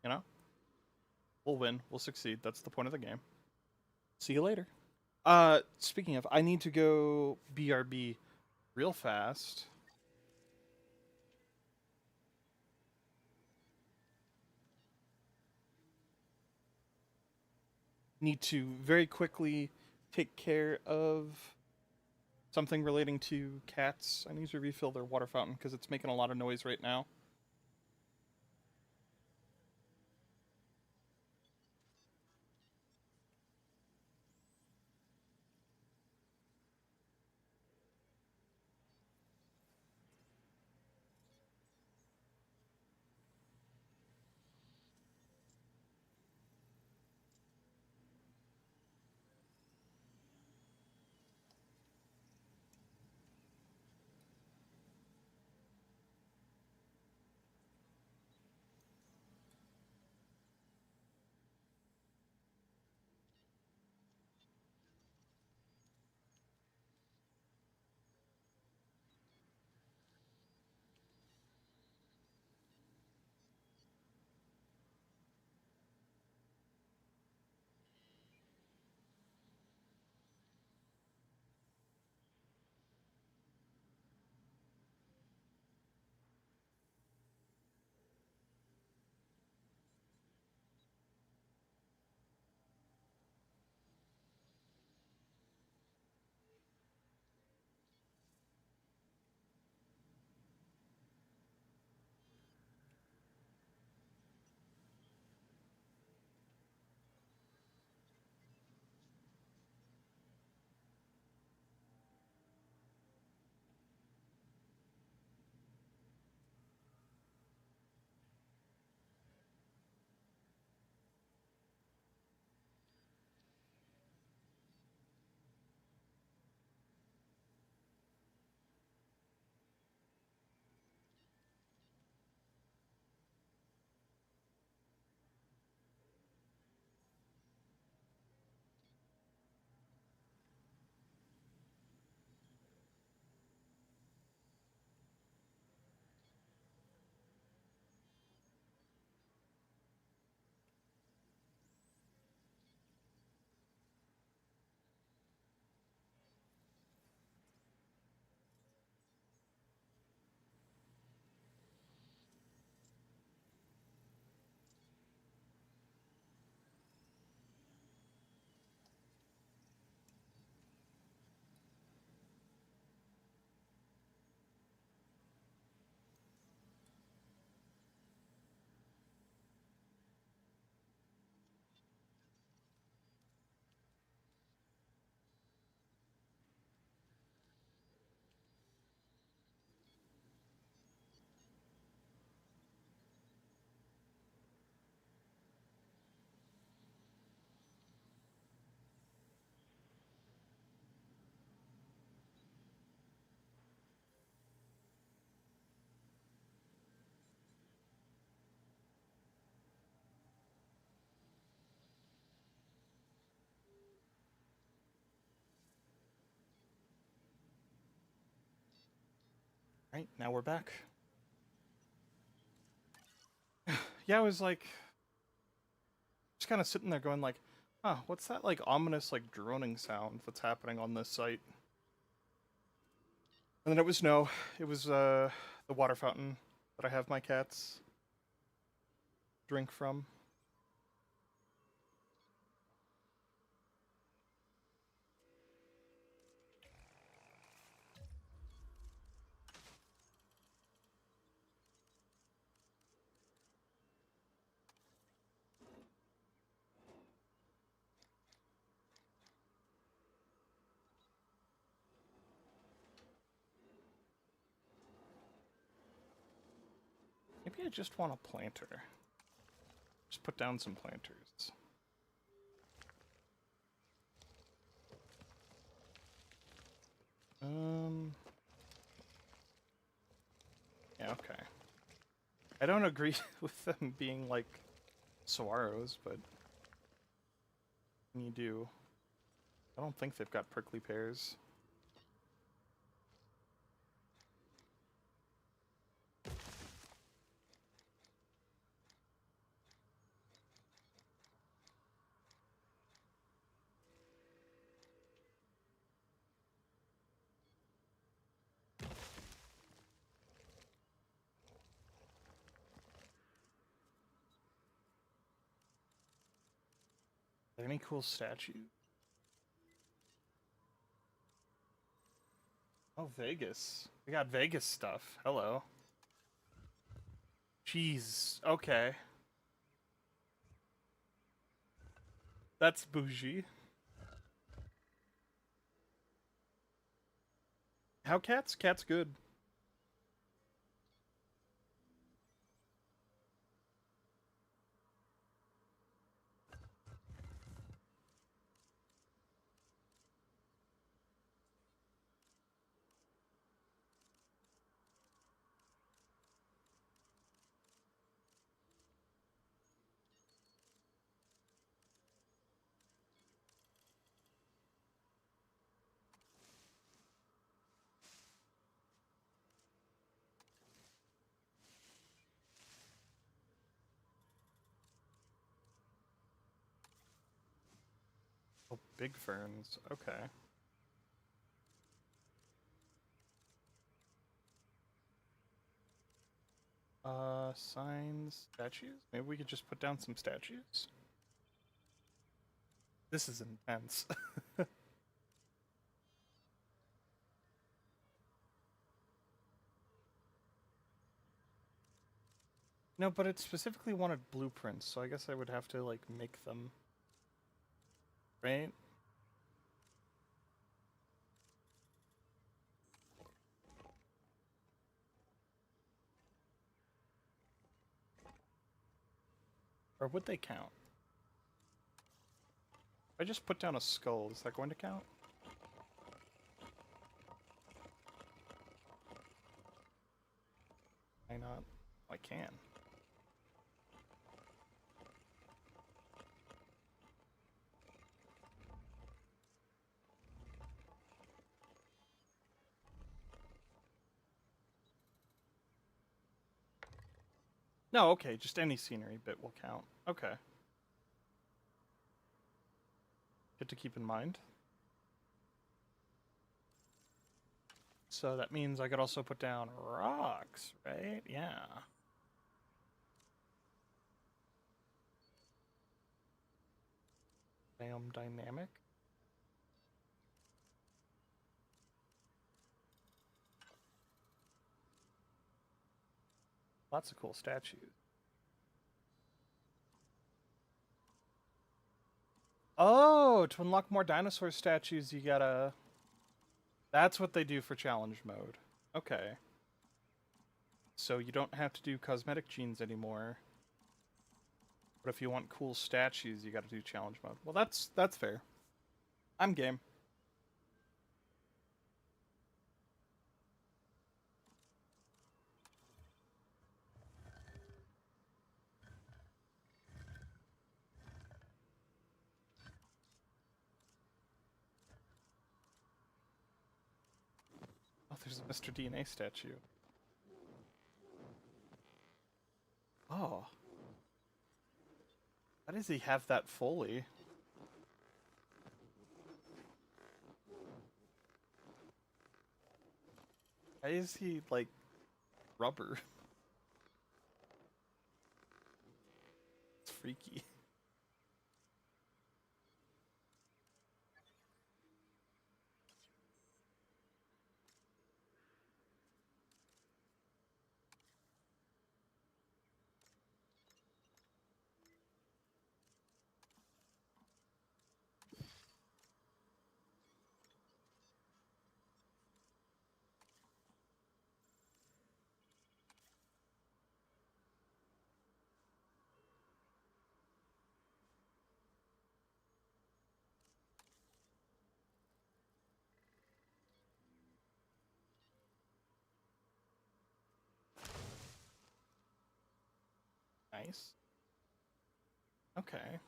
You know? We'll win. We'll succeed. That's the point of the game. See you later. Speaking of, I need to go BRB real fast. Need to very quickly take care of something relating to cats. I need to refill their water fountain because it's making a lot of noise right now. Right, now we're back. Yeah, I was like, just kind of sitting there going like, huh, what's that like ominous like droning sound that's happening on this site? And then it was the water fountain that I have my cats drink from. Maybe I just want a planter. Just put down some planters. Yeah, okay. I don't agree with them being like saguaros, but you do. I don't think they've got prickly pears. Are there any cool statues? Oh, Vegas. We got Vegas stuff. Hello. Jeez. Okay. That's bougie. How cats? Cat's good. Oh, big ferns. Okay. Signs, statues? Maybe we could just put down some statues? This is intense. No, but it specifically wanted blueprints, so I guess I would have to, like, make them. Right? Or would they count? If I just put down a skull, is that going to count? Why not? I can. No, okay, just any scenery bit will count. Okay. Good to keep in mind. So that means I could also put down rocks, right? Yeah. Biome dynamic. Lots of cool statues. Oh, to unlock more dinosaur statues, you gotta... That's what they do for challenge mode. Okay. So you don't have to do cosmetic genes anymore. But if you want cool statues, you gotta do challenge mode. Well, that's fair. I'm game. Oh, there's a Mr. DNA statue. Oh. Why does he have that Foley? Why is he, like, rubber? It's freaky. Nice. Okay.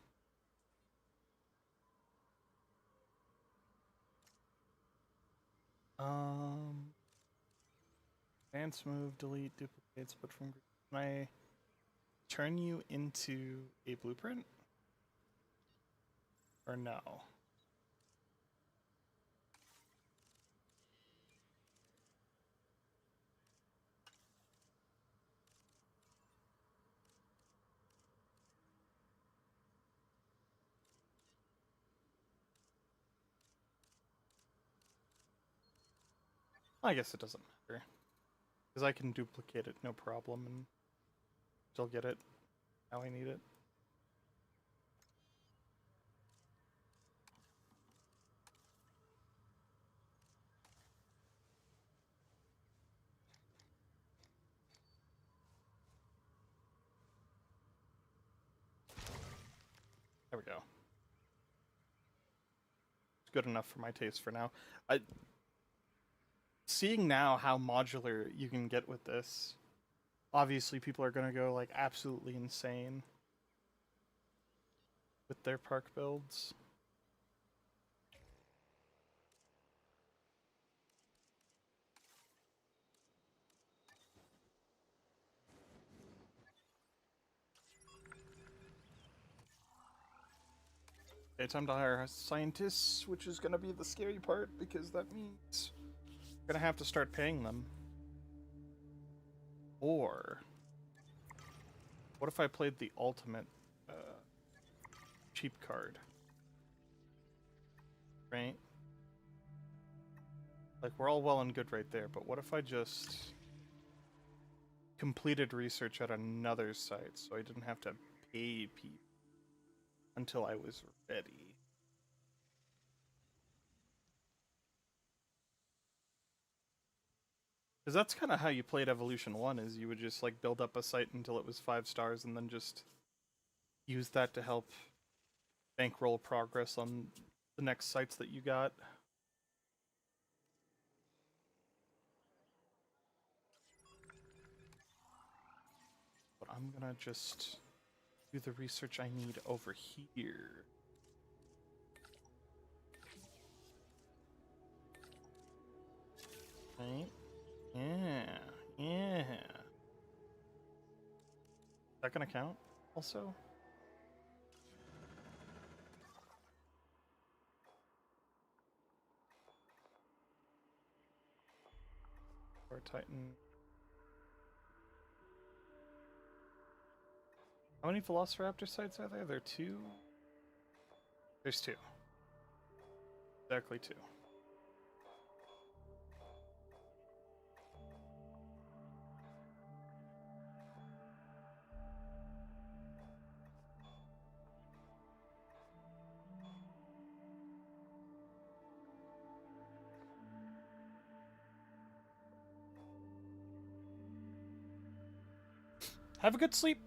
Advance move, delete duplicates, but from can I turn you into a blueprint? Or no? I guess it doesn't matter. Because I can duplicate it no problem and still get it how I need it. There we go. It's good enough for my taste for now. Seeing now how modular you can get with this, obviously people are gonna go like absolutely insane with their park builds. Okay, time to hire scientists, which is gonna be the scary part because that means we're gonna have to start paying them. Or what if I played the ultimate cheap card? Right? Like, we're all well and good right there, but what if I just completed research at another site so I didn't have to pay people until I was ready? Because that's kind of how you played Evolution 1, is you would just like build up a site until it was 5 stars and then just use that to help bankroll progress on the next sites that you got. But I'm gonna just do the research I need over here. Right? Yeah. Is that gonna count also? Or Titan. How many Velociraptor sites are there? There are 2? There's 2. Exactly 2. Have a good sleep.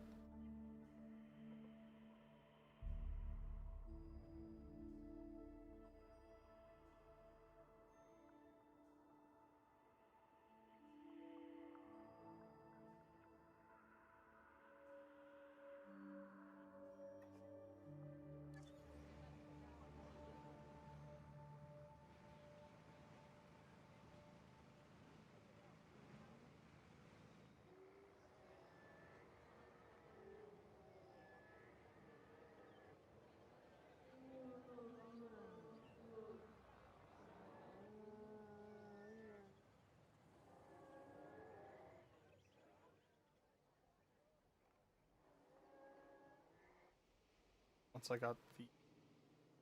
Once I got the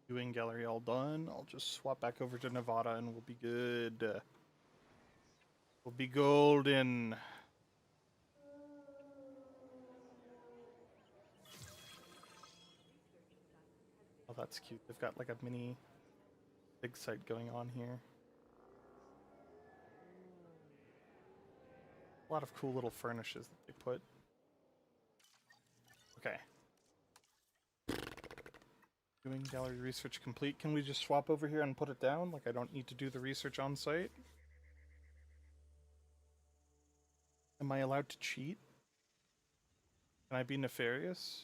viewing gallery all done, I'll just swap back over to Nevada and we'll be good. We'll be golden. Oh, that's cute. They've got like a mini big site going on here. A lot of cool little furnishes that they put. Okay. Viewing gallery research complete. Can we just swap over here and put it down? Like I don't need to do the research on site? Am I allowed to cheat? Can I be nefarious?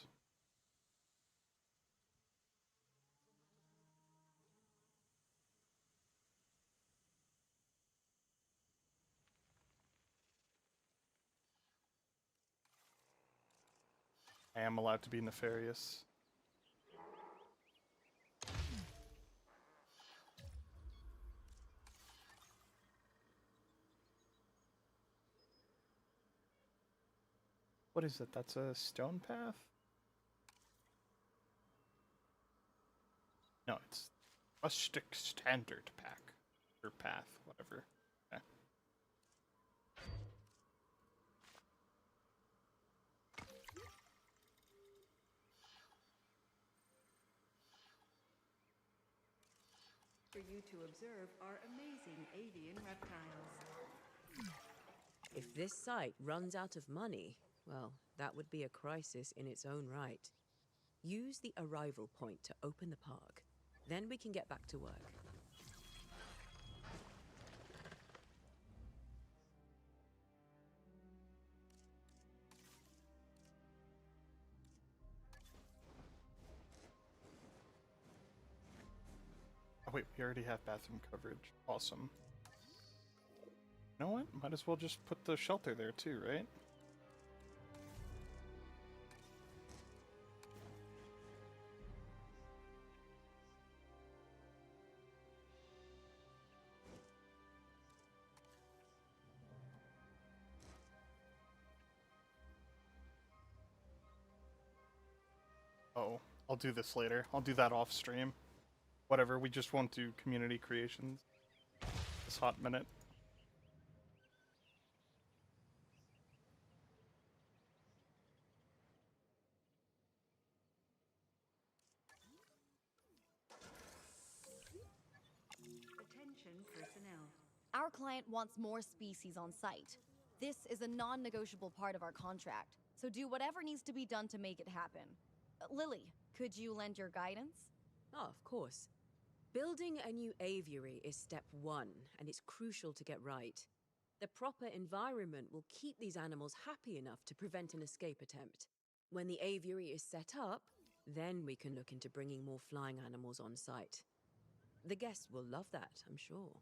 I am allowed to be nefarious. What is it? That's a stone path? No, it's rustic standard pack. Or path, whatever. Okay. For you to observe our amazing avian reptiles. If this site runs out of money, well, that would be a crisis in its own right. Use the arrival point to open the park. Then we can get back to work. Oh wait, we already have bathroom coverage. Awesome. You know what? Might as well just put the shelter there too, right? Oh, I'll do this later. I'll do that off stream. Whatever, we just won't do community creations this hot minute. Attention personnel. Our client wants more species on site. This is a non-negotiable part of our contract, so do whatever needs to be done to make it happen. Lily, could you lend your guidance? Oh, of course. Building a new aviary is step one, and it's crucial to get right. The proper environment will keep these animals happy enough to prevent an escape attempt. When the aviary is set up, then we can look into bringing more flying animals on site. The guests will love that, I'm sure.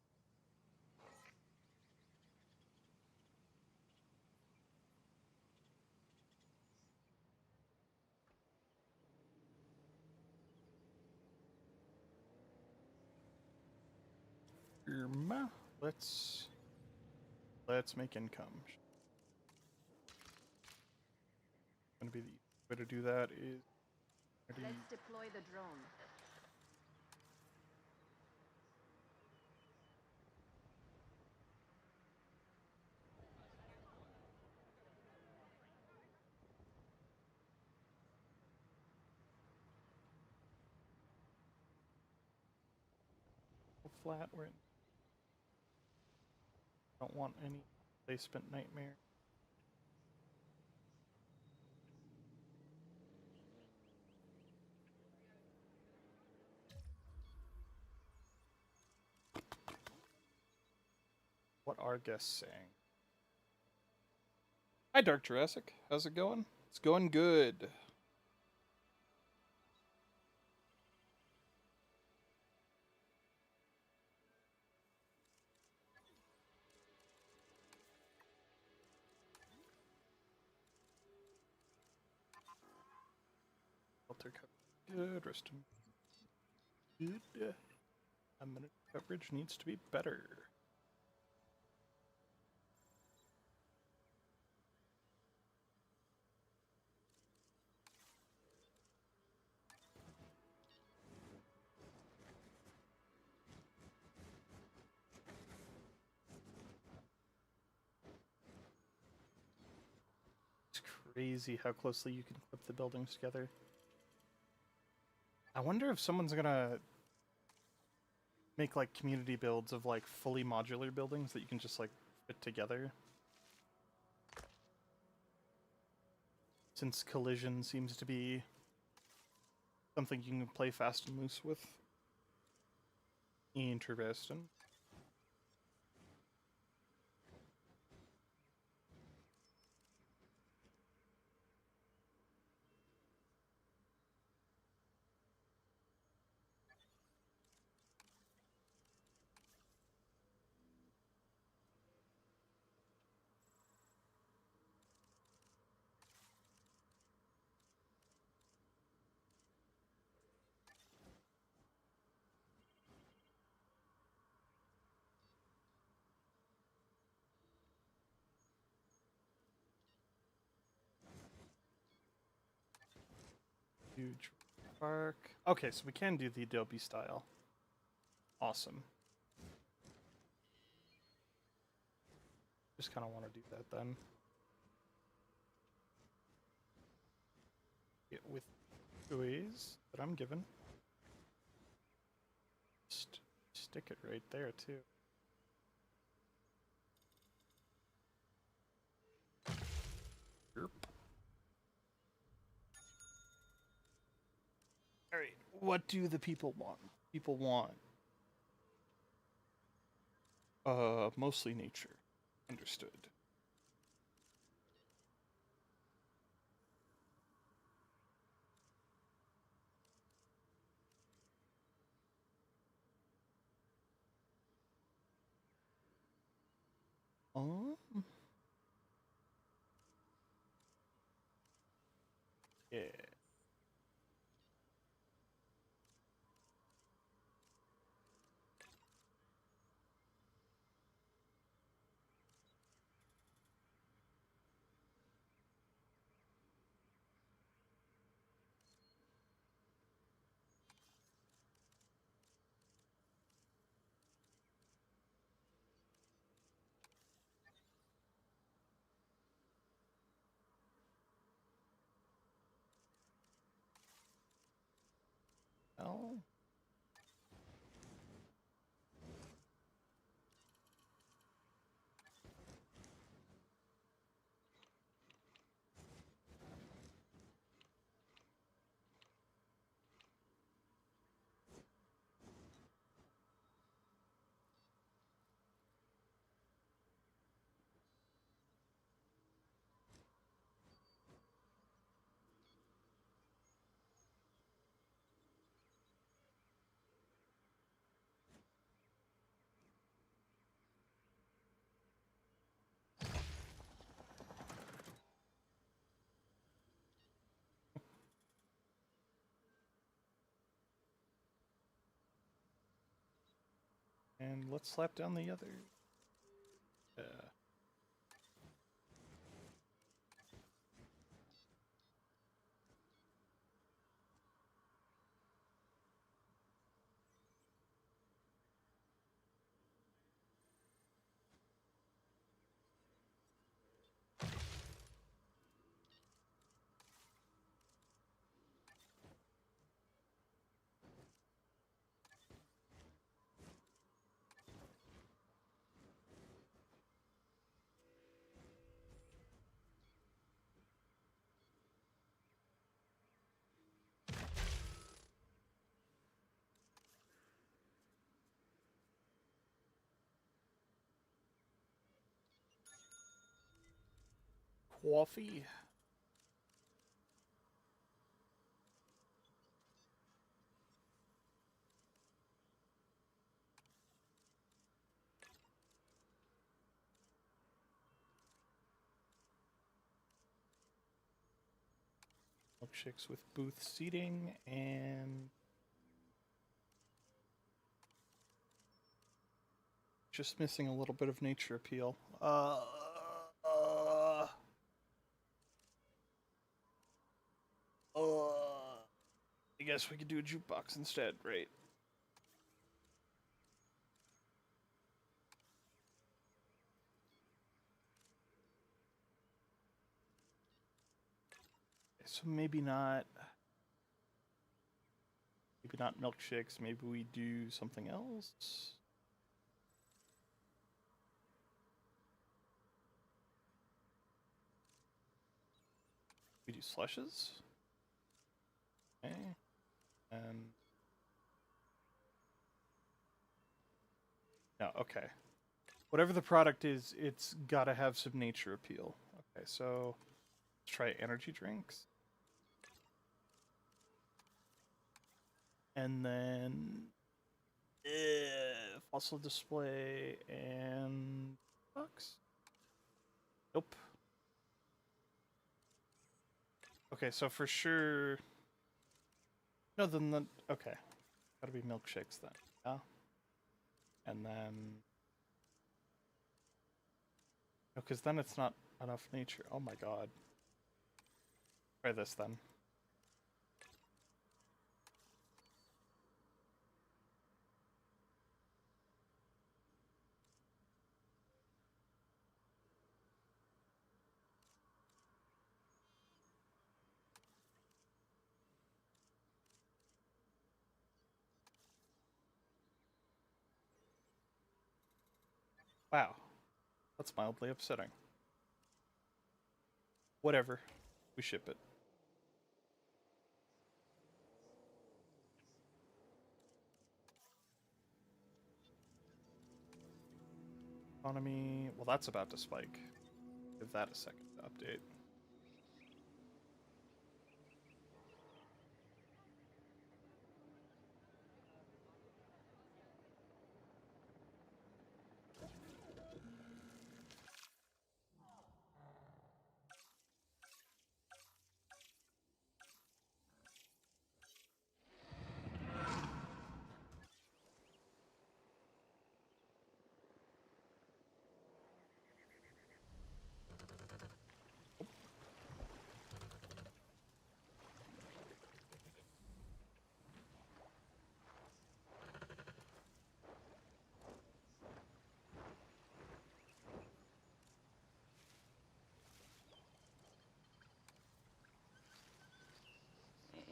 Let's make income. Gonna be the way to do that is Let's deploy the drone. flat. We're in. Don't want any placement nightmare. What are guests saying? Hi, Dark Jurassic. How's it going? It's going good. Shelter coverage good. Rest good. Minute coverage needs to be better. crazy how closely you can clip the buildings together. I wonder if someone's gonna make like community builds of like fully modular buildings that you can just like fit together. Since collision seems to be something you can play fast and loose with. Interesting. Huge park. Okay, so we can do the Adobe style. Awesome. Just kind of want to do that then. Get with ways that I'm given. Stick it right there too. Derp. All right, what do the people want? People want mostly nature. Understood. Yeah. Oh. And let's slap down the other. Coffee. Milkshakes with booth seating and just missing a little bit of nature appeal. I guess we could do a jukebox instead, right? So maybe not. Maybe not milkshakes. Maybe we do something else. We do slushes. Okay. And no, okay. Whatever the product is, it's gotta have some nature appeal. Okay, so let's try energy drinks. And then fossil display and box. Nope. Okay, so for sure. No, then the okay. Gotta be milkshakes then. Yeah. And then. No, because then it's not enough nature. Oh my god. Try this then. Wow. That's mildly upsetting. Whatever. We ship it. Economy. Well, that's about to spike. Give that a second to update.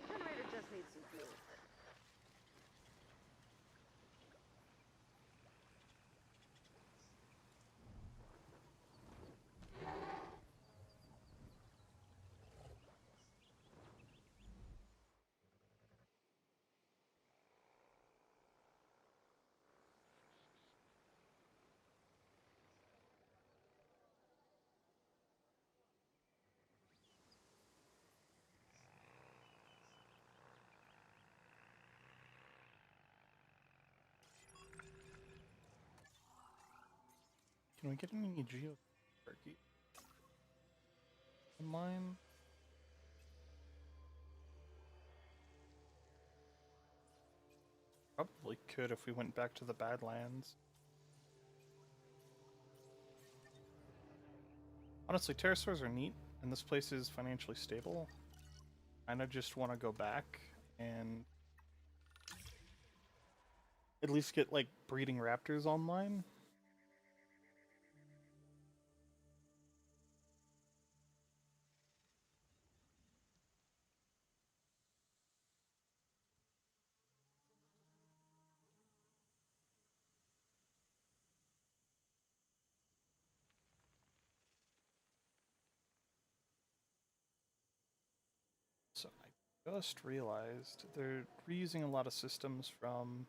Generator just needs some fuel. Can we get any geo turkey online? Probably could if we went back to the Badlands. Honestly, pterosaurs are neat, and this place is financially stable. I just want to go back and at least get, like, breeding raptors online. So I just realized they're reusing a lot of systems from...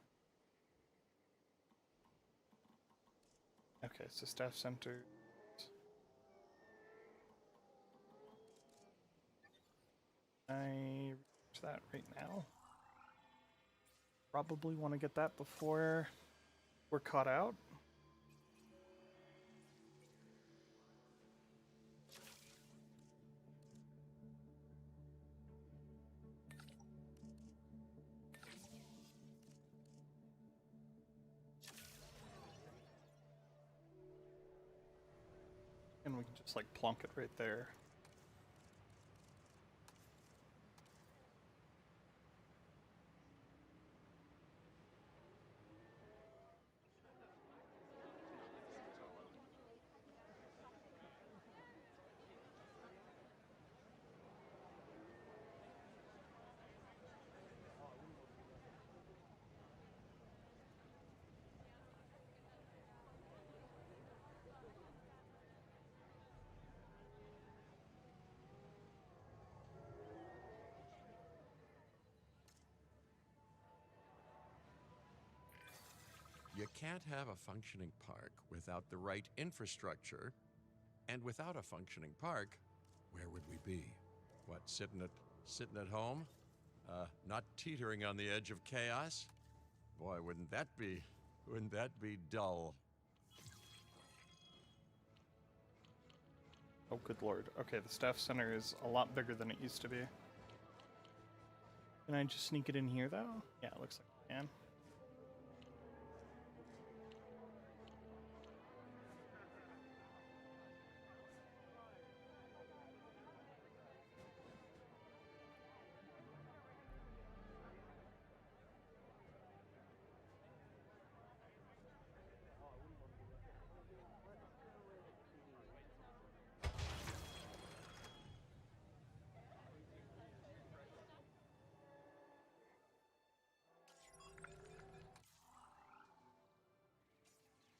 Okay, so staff center. I reach that right now. Probably want to get that before we're caught out. And we can just, like, plonk it right there. can't have a functioning park without the right infrastructure. And without a functioning park, where would we be? What, sitting at home? Not teetering on the edge of chaos? Boy, wouldn't that be dull? Oh, good lord. Okay, the staff center is a lot bigger than it used to be. Can I just sneak it in here, though? Yeah, it looks like I can.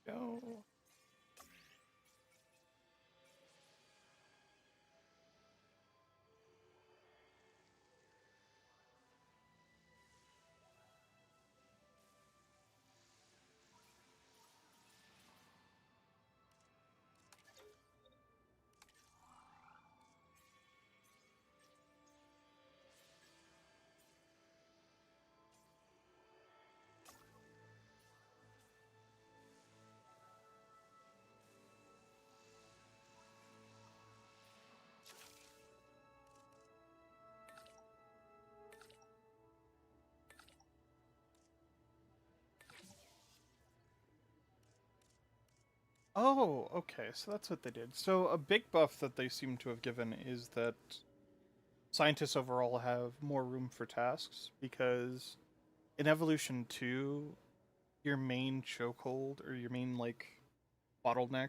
Go. Oh, okay, so that's what they did. So a big buff that they seem to have given is that scientists overall have more room for tasks, because in Evolution 2, your main chokehold, or your main, like, bottleneck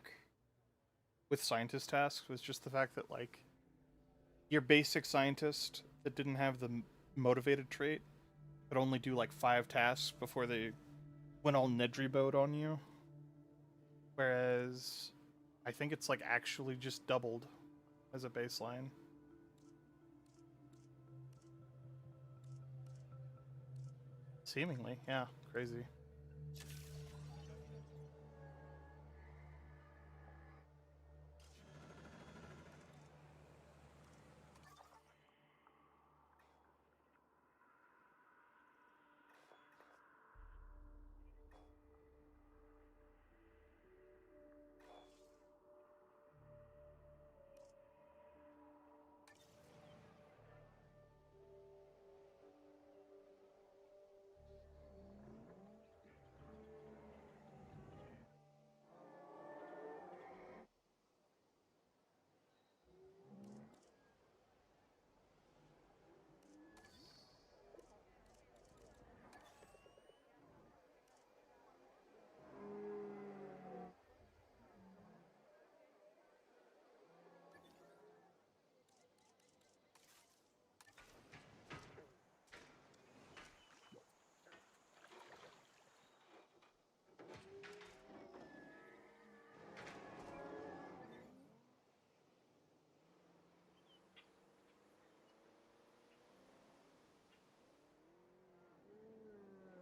with scientist tasks was just the fact that, like, your basic scientist that didn't have the motivated trait could only do, like, 5 tasks before they went all Nedry mode on you. Whereas I think it's like actually just doubled as a baseline. Seemingly, yeah, crazy.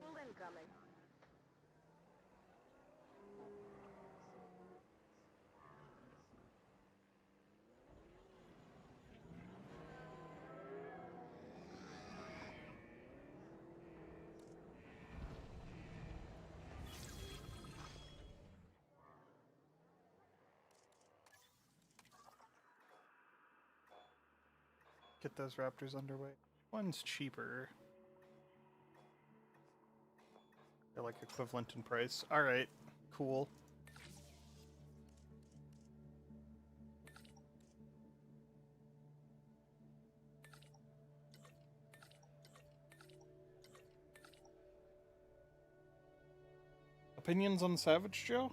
Full incoming. Get those raptors underway. One's cheaper. They're like equivalent in price. Alright, cool. Opinions on Savage Joe?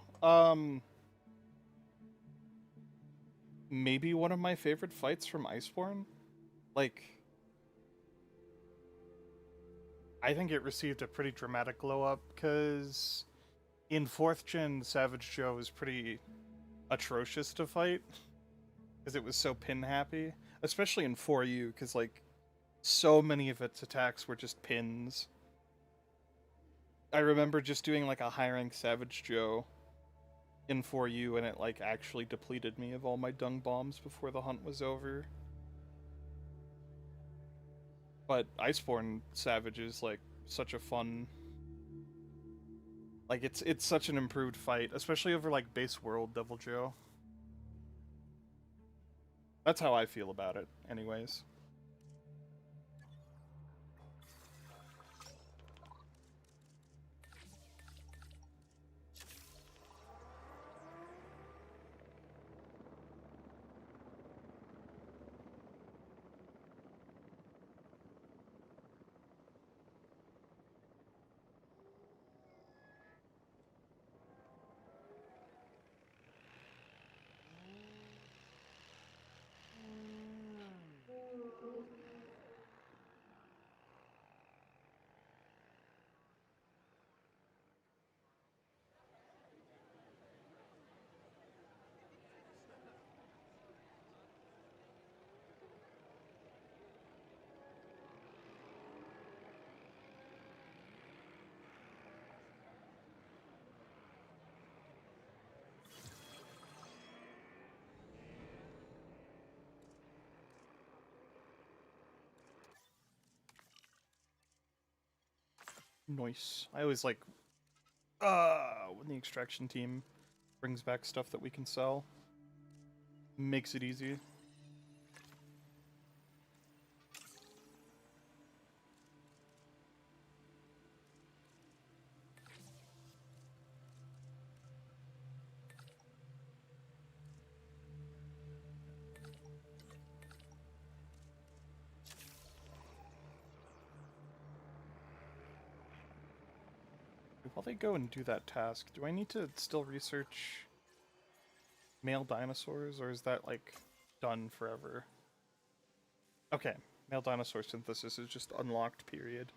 Maybe one of my favorite fights from Iceborne. Like, I think it received a pretty dramatic glow up, because in 4th gen, Savage Joe was pretty atrocious to fight, because it was so pin happy. Especially in 4U, because, like, so many of its attacks were just pins. I remember just doing like a high rank Savage Joe in 4U, and it like actually depleted me of all my dung bombs before the hunt was over. But Iceborne Savage is like such a fun, like it's such an improved fight, especially over like base world Devil Joe. That's how I feel about it, anyways. Nice. I always like when the extraction team brings back stuff that we can sell. Makes it easy. While they go and do that task, do I need to still research male dinosaurs, or is that, like, done forever? Okay, male dinosaur synthesis is just unlocked, period.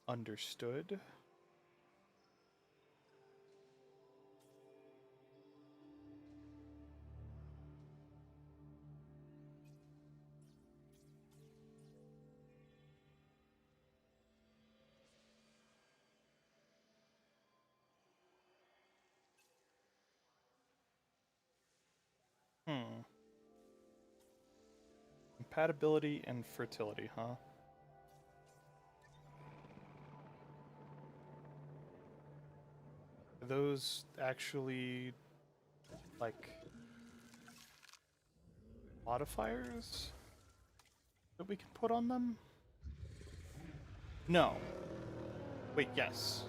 Understood. Compatibility and fertility, huh? Are those actually, like, modifiers that we can put on them? No. Wait, yes.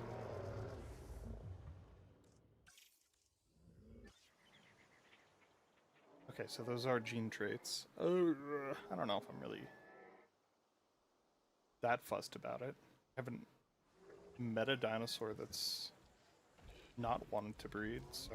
Okay, so those are gene traits. I don't know if I'm really that fussed about it. I haven't met a dinosaur that's not wanted to breed, so...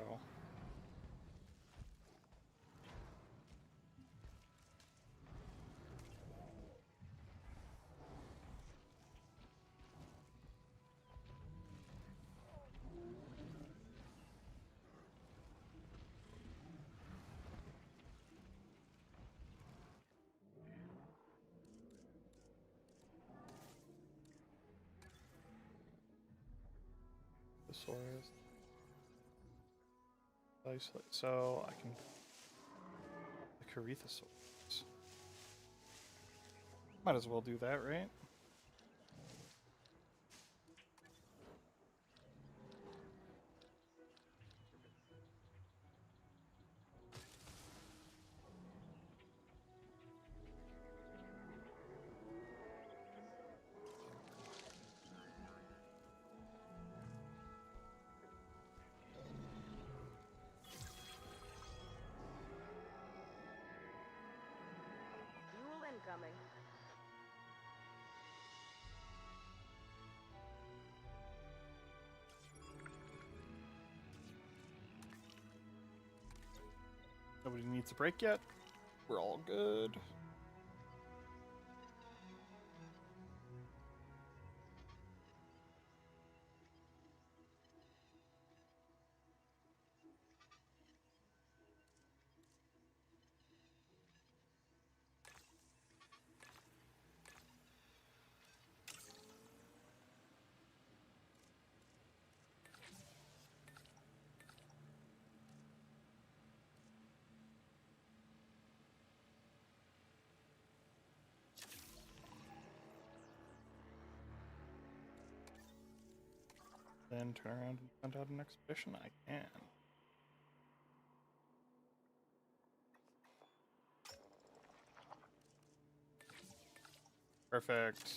Dinosaurs. Isolate. So I can... The Corethosaurs. Might as well do that, right? Fuel incoming. Nobody needs a break yet. We're all good. then turn around and send out an expedition? I can. Perfect.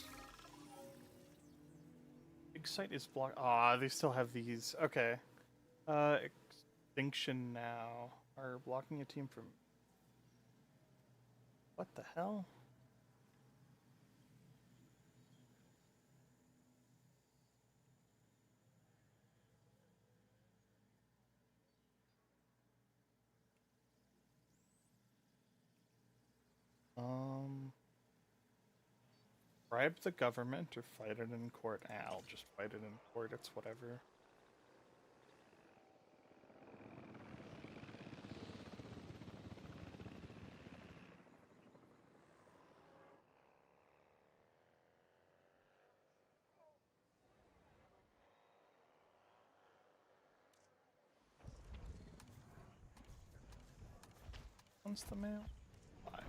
Big site is blocked. Ah, they still have these. Okay. Extinction now. Are blocking a team from... What the hell? Bribe the government or fight it in court? I'll just fight it in court, it's whatever. When's the mail? 5.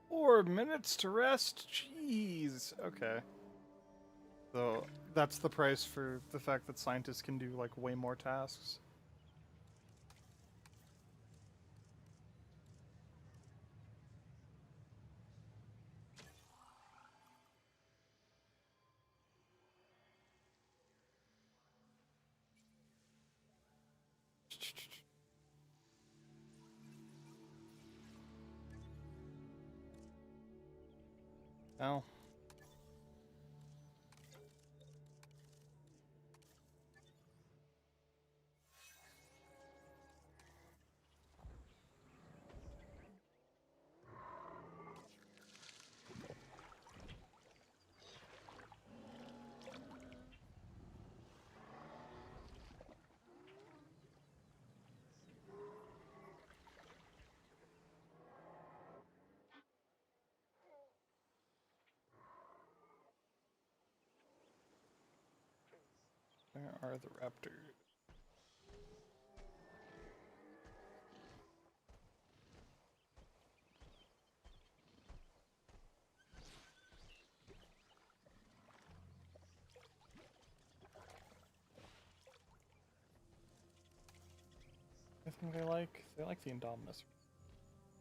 Four minutes to rest? Jeez. Okay. So that's the price for the fact that scientists can do like way more tasks. Well. Where are the raptors? I think they like the Indominus.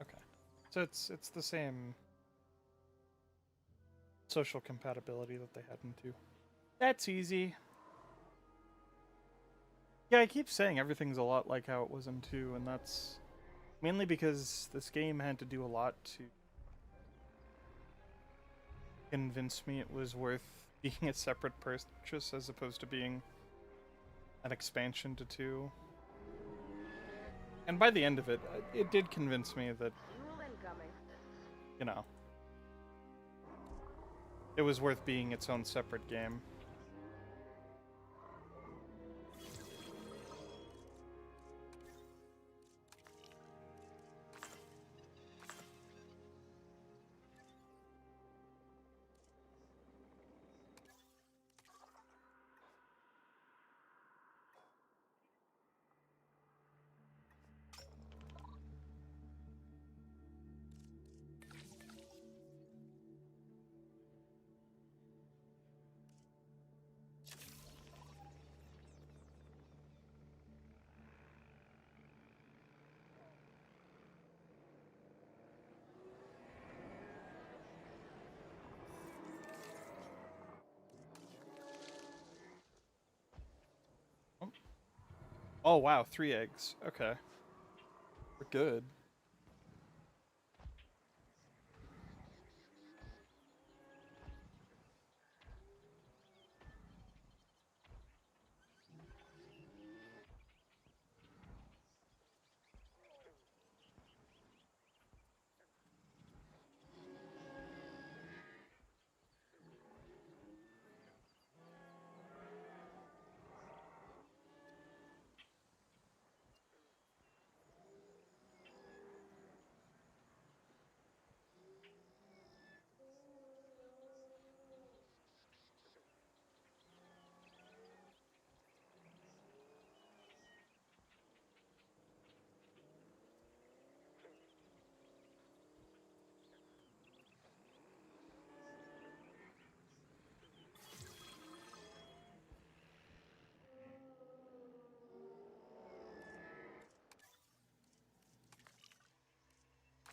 Okay. So it's the same social compatibility that they had in 2. That's easy. Yeah, I keep saying everything's a lot like how it was in 2, and that's mainly because this game had to do a lot to convince me it was worth being a separate purchase as opposed to being an expansion to 2. And by the end of it, it did convince me that, you know, it was worth being its own separate game. Oh wow, 3 eggs. Okay. We're good.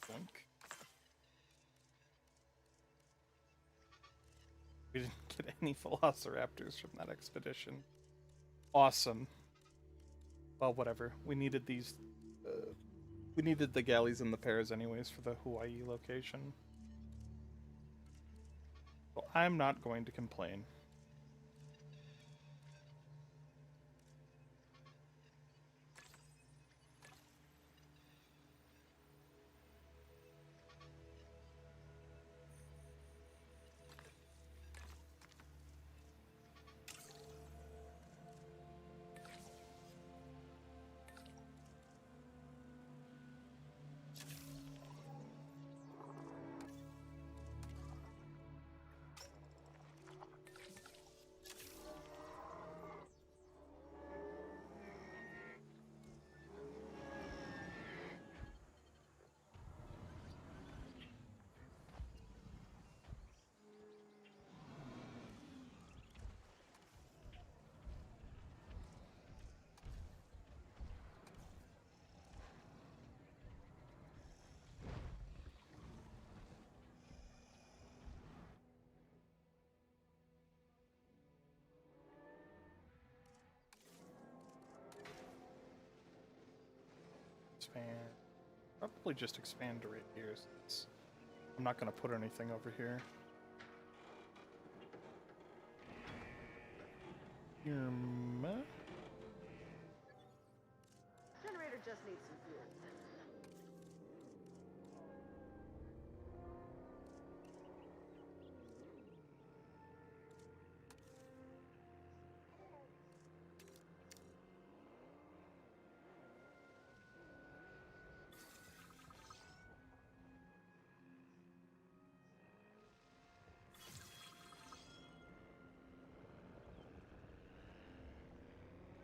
Think. We didn't get any velociraptors from that expedition. Awesome. Well, whatever. We needed these. We needed the galleys and the pairs anyways for the Hawaii location. So I'm not going to complain. Expand. Probably just expand to right here. Since I'm not going to put anything over here. Generator just needs some fuel.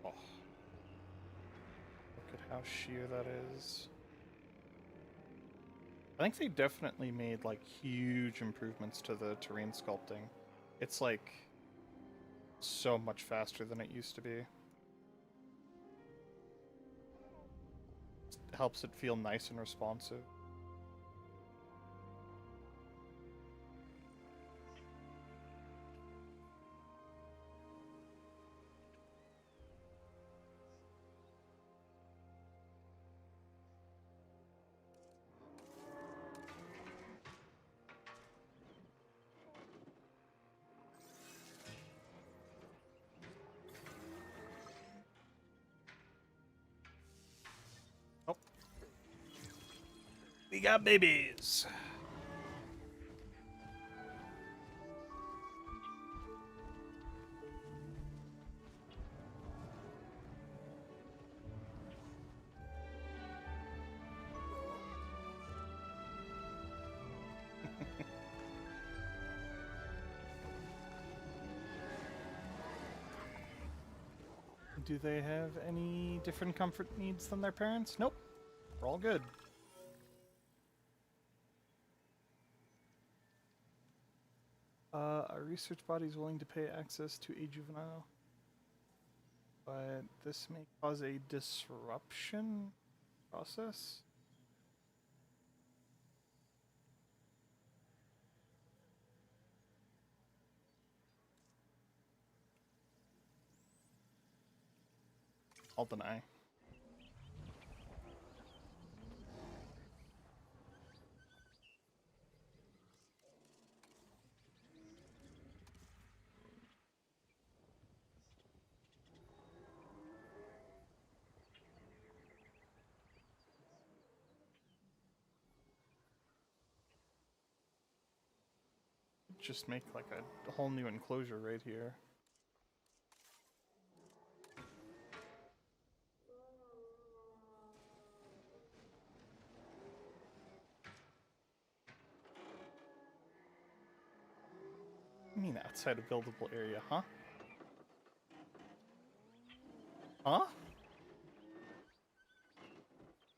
Oh. Look at how sheer that is. I think they definitely made like huge improvements to the terrain sculpting. It's like so much faster than it used to be. It helps it feel nice and responsive. Oh. We got babies. Do they have any different comfort needs than their parents? Nope. We're all good. Our research body is willing to pay access to a juvenile, but this may cause a disruption process. I'll deny. just make like a whole new enclosure right here. I mean outside a buildable area, huh? Huh?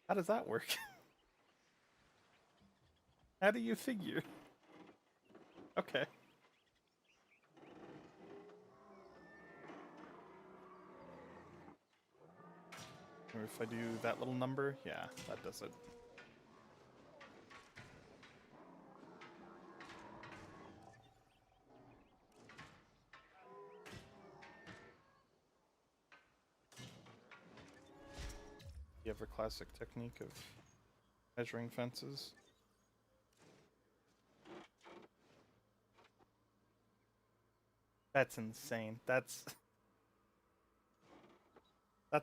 How does that work? How do you figure? Okay. Or if I do that little number, yeah, that does it. The ever classic technique of measuring fences. That's insane. That's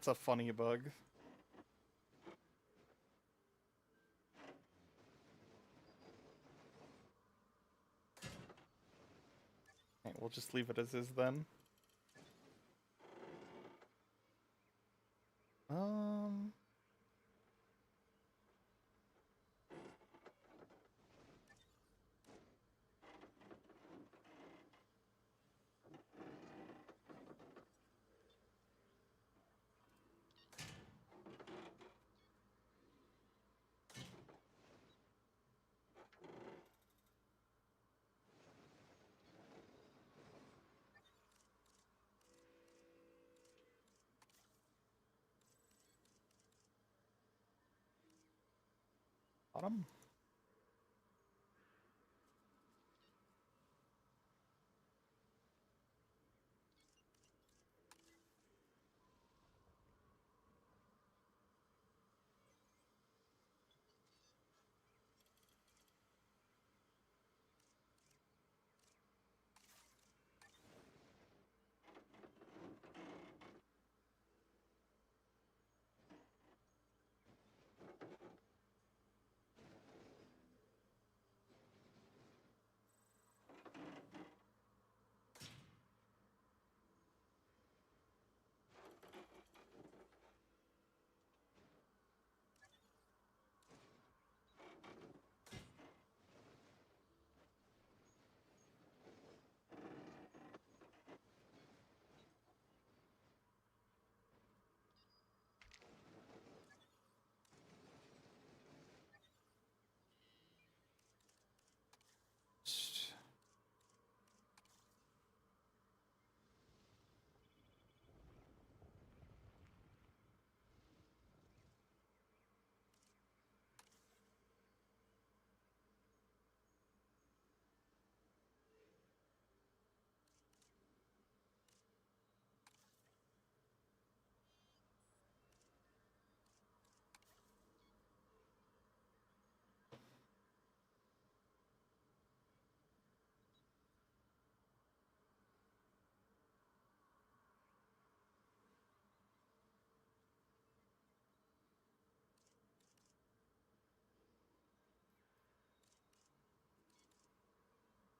a funny bug. Okay, we'll just leave it as is then. Bottom.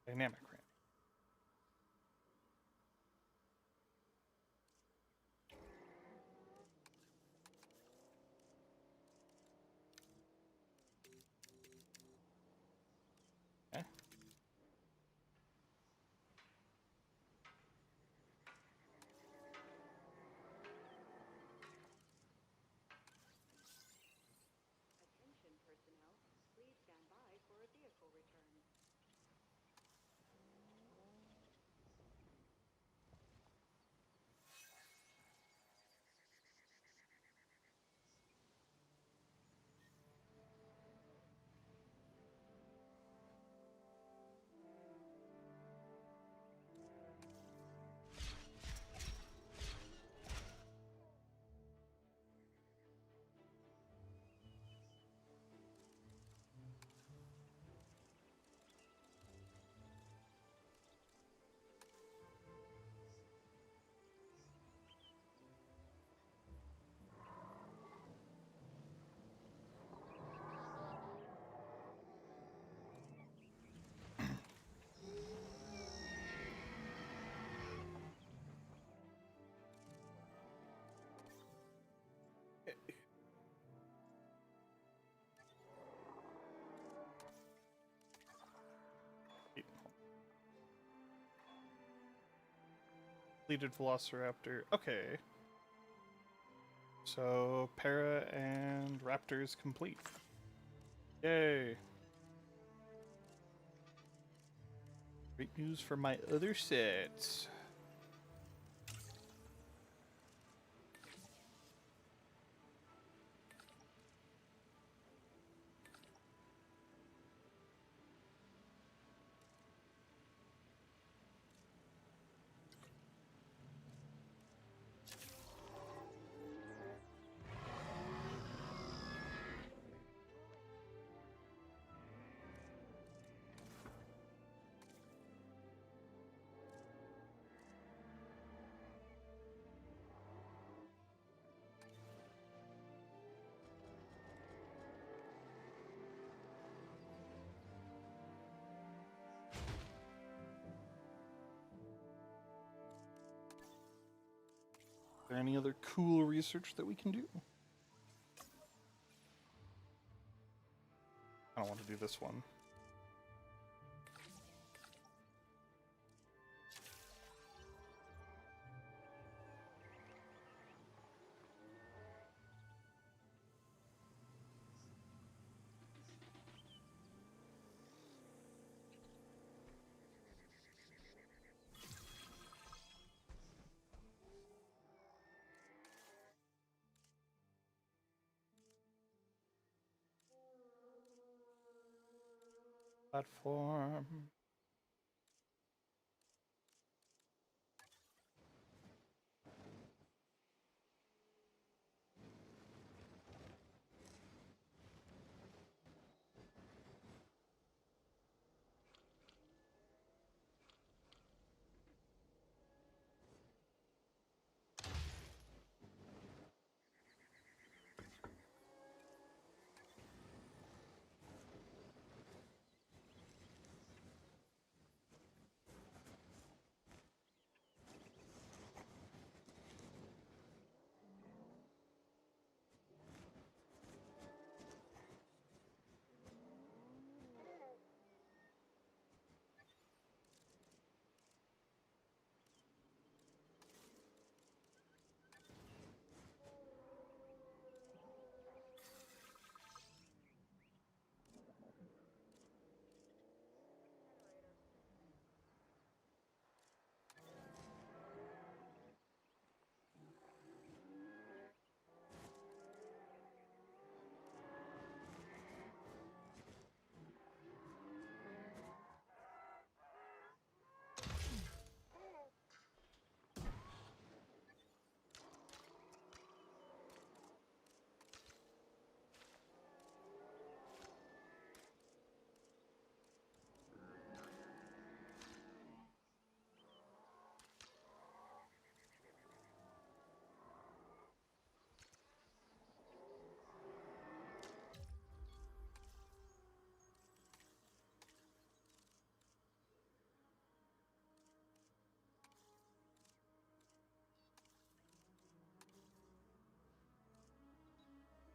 Dynamic ramp. Okay. Attention personnel, please stand by for a vehicle return. Completed Velociraptor. Okay. So, Para and Raptor is complete. Yay. Great news for my other sets. Is there any other cool research that we can do? I don't want to do this one. Platform.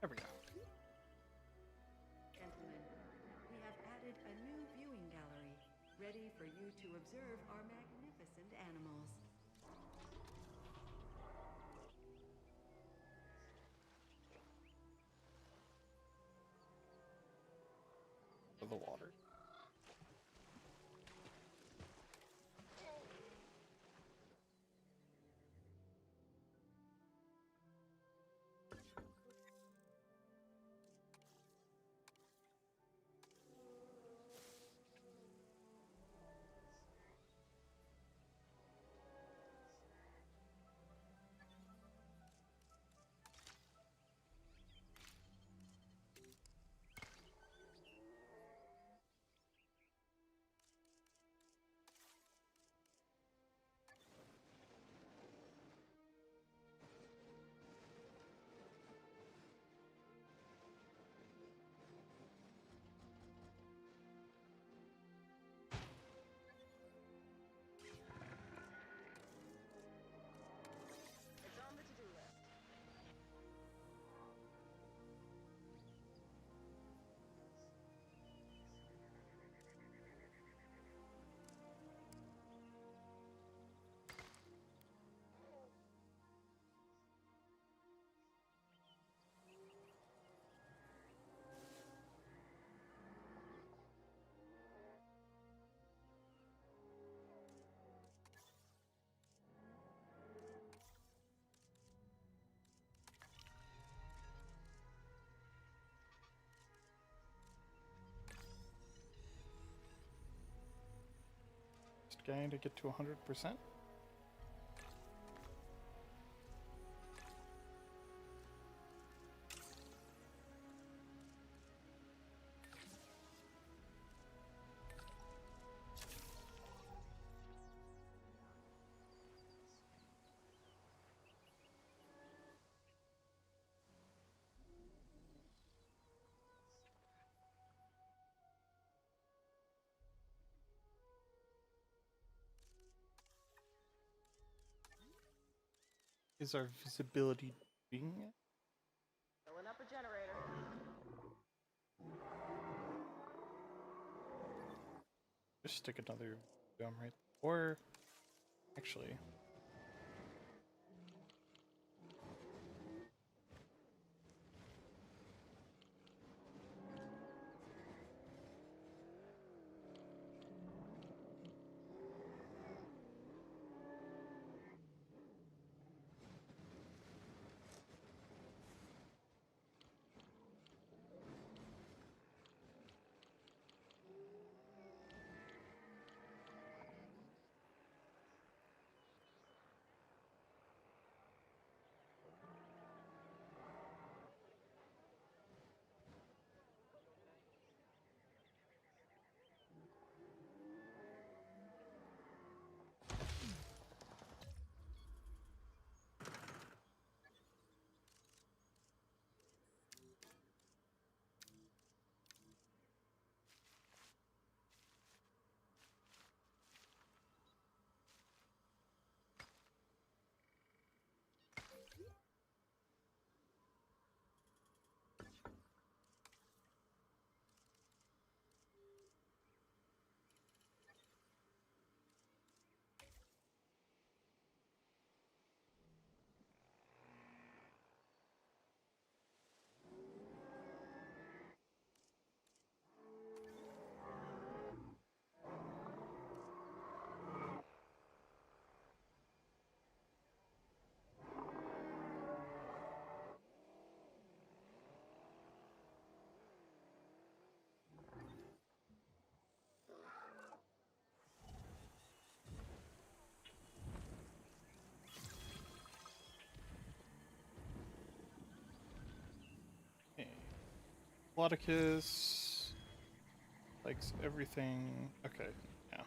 There we go. Gentlemen, we have added a new viewing gallery, ready for you to observe our magnificent animals. For the water. guy to get to 100%. Is our visibility doing it? Filling up a generator. Just stick another dome right, or actually. Plodicus likes everything. Okay, yeah.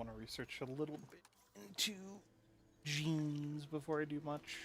want to research a little bit into genes before I do much.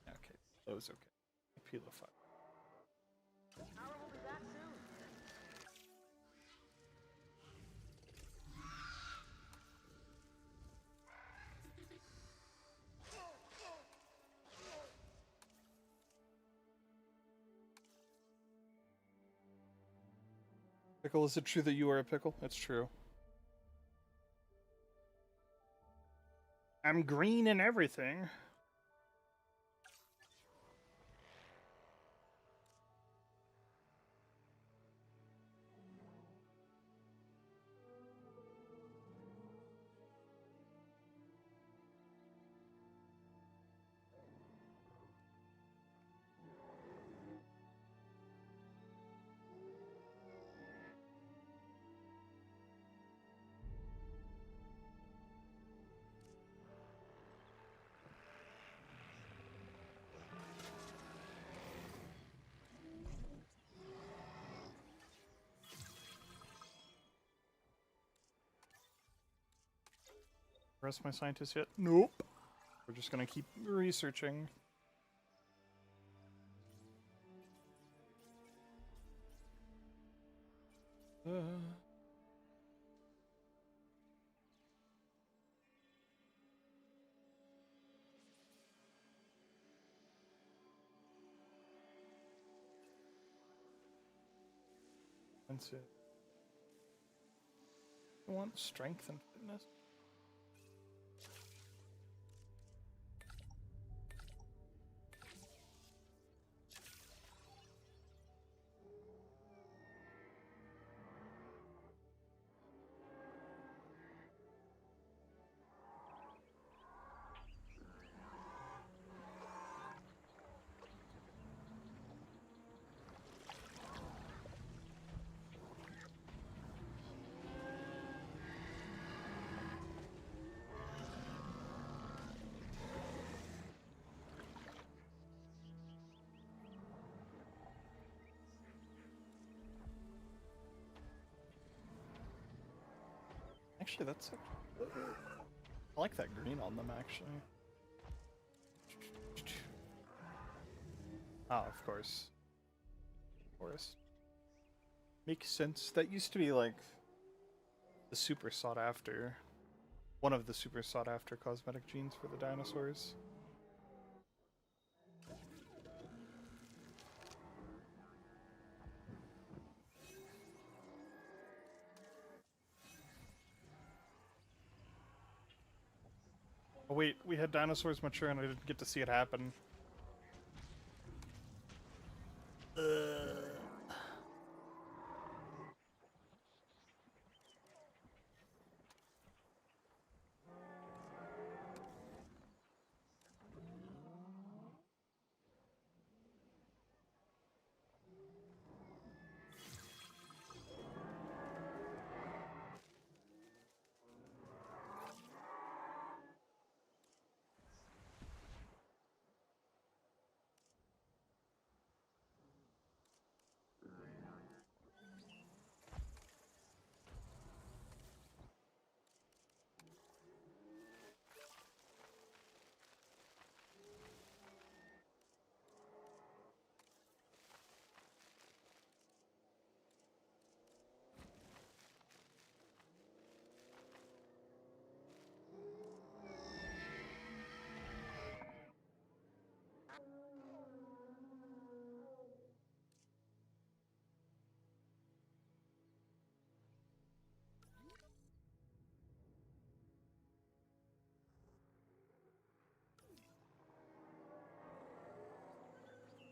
Okay, those okay. Pilify. Power will be back soon. Pickle, is it true that you are a pickle? It's true. I'm green and everything. Rest my scientists yet? Nope. We're just gonna keep researching. That's it. I want strength and fitness. Actually, that's... I like that green on them, actually. Ah, of course. Forest. Makes sense. That used to be, like, the super sought-after... One of the super sought-after cosmetic genes for the dinosaurs. Oh wait, we had dinosaurs mature and I didn't get to see it happen.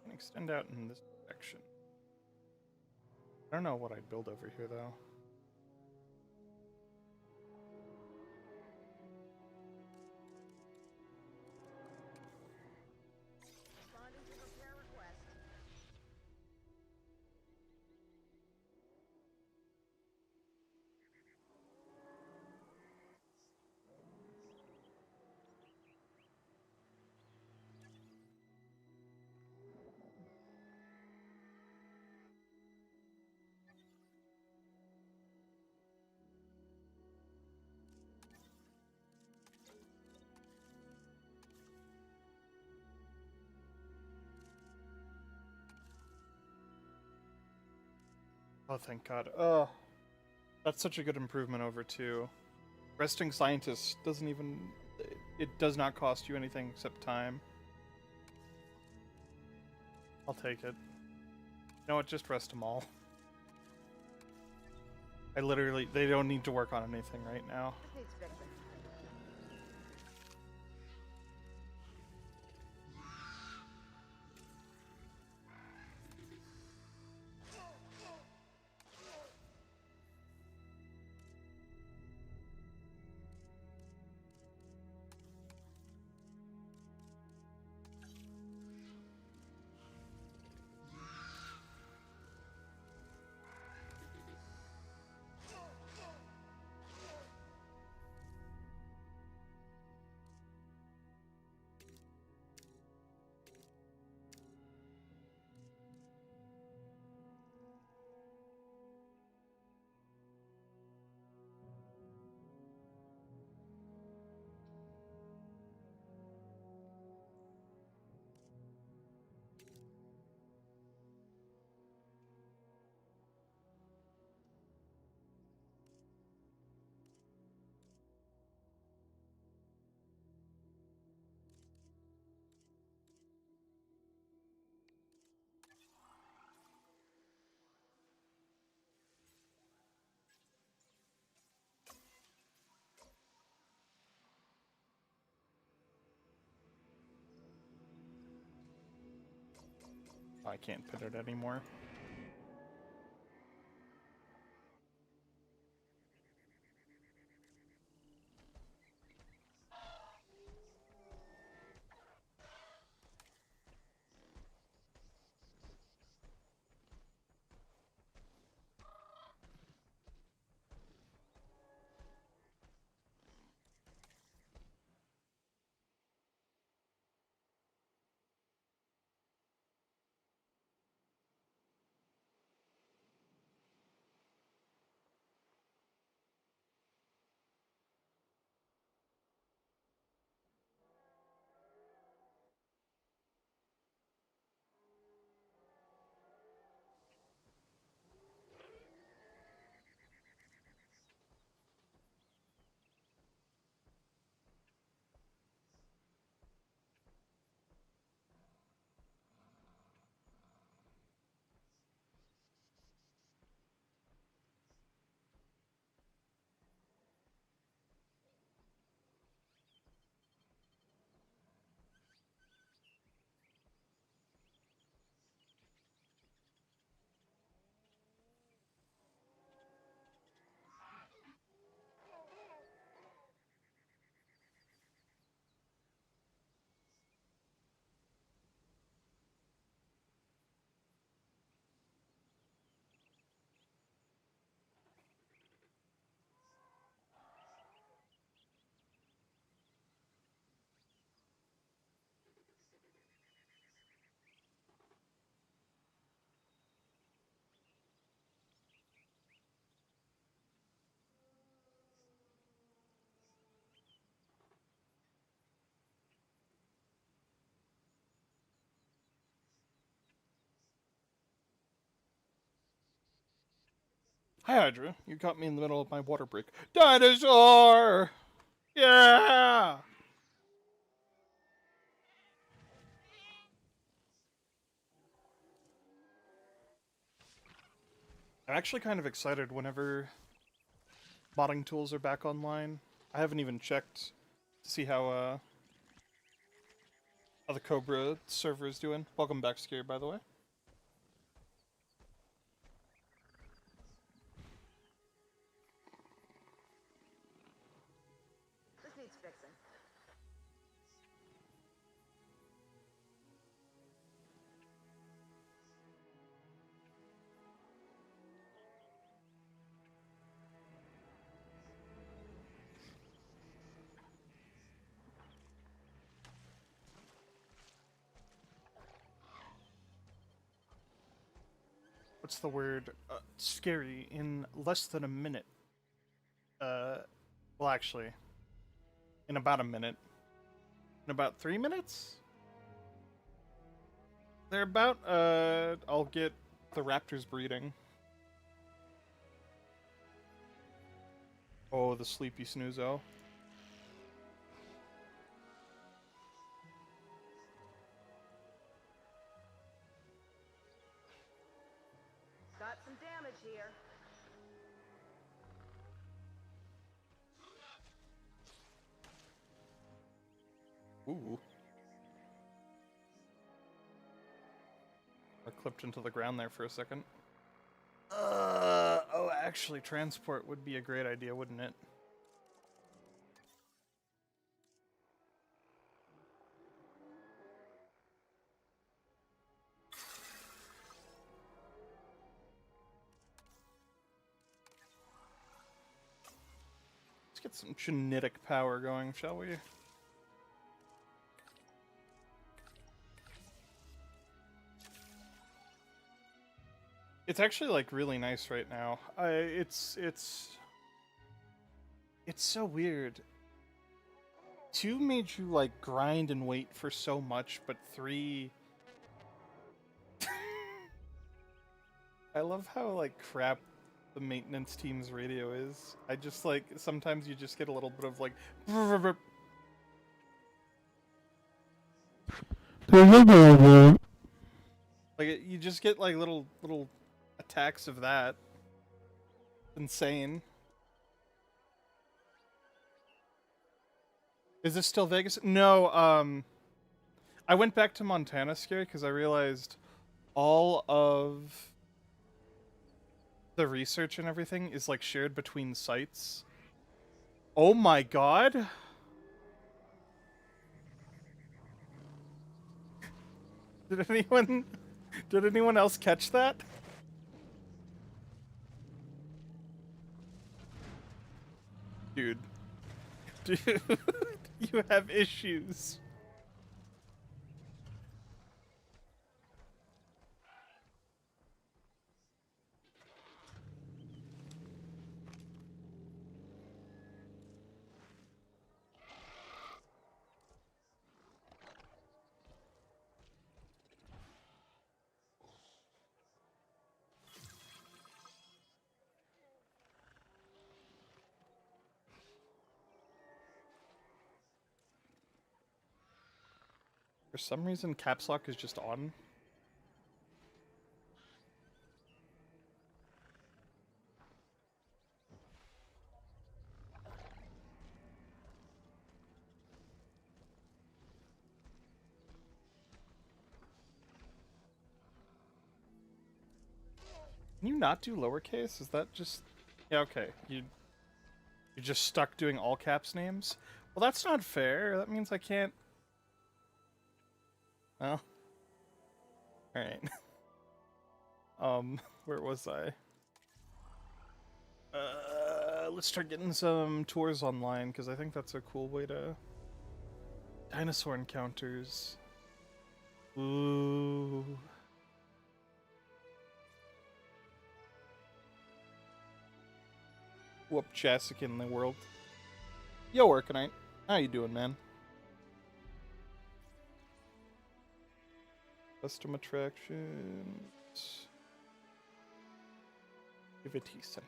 Can extend out in this direction. I don't know what I'd build over here, though. Responding to repair request. Oh, thank God. Oh, that's such a good improvement over 2. Resting Scientist doesn't even... It does not cost you anything except time. I'll take it. You know what? Just rest them all. I literally... They don't need to work on anything right now. This needs fixing. I can't put it anymore. Hi, Hydra. You caught me in the middle of my water break. Dinosaur! Yeah! I'm actually kind of excited whenever modding tools are back online. I haven't even checked to see how the Cobra server is doing. Welcome back, Scare, by the way. This needs fixing. What's the word? Scary in less than a minute. Well, actually, in about a minute. In about 3 minutes? They're about, I'll get the raptors breeding. Oh, the sleepy snoozo. Got some damage here. Ooh. I clipped into the ground there for a second. Oh, actually, transport would be a great idea, wouldn't it? Let's get some genetic power going, shall we? It's actually like really nice right now. It's so weird. 2 made you like grind and wait for so much, but 3 I love how like crap the maintenance team's radio is. I just like sometimes you just get a little bit of like like you just get like little attacks of that. Insane. Is this still Vegas? No, I went back to Montana, Scary, because I realized all of the research and everything is like shared between sites. Oh my god! Did anyone else catch that? Dude. Dude, you have issues. For some reason, caps lock is just on. Can you not do lowercase? Is that just... Yeah, okay. You're just stuck doing all caps names? Well, that's not fair. That means I can't... Well... Alright. Where was I? Let's start getting some tours online, because I think that's a cool way to... Dinosaur encounters. Ooh... Whoop, Jurassic in the world. Yo, Arcanite. How you doing, man? Custom attractions. Activity Center.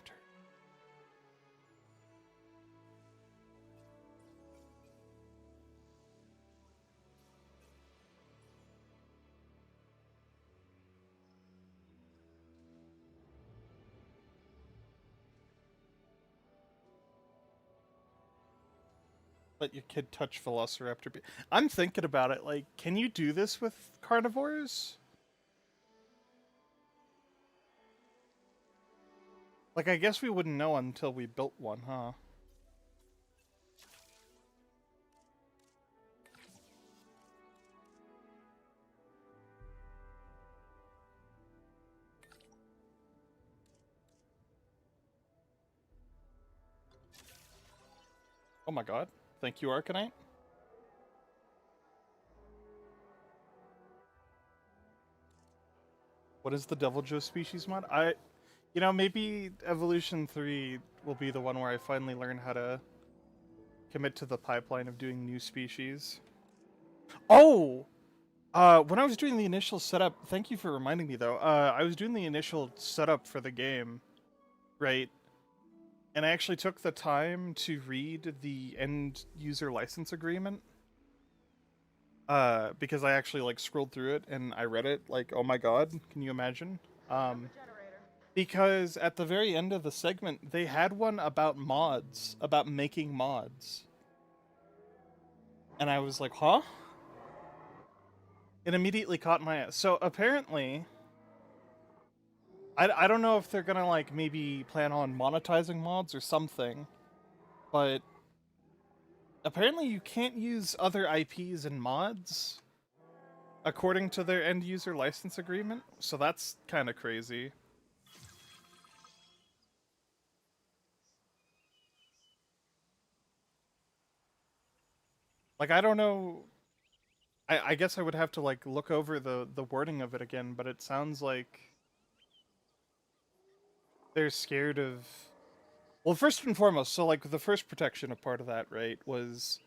Let your kid touch Velociraptor. I'm thinking about it. Like, can you do this with carnivores? Like, I guess we wouldn't know until we built one, huh? Oh my god. Thank you, Arcanite. What is the Devil Joe species mod? You know, maybe Evolution 3 will be the one where I finally learn how to commit to the pipeline of doing new species. Oh! When I was doing the initial setup, thank you for reminding me though, I was doing the initial setup for the game, right? And I actually took the time to read the end user license agreement. Because I actually like scrolled through it and I read it like, oh my god, can you imagine? Because at the very end of the segment, they had one about mods, about making mods. And I was like, huh? It immediately caught my eye. So apparently, I don't know if they're gonna like maybe plan on monetizing mods or something, but apparently you can't use other IPs and mods according to their end user license agreement. So that's kind of crazy. Like, I don't know. I guess I would have to like look over the wording of it again, but it sounds like they're scared of. Well, first and foremost, so like the first protection of part of that, right, was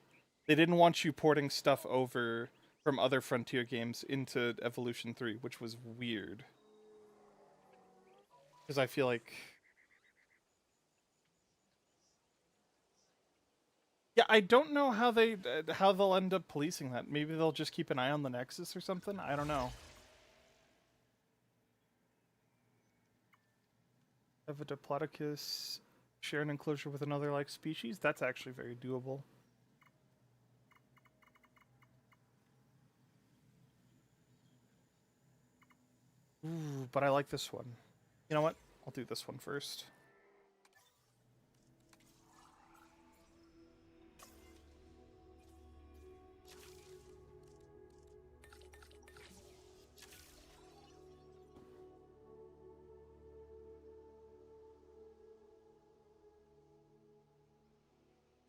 they didn't want you porting stuff over from other Frontier games into Evolution 3, which was weird. Because I feel like. Yeah, I don't know how how they'll end up policing that. Maybe they'll just keep an eye on the Nexus or something. I don't know. Have a Diplodocus share an enclosure with another like species? That's actually very doable. Ooh, but I like this one. You know what? I'll do this one first.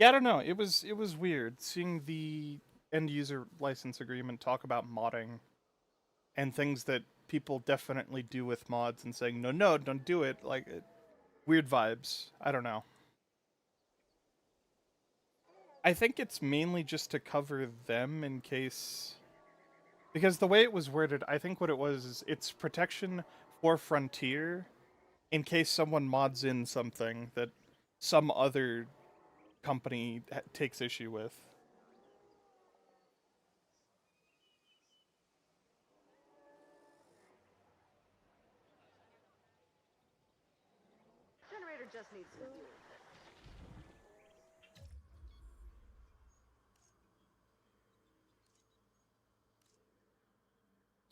Yeah, I don't know. It was weird seeing the end user license agreement talk about modding and things that people definitely do with mods and saying no, don't do it. Like weird vibes. I don't know. I think it's mainly just to cover them in case, because the way it was worded, I think what it was is it's protection for Frontier in case someone mods in something that some other company takes issue with. Generator just needs fuel.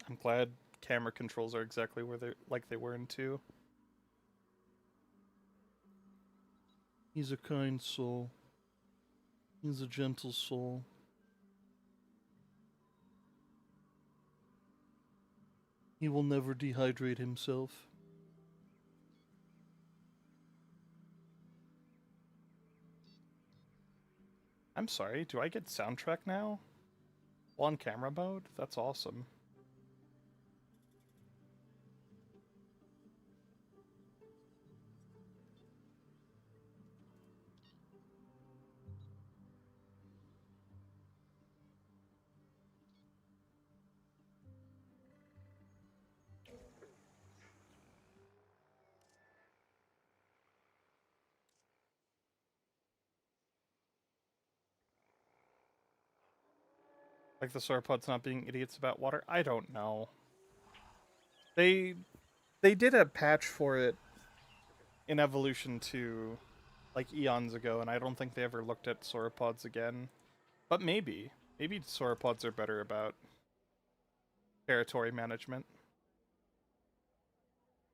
I'm glad camera controls are exactly where they like they were in 2. He's a kind soul. He's a gentle soul. He will never dehydrate himself. I'm sorry, do I get soundtrack now? While on camera mode? That's awesome. Like the sauropods not being idiots about water? I don't know. They did a patch for it in Evolution 2 like eons ago, and I don't think they ever looked at sauropods again. But maybe. Maybe sauropods are better about territory management.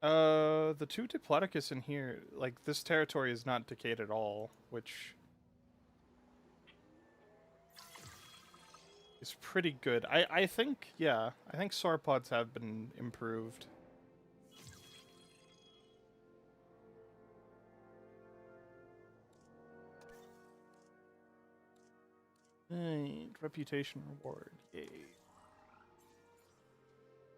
The two Diplodocus in here, like, this territory is not decayed at all, which is pretty good. I think, yeah, I think sauropods have been improved. Right, reputation reward, yay.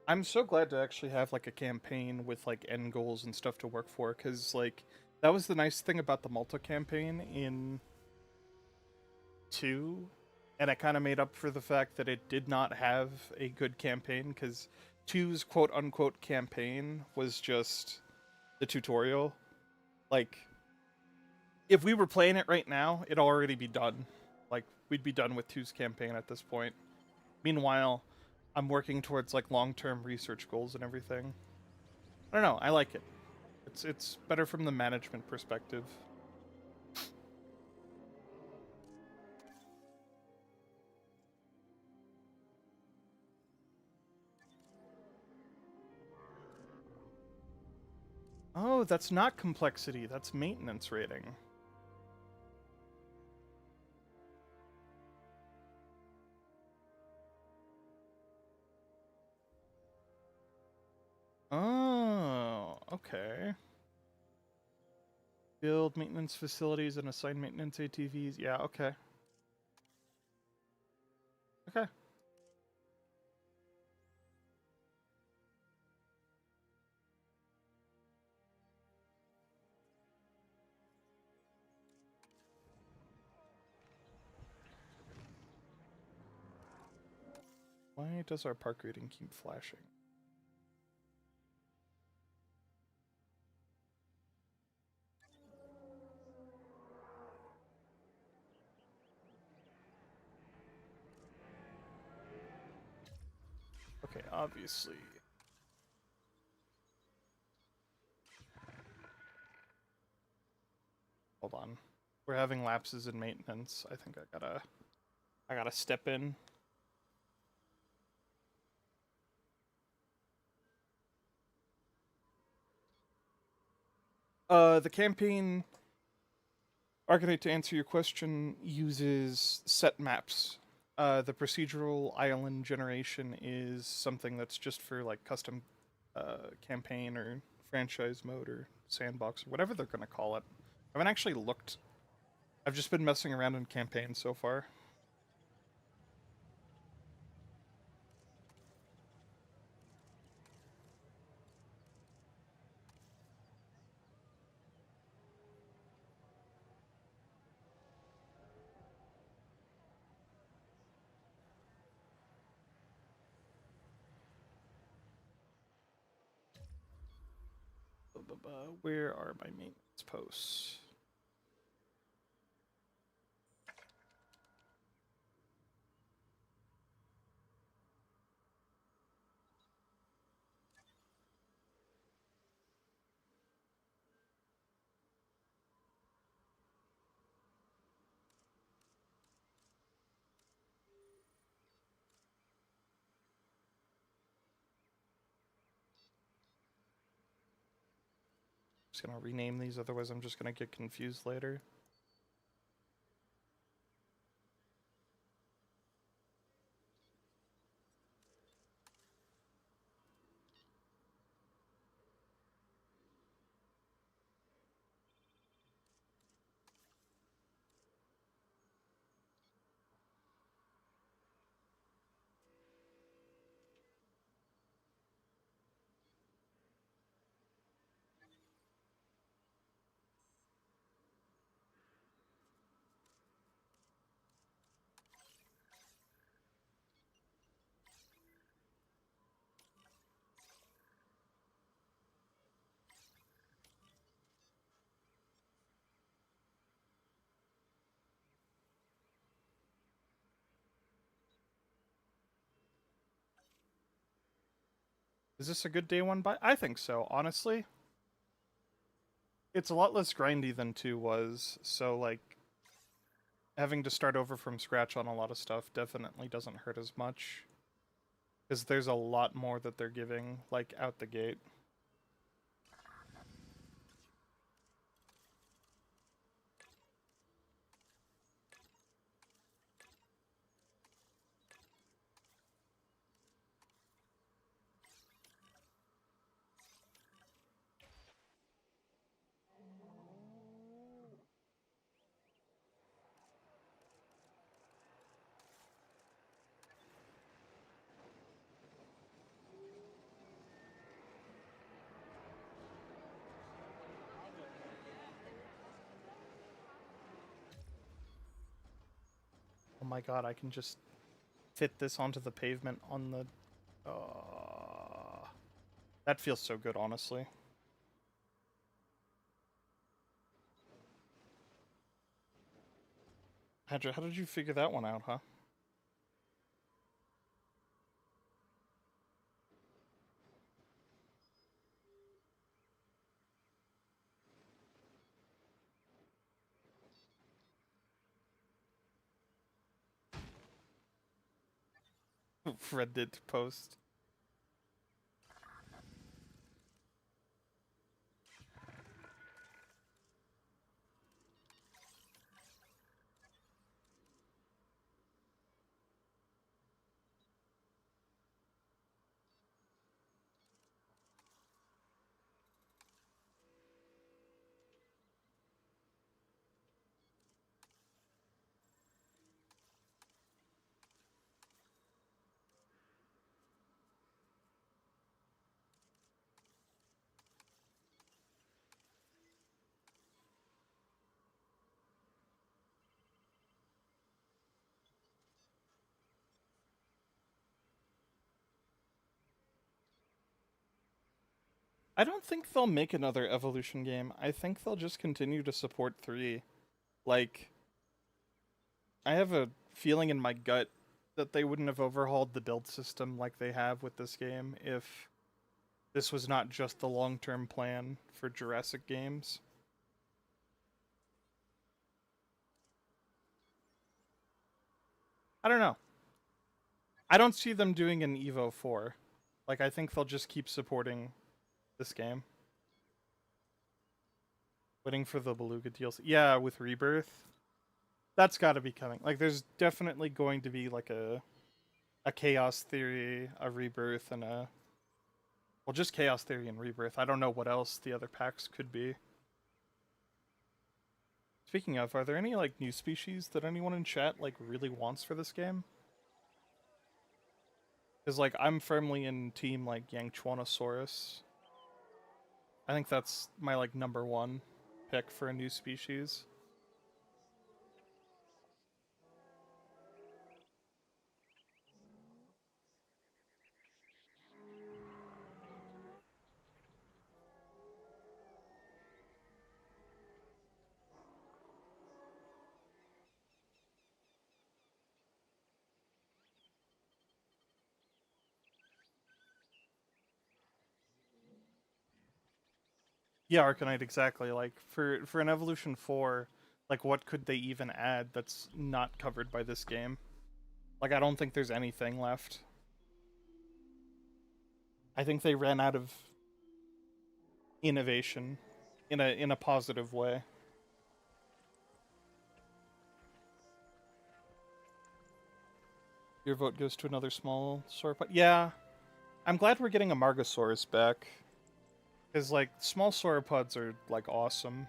I'm so glad to actually have, like, a campaign with, like, end goals and stuff to work for, because, like, that was the nice thing about the Malta campaign in 2, and it kind of made up for the fact that it did not have a good campaign, because 2's quote-unquote campaign was just the tutorial. Like, if we were playing it right now, it'd already be done. Like, we'd be done with 2's campaign at this point. Meanwhile, I'm working towards, like, long-term research goals and everything. I don't know, I like it. It's better from the management perspective. Oh, that's not complexity, that's maintenance rating. Oh, okay. Build maintenance facilities and assign maintenance ATVs. Yeah, okay. Okay. Why does our park rating keep flashing? Okay, obviously. Hold on. We're having lapses in maintenance. I think I gotta step in. The campaign Archetype, to answer your question, uses set maps. The procedural island generation is something that's just for, like, custom campaign or franchise mode or sandbox or whatever they're gonna call it. I haven't actually looked. I've just been messing around in campaign so far. Where are my maintenance posts? Just gonna rename these, otherwise I'm just gonna get confused later. Is this a good day one buy? I think so, honestly. It's a lot less grindy than 2 was, so like having to start over from scratch on a lot of stuff definitely doesn't hurt as much. Because there's a lot more that they're giving, like, out the gate. Oh my god, I can just fit this onto the pavement on the... that feels so good, honestly. How did you figure that one out, huh? Reddit post. I don't think they'll make another Evolution game. I think they'll just continue to support 3. Like, I have a feeling in my gut that they wouldn't have overhauled the build system like they have with this game if this was not just the long-term plan for Jurassic games. I don't know. I don't see them doing an Evo 4. Like, I think they'll just keep supporting this game. Waiting for the Beluga DLC. Yeah, with Rebirth. That's gotta be coming. Like, there's definitely going to be, like, a Chaos Theory, a Rebirth, and a... Well, just Chaos Theory and Rebirth. I don't know what else the other packs could be. Speaking of, are there any, like, new species that anyone in chat, like, really wants for this game? Because, like, I'm firmly in team, like, Yangchuanosaurus. I think that's my, like, #1 pick for a new species. Yeah, Arcanite, exactly. Like, for an Evolution 4, like, what could they even add that's not covered by this game? Like, I don't think there's anything left. I think they ran out of innovation in a positive way. Your vote goes to another small sauropod. Yeah, I'm glad we're getting a Margosaurus back. Because, like, small sauropods are, like, awesome.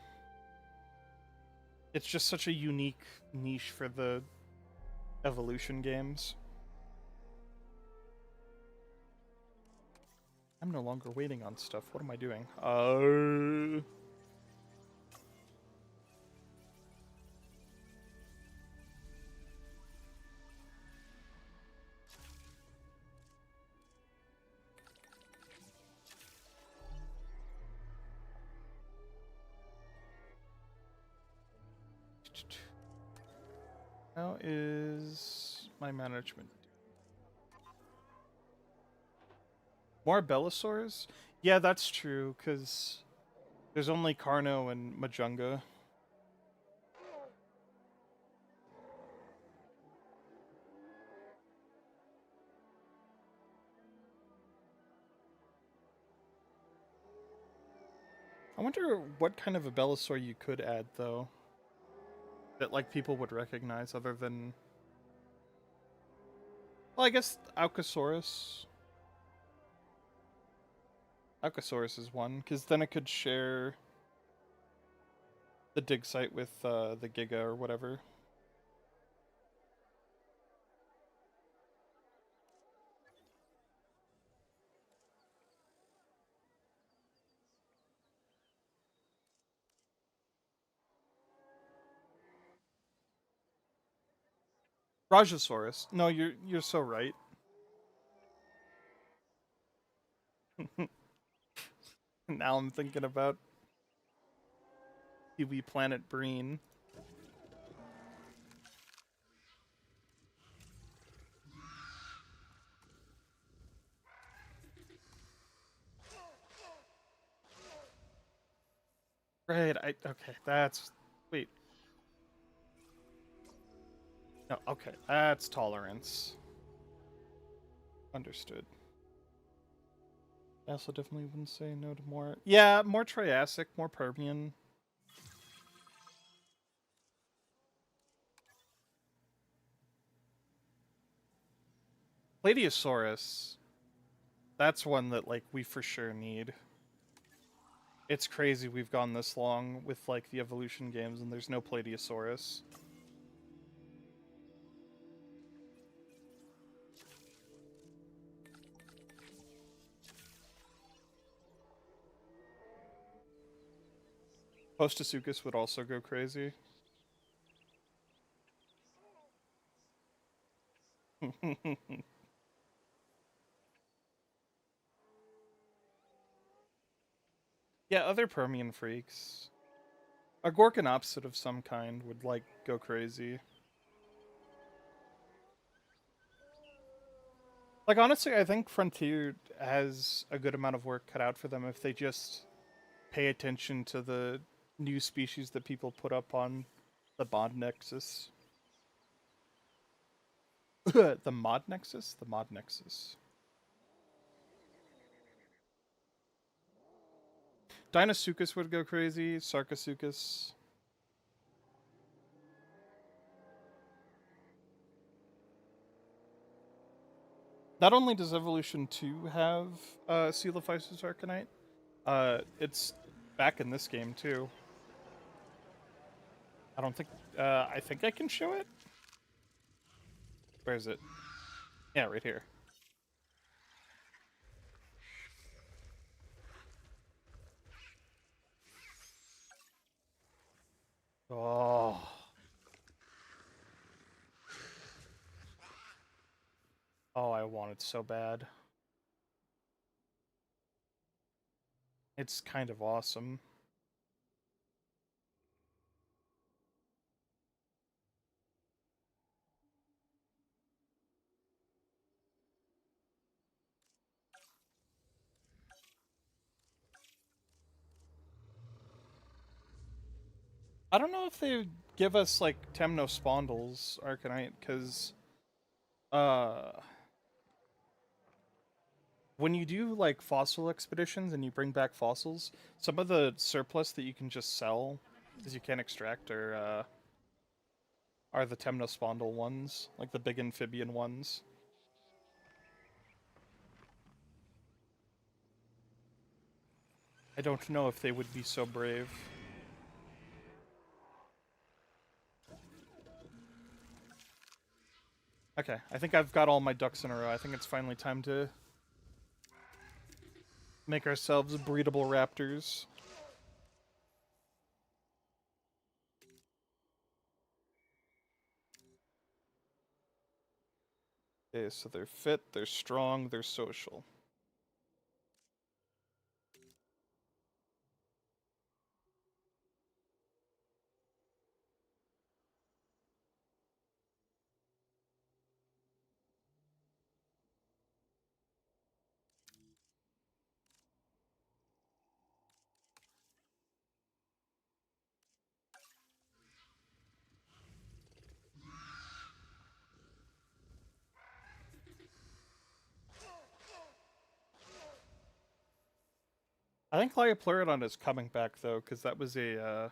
It's just such a unique niche for the Evolution games. I'm no longer waiting on stuff. What am I doing? How is my management? More Belosaurs? Yeah, that's true, because there's only Carno and Majunga. I wonder what kind of a Belosaur you could add, though. That, like, people would recognize other than... Well, I guess Allosaurus. Allosaurus is one, because then it could share the dig site with the Giga or whatever. Rajasaurus. No, you're so right. Now I'm thinking about Kiwi Planet Breen. Right, okay, that's... Wait. No, okay, that's tolerance. Understood. I also definitely wouldn't say no to more... Yeah, more Triassic, more Permian. Plateosaurus. That's one that, like, we for sure need. It's crazy we've gone this long with, like, the evolution games and there's no Plateosaurus. Postasuchus would also go crazy. Yeah, other Permian freaks. A Gorgonopsid of some kind would, like, go crazy. Like, honestly, I think Frontier has a good amount of work cut out for them if they just pay attention to the new species that people put up on the Mod Nexus. The Mod Nexus? The Mod Nexus. Deinosuchus would go crazy. Sarcosuchus. Not only does Evolution 2 have Coelophysis Arcanite, it's back in this game too. I don't think... I think I can show it? Where is it? Yeah, right here. Oh. Oh, I want it so bad. It's kind of awesome. I don't know if they give us, like, Temnospondyl's Arcanite, because... when you do, like, fossil expeditions and you bring back fossils, some of the surplus that you can just sell, because you can't extract, are the Temnospondyl ones, like the big amphibian ones. I don't know if they would be so brave. Okay, I think I've got all my ducks in a row. I think it's finally time to make ourselves breedable raptors. Okay, so they're fit, they're strong, they're social. I think Liopleurodon is coming back though, because that was a.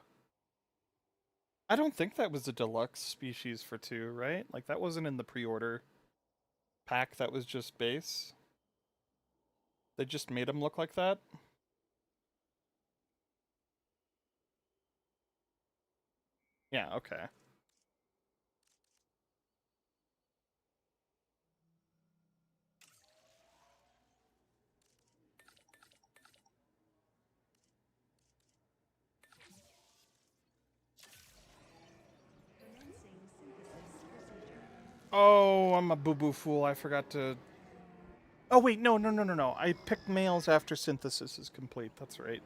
I don't think that was a deluxe species for 2, right? Like that wasn't in the pre-order pack. That was just base. They just made him look like that. Yeah. Okay. Commencing synthesis procedure. Oh, I'm a boo-boo fool. I forgot to. Oh wait, no. I picked males after synthesis is complete. That's right.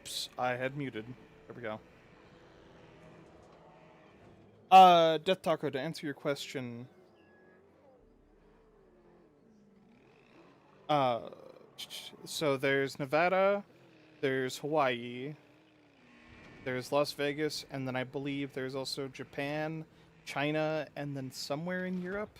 Oops, I had muted. There we go. Death Taco, to answer your question, so there's Nevada, there's Hawaii, there's Las Vegas, and then I believe there's also Japan, China, and then somewhere in Europe.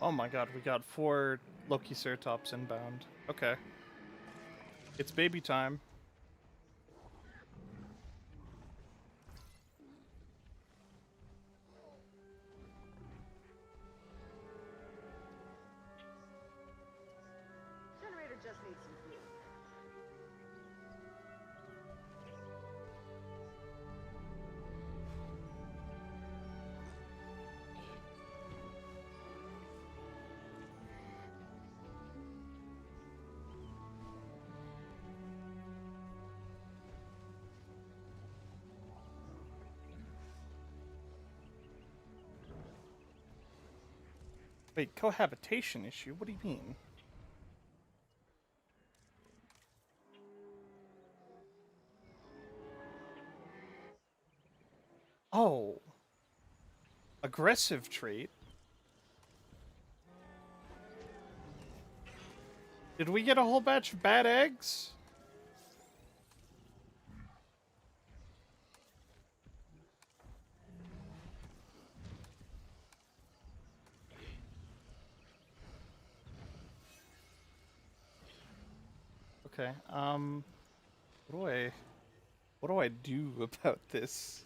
Oh my god, we got 4 Loki Ceratops inbound. Okay. It's baby time. Generator just needs some fuel. Wait, cohabitation issue? What do you mean? Oh. Aggressive trait? Did we get a whole batch of bad eggs? Okay, what do I do about this?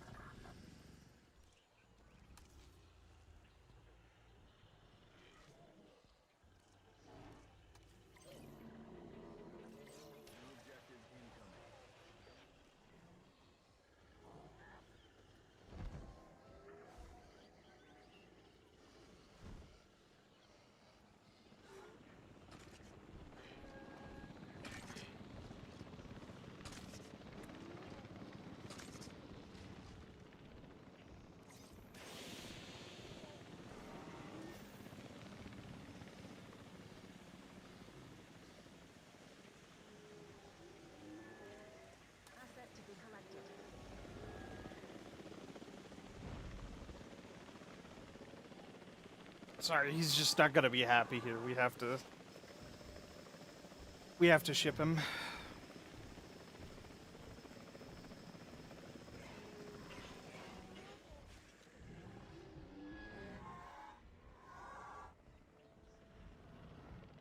Asset to be collected. Sorry, he's just not gonna be happy here. We have to ship him.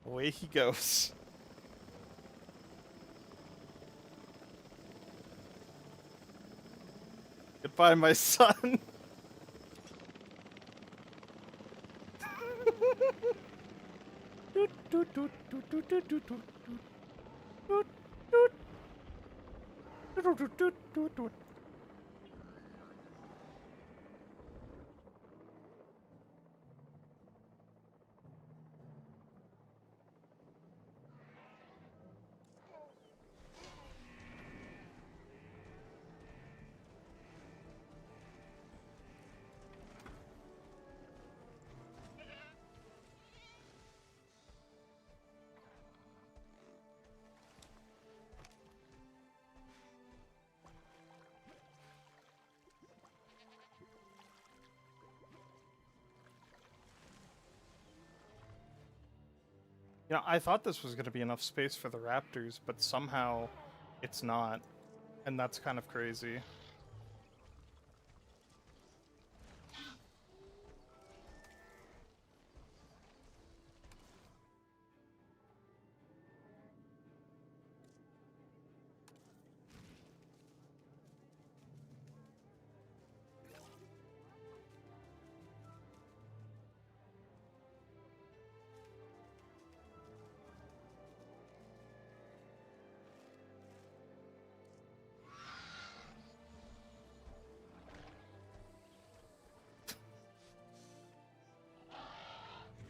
Away he goes. Goodbye, my son. You know, I thought this was going to be enough space for the raptors, but somehow it's not. And that's kind of crazy.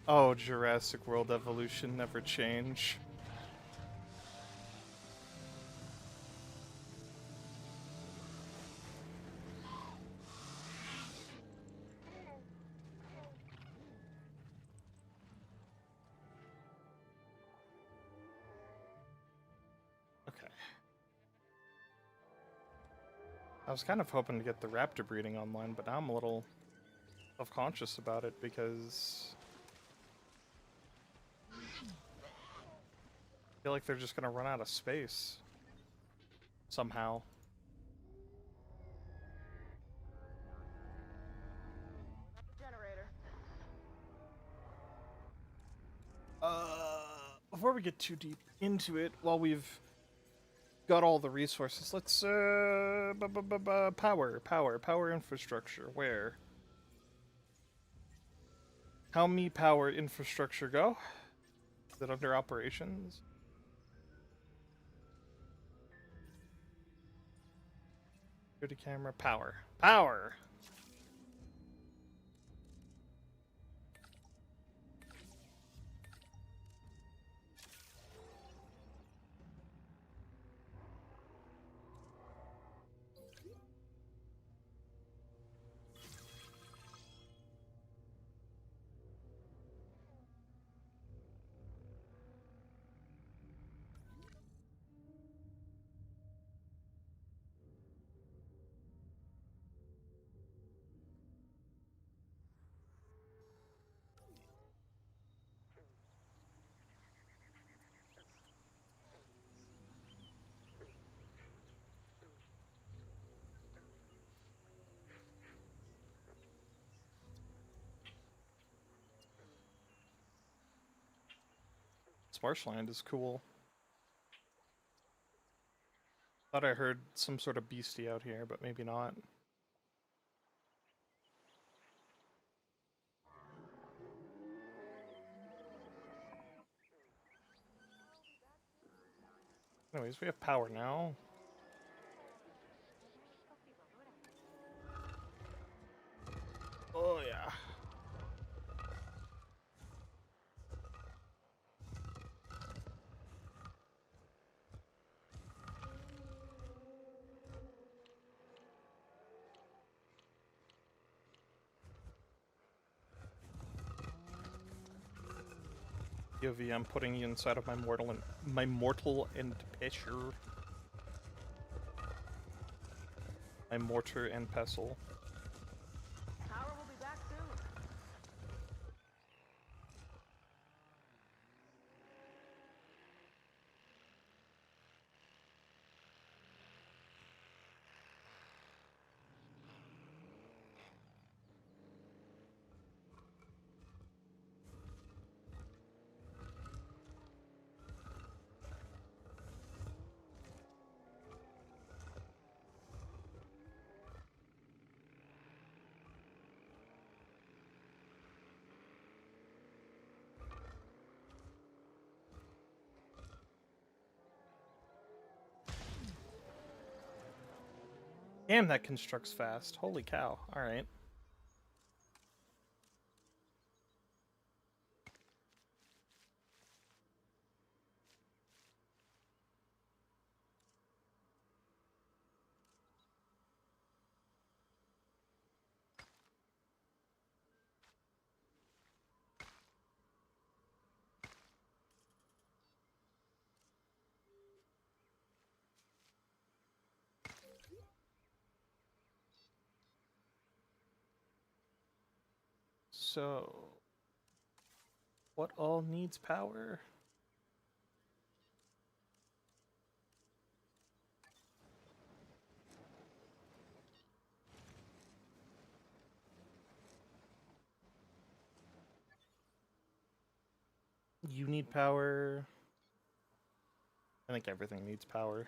Oh, Jurassic World evolution never change. Okay. I was kind of hoping to get the raptor breeding online, but now I'm a little self-conscious about it because I feel like they're just gonna run out of space somehow. Generator. Before we get too deep into it, while we've got all the resources, let's power infrastructure. Where? How me power infrastructure go? Is it under operations? Security camera, power. Marshland is cool. Thought I heard some sort of beastie out here, but maybe not. Anyways, we have power now. Oh yeah. POV, I'm putting you inside of my mortal and pestle. My mortar and pestle. Power will be back soon. Damn, that constructs fast. Holy cow. Alright. So, what all needs power? You need power. I think everything needs power.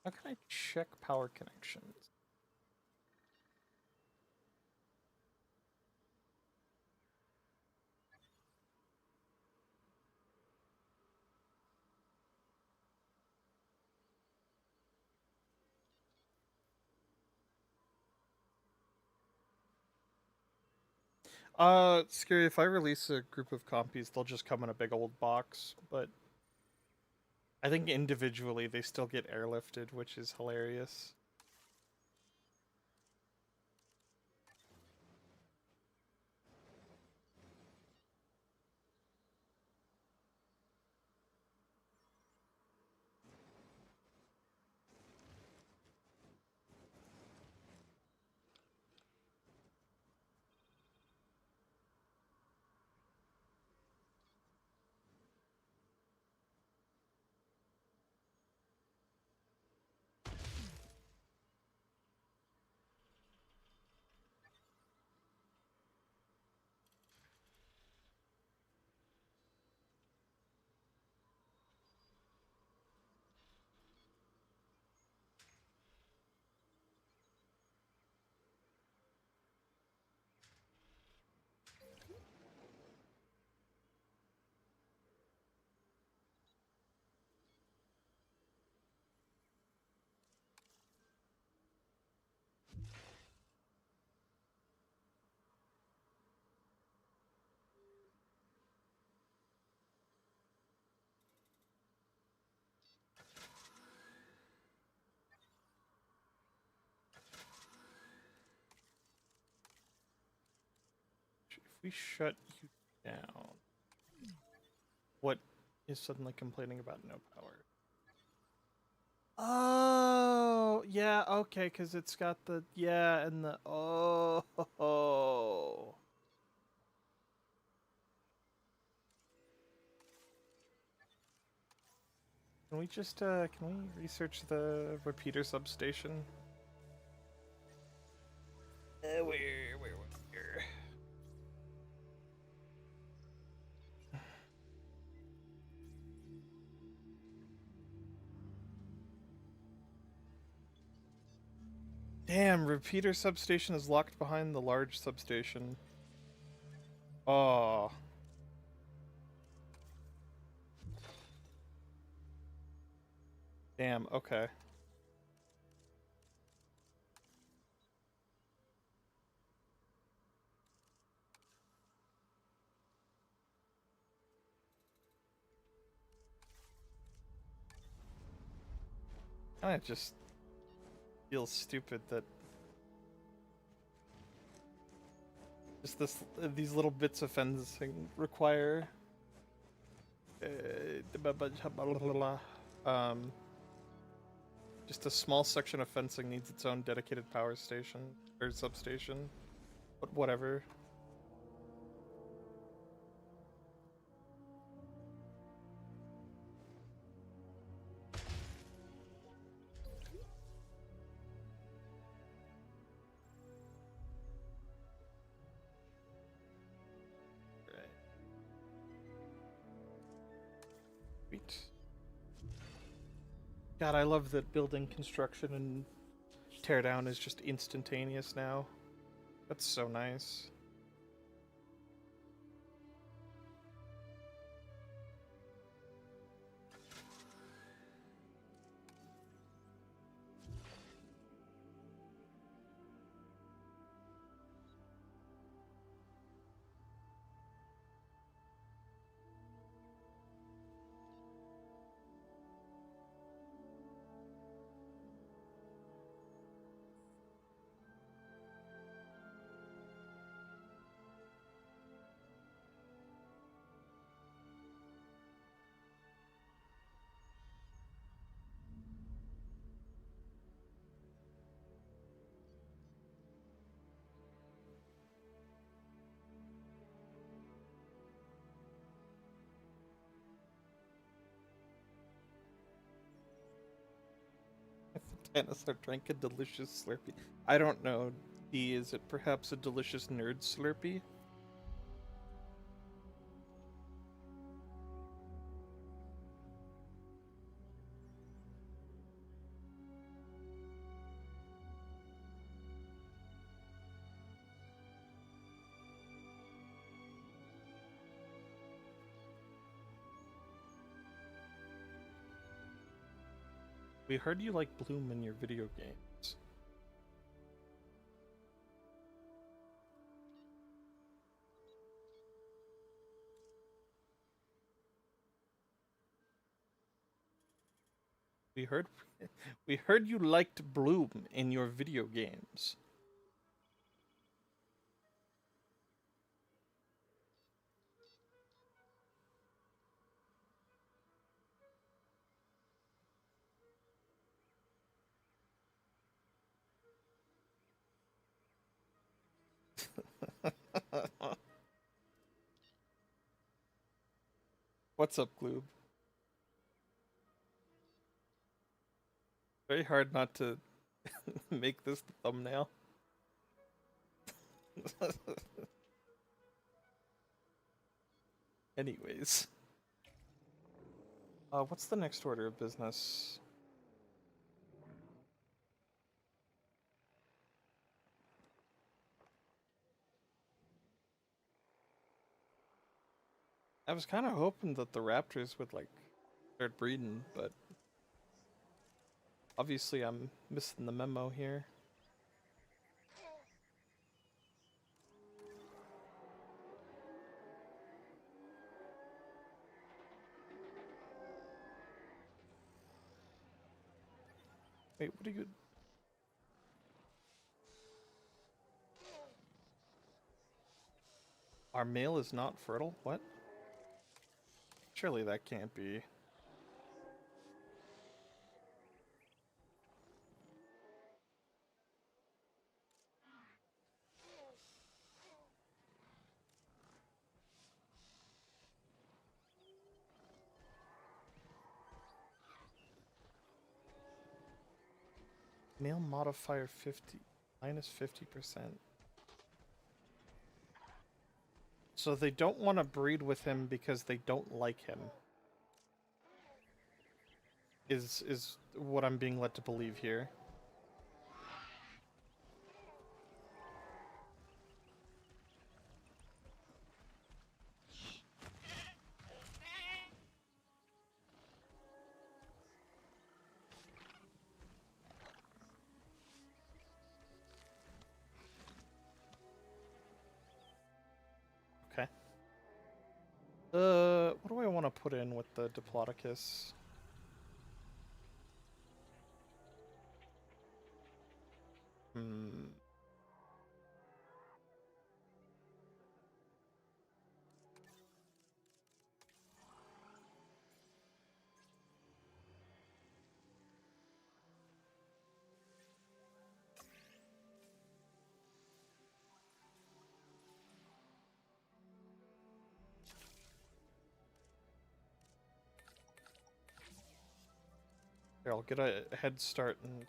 How can I check power connections? Scary, if I release a group of compies, they'll just come in a big old box, but I think individually they still get airlifted, which is hilarious. If we shut you down, what is suddenly complaining about no power? Oh, yeah, okay, because it's got the, yeah, and the, oh. Can we just, can we research the repeater substation? Where? Damn, repeater substation is locked behind the large substation. Oh. Damn, okay. Kinda just feels stupid that just these little bits of fencing require Um, just a small section of fencing needs its own dedicated power station or substation, but whatever. Sweet. God, I love that building construction and teardown is just instantaneous now. That's so nice. Dinosaur drank a delicious Slurpee. I don't know. D, is it perhaps a delicious nerd Slurpee? We heard you like Bloom in your video games. We heard we heard you liked Bloom in your video games. What's up, Gloob? Very hard not to make this the thumbnail. Anyways. What's the next order of business? I was kind of hoping that the raptors would, like, start breeding, but obviously I'm missing the memo here. Wait, what are you... Our male is not fertile? What? Surely that can't be. Male modifier 50, minus 50%. So they don't want to breed with him because they don't like him. Is what I'm being led to believe here. Okay. What do I want to put in with the Diplodocus? Here, I'll get a head start and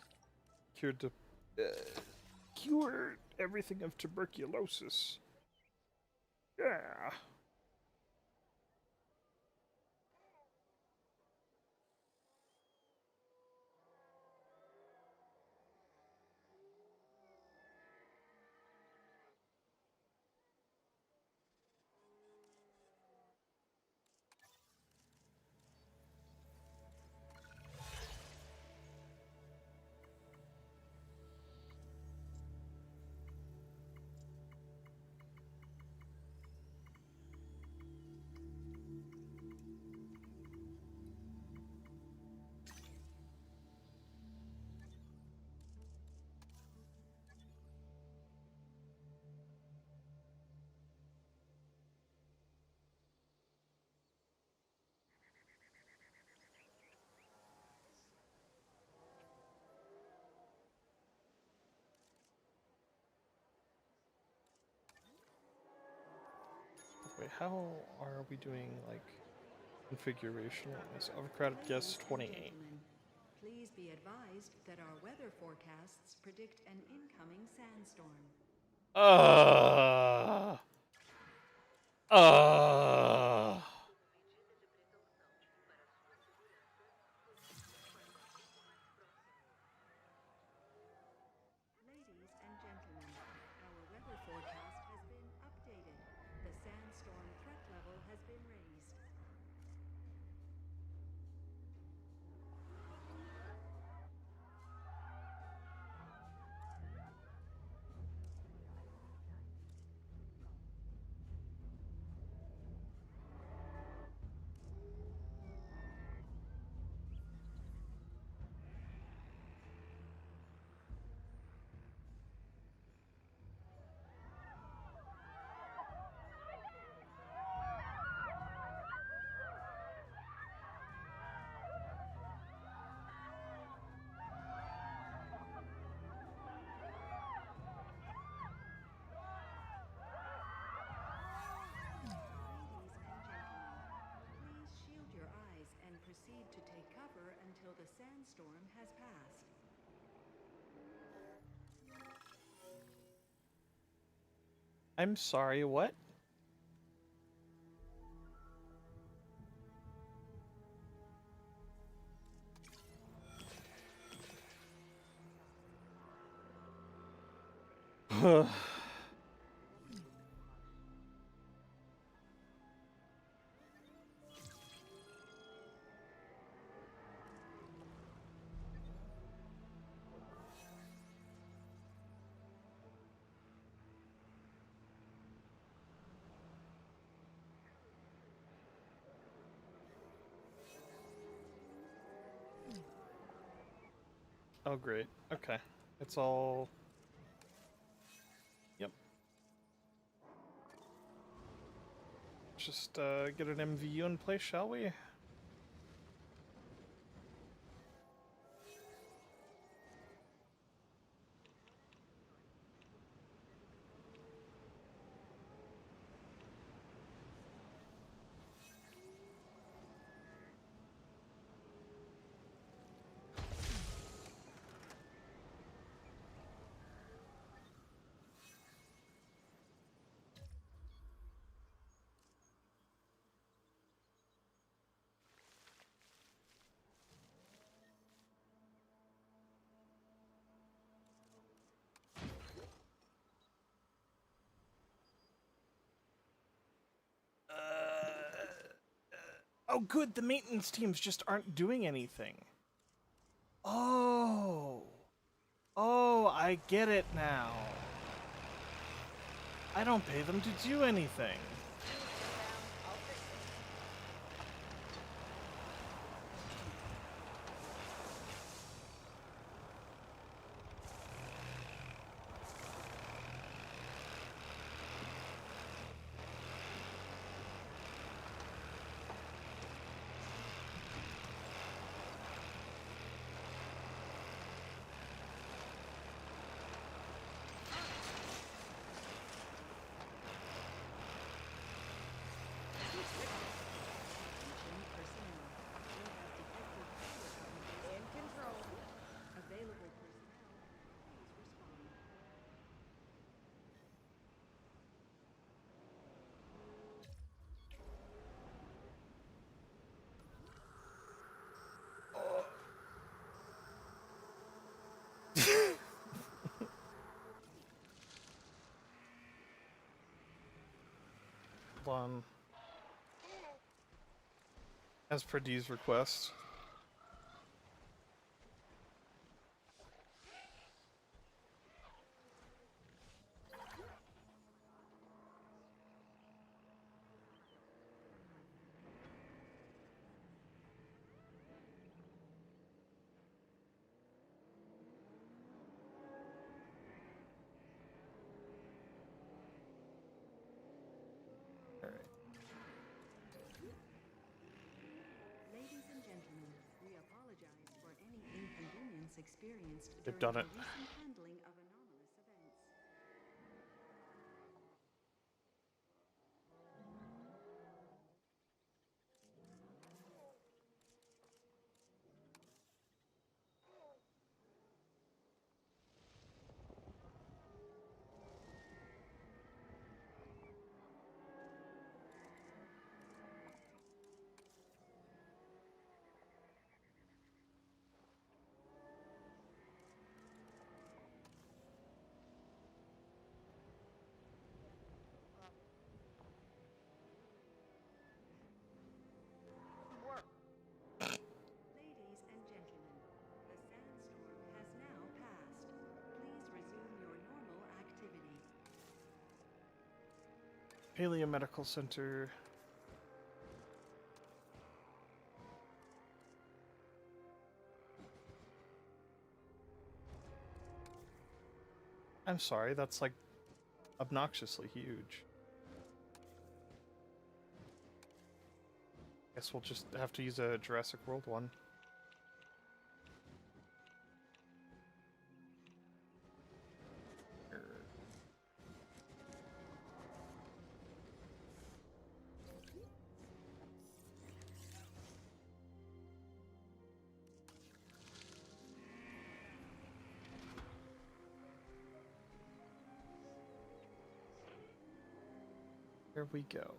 cure everything of tuberculosis. Yeah. Wait, how are we doing, like, configuration? Is overcrowded guess 28? Please be advised that our weather forecasts predict an incoming sandstorm. Ladies and gentlemen, our weather forecast has been updated. The sandstorm threat level has been raised. Please shield your eyes and proceed to take cover until the sandstorm has passed. I'm sorry, what? Oh, great. Okay. It's all... Yep. Just, get an MVU in place, shall we? Oh, good, the maintenance teams just aren't doing anything. Oh. Oh, I get it now. I don't pay them to do anything. on. As per D's request. Ladies and gentlemen, we apologize for any inconvenience experienced They've during done the it. recent handling of anomalous events. Ladies and gentlemen, the sandstorm has now passed. Please resume your normal activity. Paleo Medical Center. I'm sorry, that's like obnoxiously huge. Guess we'll just have to use a Jurassic World one. Here we go.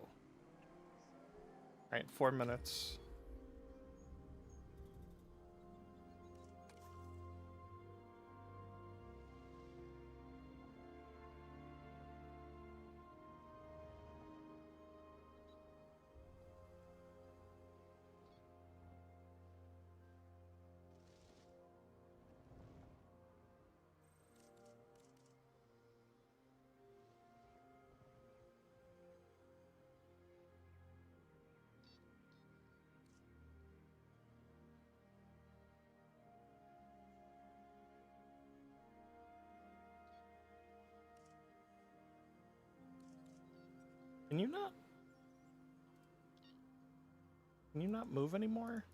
Alright, 4 minutes. Can you not? Can you not move anymore?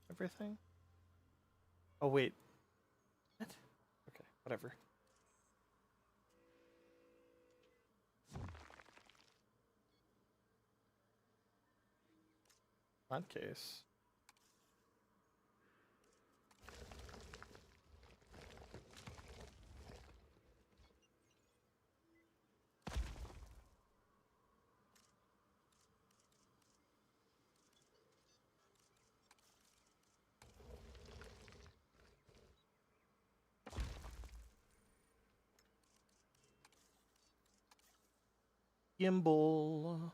Everything? Oh, wait. What? Okay, whatever. In that case. Gimbal.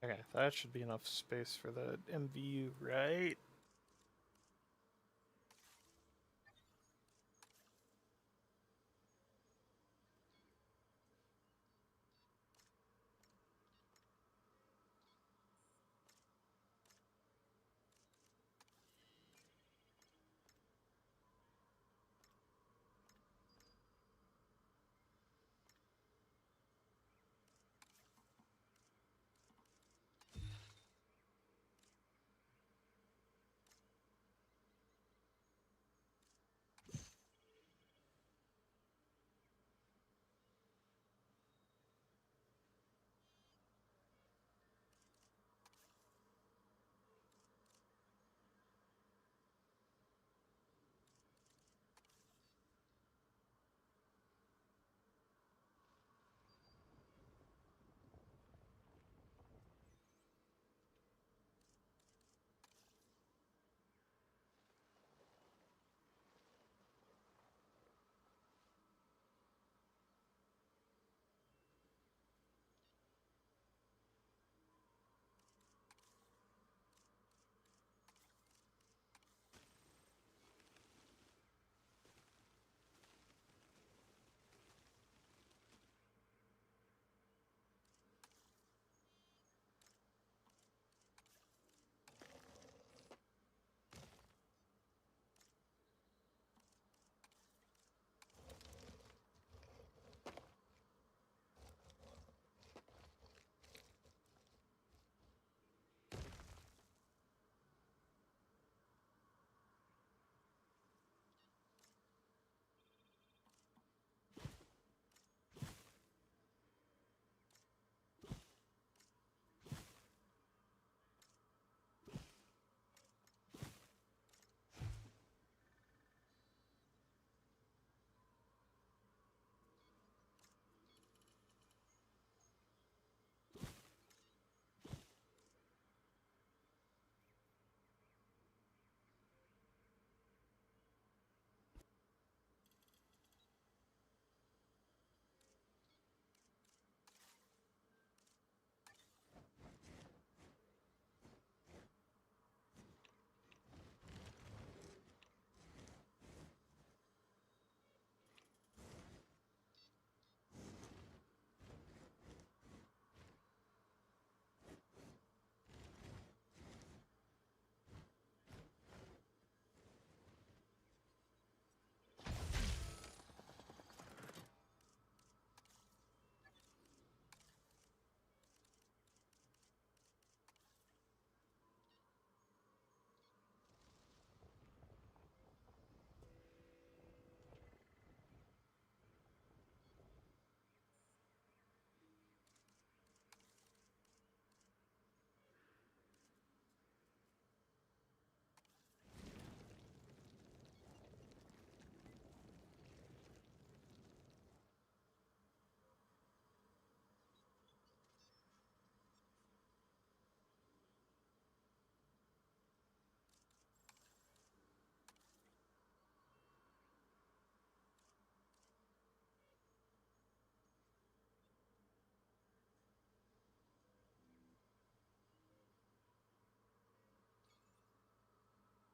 Okay, that should be enough space for the MVU, right?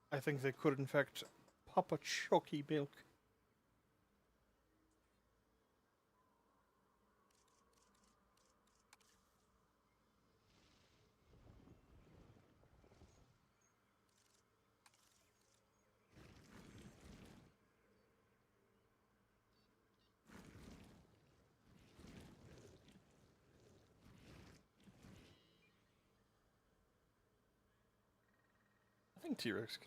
I think they could, in fact, pop a chalky milk. I think T-Rex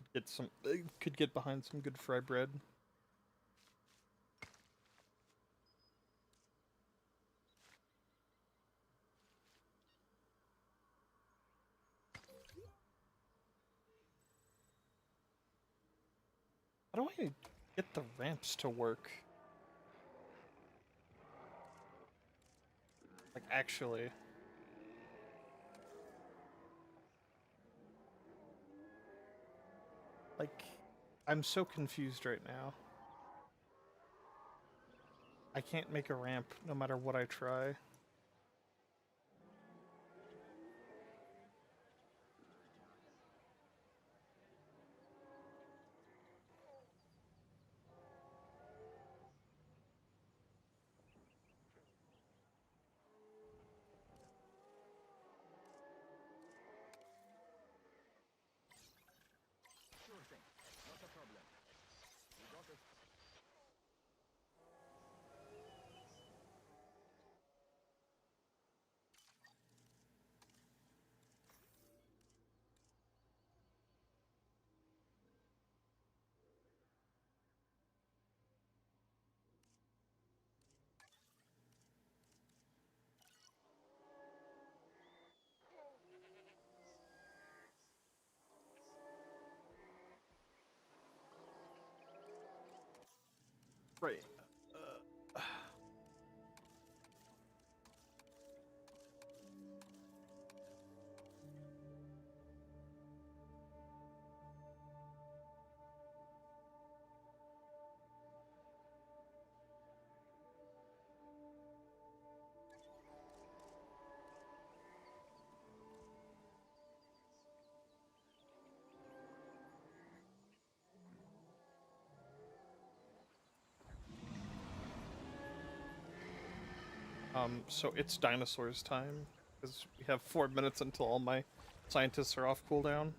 could get behind some good fry bread. How do I get the ramps to work? Like, actually. Like, I'm so confused right now. I can't make a ramp no matter what I try. Sure thing. Not a problem. We got it. Right. So it's dinosaurs time, because we have 4 minutes until all my scientists are off cooldown.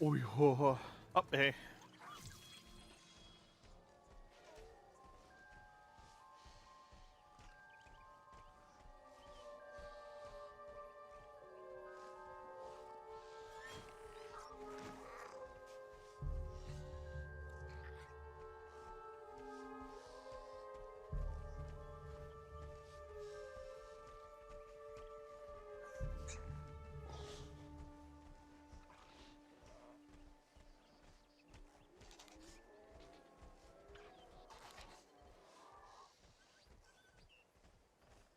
Oh, yeah. Up, hey.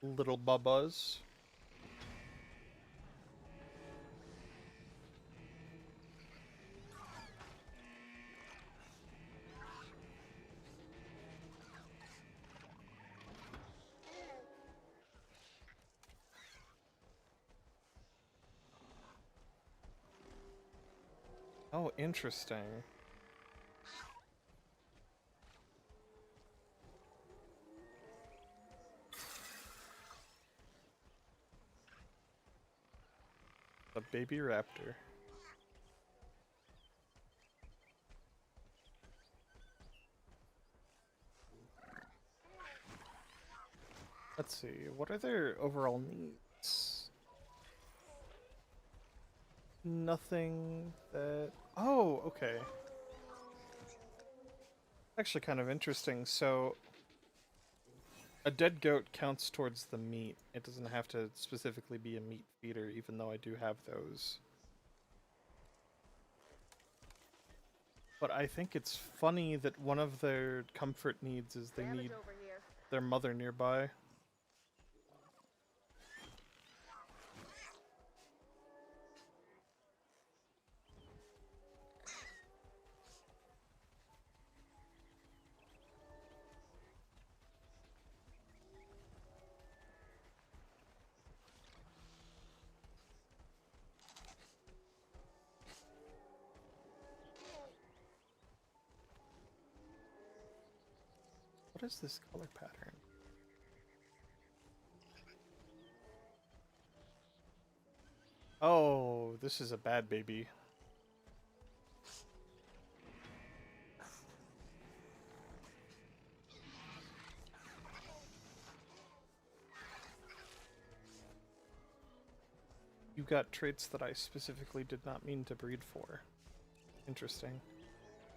Little bubbas. Oh, interesting. A baby raptor. Let's see, what are their overall needs? Nothing that... Oh, okay. Actually kind of interesting. So, a dead goat counts towards the meat. It doesn't have to specifically be a meat feeder, even though I do have those. But I think it's funny that one of their comfort needs is they need their mother nearby. What is this color pattern? Oh, this is a bad baby. You got traits that I specifically did not mean to breed for. Interesting.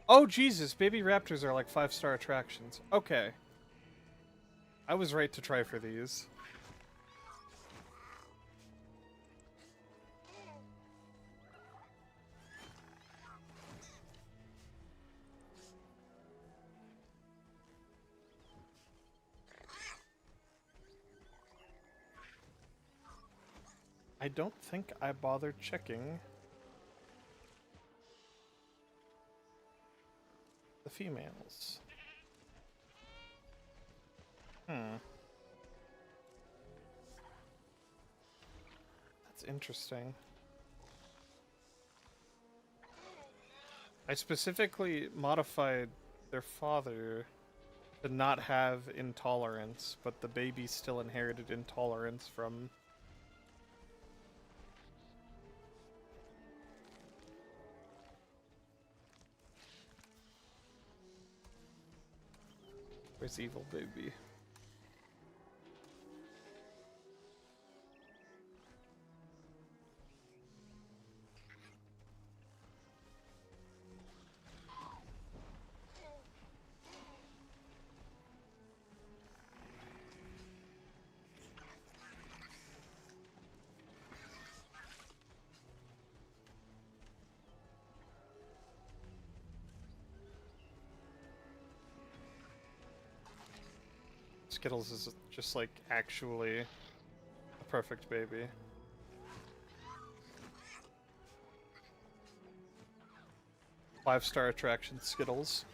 Oh, Jesus! Baby raptors are like 5-star attractions. Okay. I was right to try for these. I don't think I bothered checking the females. That's interesting. I specifically modified their father to not have intolerance, but the baby still inherited intolerance from... Where's evil baby? Skittles is just like actually a perfect baby. Five-star attraction Skittles.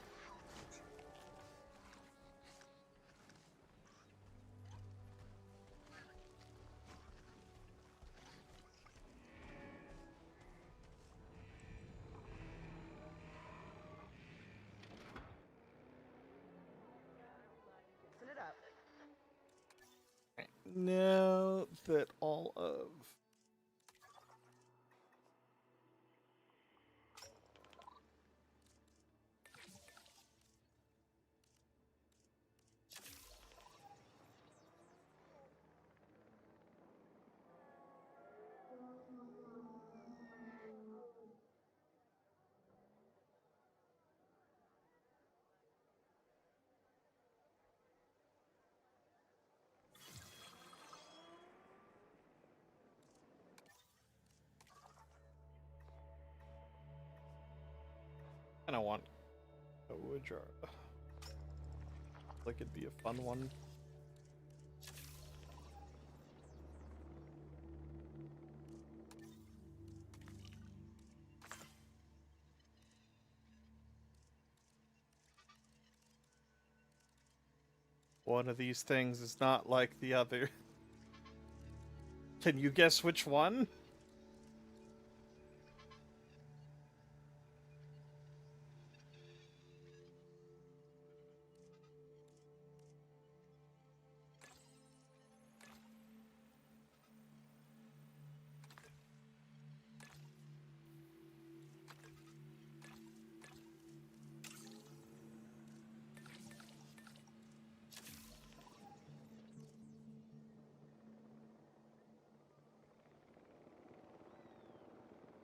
Mixing it up. Now that all of I don't want a wood jar. Like it'd be a fun one. One of these things is not like the other. Can you guess which one?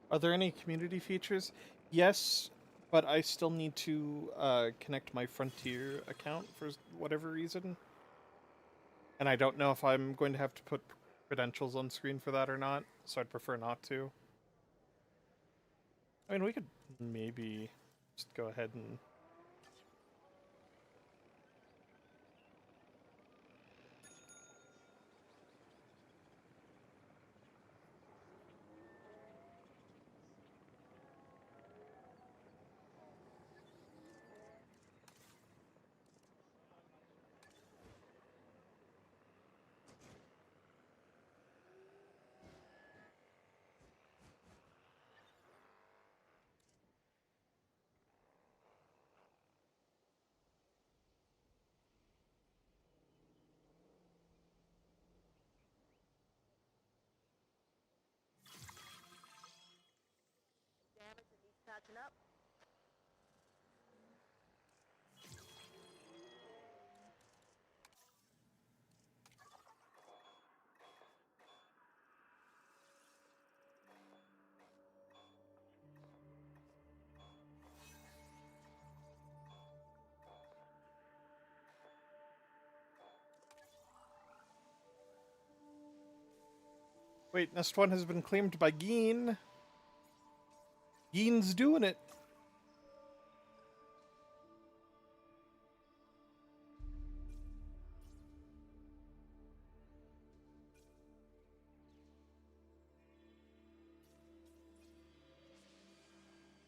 Are there any community features? Yes, but I still need to connect my Frontier account for whatever reason. And I don't know if I'm going to have to put credentials on screen for that or not, so I'd prefer not to. I mean, we could maybe just go ahead and... Damage that needs patching up. Wait, Nest 1 has been claimed by Geen. Geen's doing it.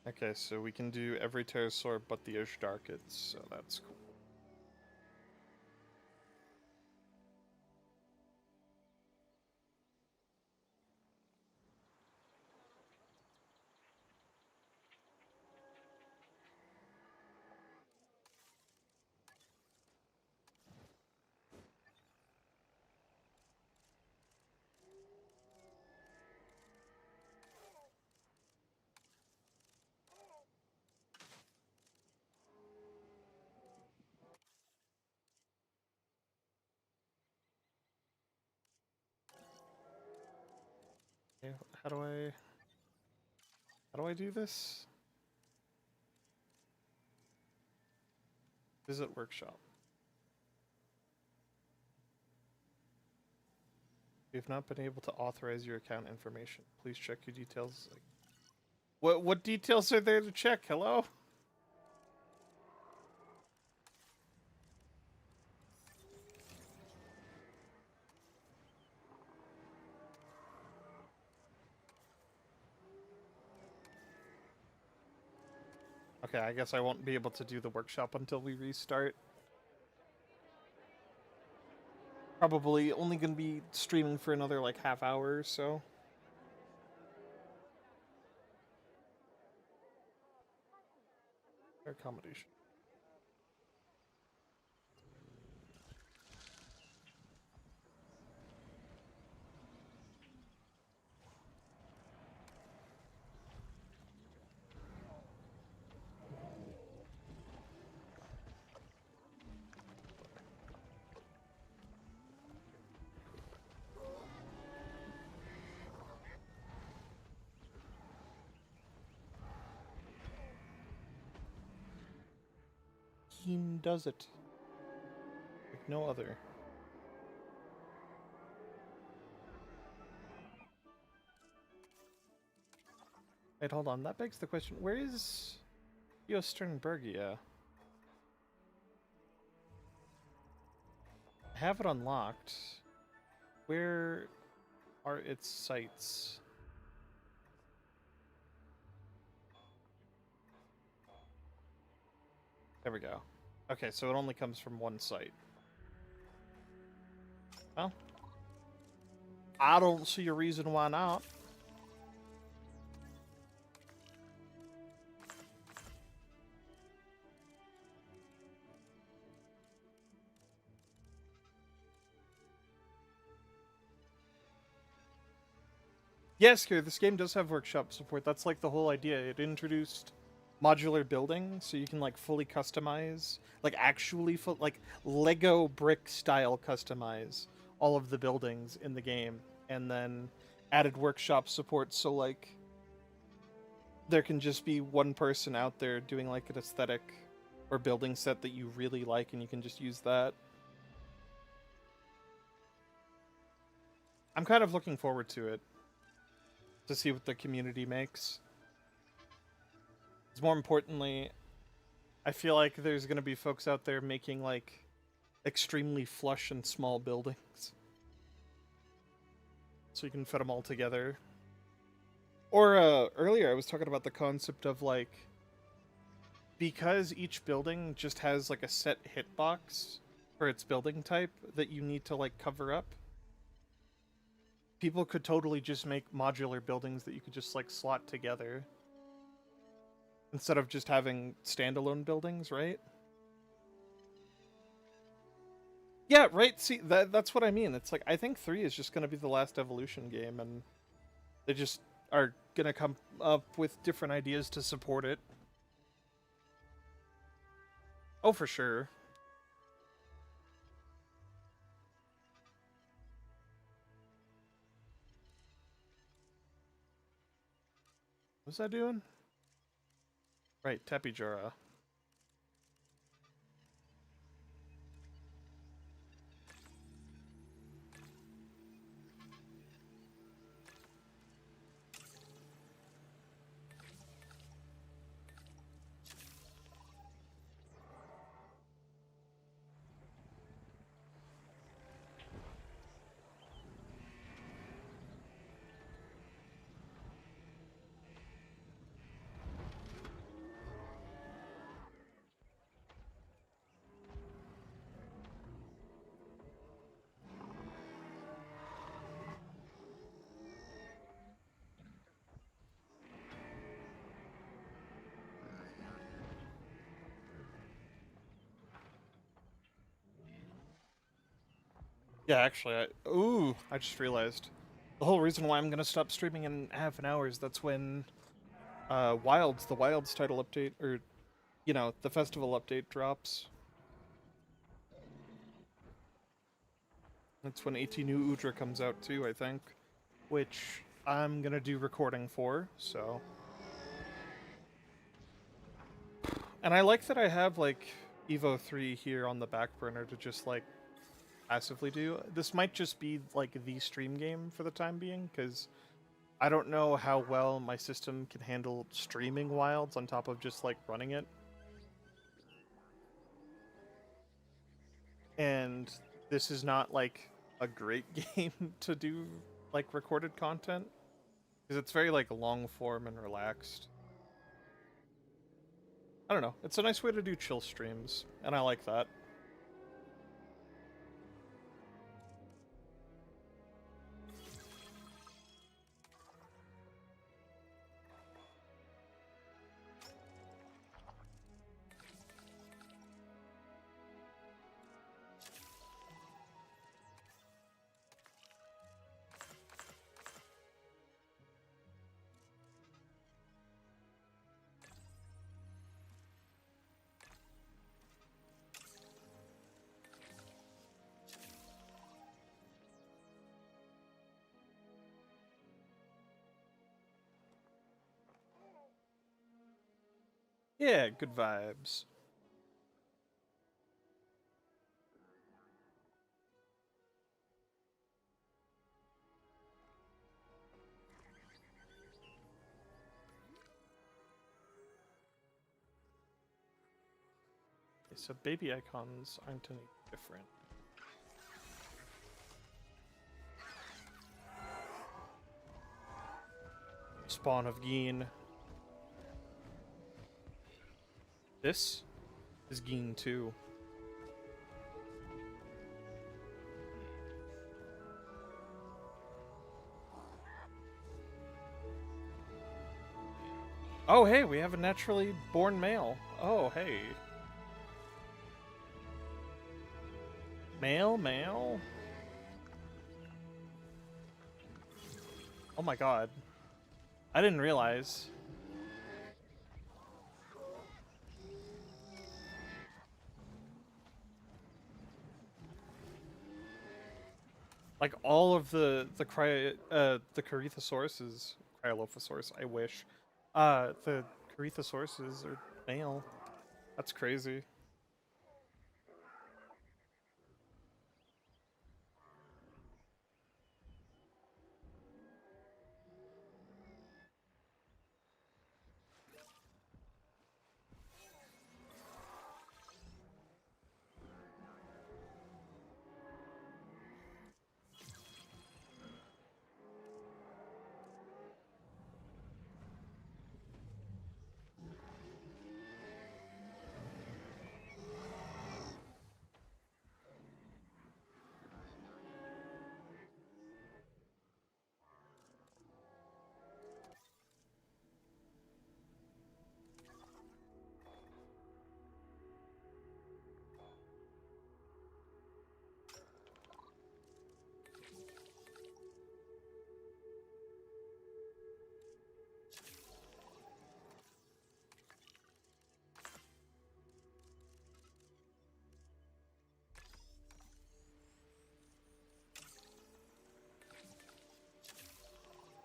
Okay, so we can do every pterosaur but the Ishdarkids, so that's cool. Okay, how do I do this? Visit workshop. We have not been able to authorize your account information. Please check your details. What details are there to check? Hello? Okay, I guess I won't be able to do the workshop until we restart. Probably only gonna be streaming for another like half hour or so. Accommodation. Keen does it. Like no other. Wait, hold on. That begs the question. Where is... Sternbergia. I have it unlocked. Where are its sites? There we go. Okay, so it only comes from one site. Well, I don't see a reason why not. Yes, here, this game does have workshop support. That's like the whole idea. It introduced modular building, so you can like fully customize, like actually like Lego brick style customize all of the buildings in the game, and then added workshop support, so like there can just be one person out there doing like an aesthetic or building set that you really like, and you can just use that. I'm kind of looking forward to it, to see what the community makes. More importantly, I feel like there's going to be folks out there making like extremely flush and small buildings, so you can fit them all together. Or earlier I was talking about the concept of like, because each building just has like a set hitbox for its building type that you need to like cover up, people could totally just make modular buildings that you could just like slot together instead of just having standalone buildings, right? Yeah, right. See, that's what I mean. It's like, I think 3 is just going to be the last Evolution game, and they just are going to come up with different ideas to support it. Oh, for sure. What's that doing? Right, Tepijara. Yeah, actually, I just realized. The whole reason why I'm gonna stop streaming in half an hour is that's when the Wilds title update, or, you know, the festival update drops. That's when 18 New Udra comes out too, I think. Which I'm gonna do recording for, so. And I like that I have, like, Evo 3 here on the back burner to just, like, passively do. This might just be, like, the stream game for the time being, because I don't know how well my system can handle streaming Wilds on top of just, like, running it. And this is not, like, a great game to do, like, recorded content, because it's very, like, long form and relaxed. I don't know. It's a nice way to do chill streams, and I like that. Yeah, good vibes. so baby icons aren't any different. Spawn of Geen. This is Geen 2. Oh, hey, we have a naturally born male. Oh, hey. Male? Oh my god. I didn't realize. Like all of the Corythosauruses, Cryolophosaurus, I wish. The Corythosauruses are male. That's crazy.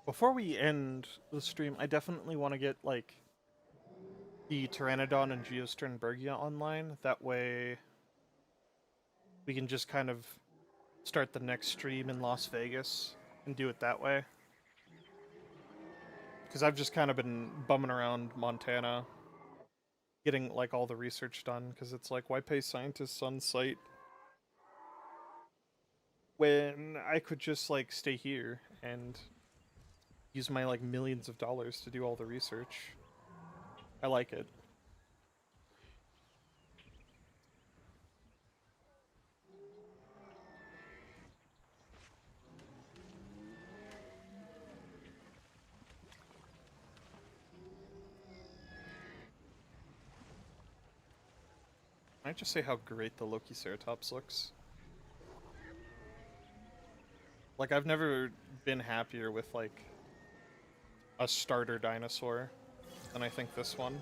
Before we end the stream, I definitely want to get, like, the Pteranodon and Geosternbergia online. That way, we can just kind of start the next stream in Las Vegas and do it that way. Because I've just kind of been bumming around Montana, getting, like, all the research done, because it's like, why pay scientists on site when I could just, like, stay here and use my, like, millions of dollars to do all the research. I like it. Can I just say how great the Lokiceratops looks? Like, I've never been happier with, like, a starter dinosaur than I think this one.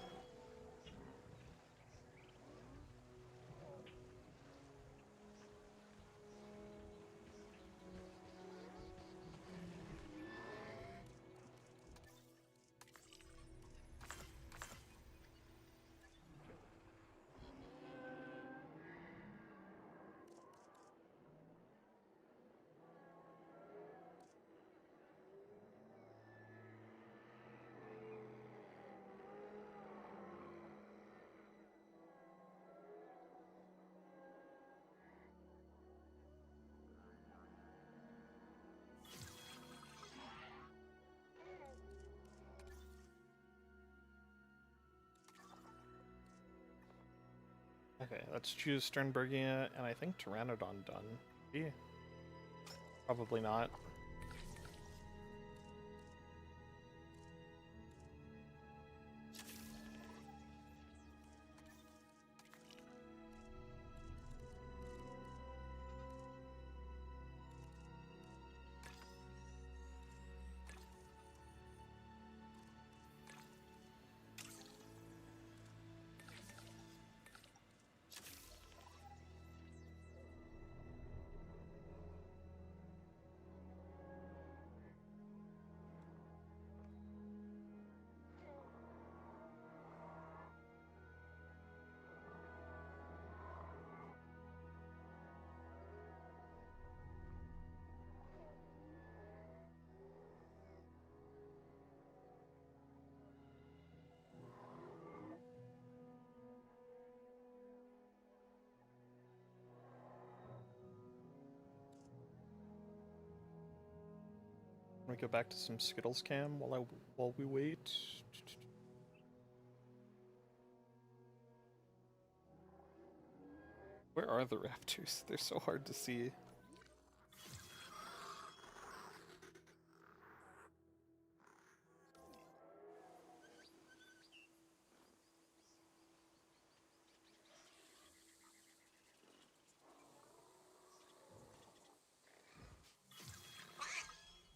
Okay, let's choose Sternbergia and I think Pteranodon done. Yeah. Probably not. Let me go back to some Skittles cam while we wait. Where are the raptors? They're so hard to see.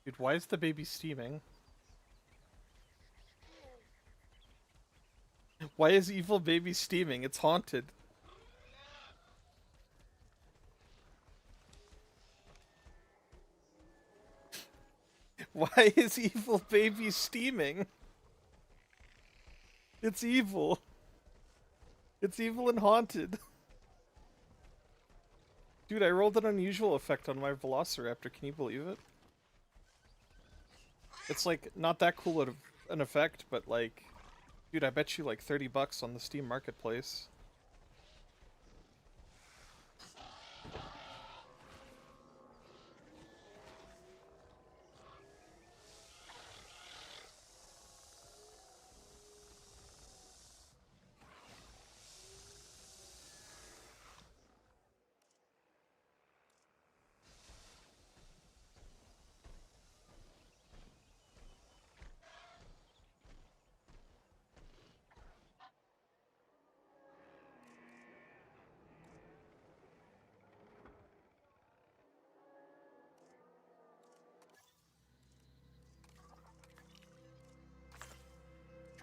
Dude, why is the baby steaming? Why is evil baby steaming? It's haunted. Why is evil baby steaming? It's evil. It's evil and haunted. Dude, I rolled an unusual effect on my Velociraptor. Can you believe it? It's like not that cool of an effect, but like, dude, I bet you like $30 on the Steam Marketplace.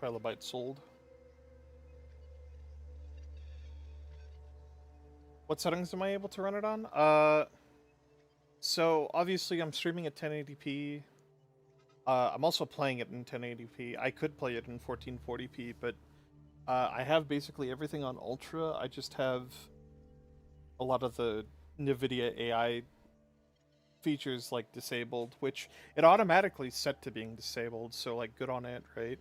Trilobite sold. What settings am I able to run it on? So obviously I'm streaming at 1080p. I'm also playing it in 1080p. I could play it in 1440p, but I have basically everything on Ultra. I just have a lot of the NVIDIA AI features like disabled, which it automatically set to being disabled, so like good on it, right?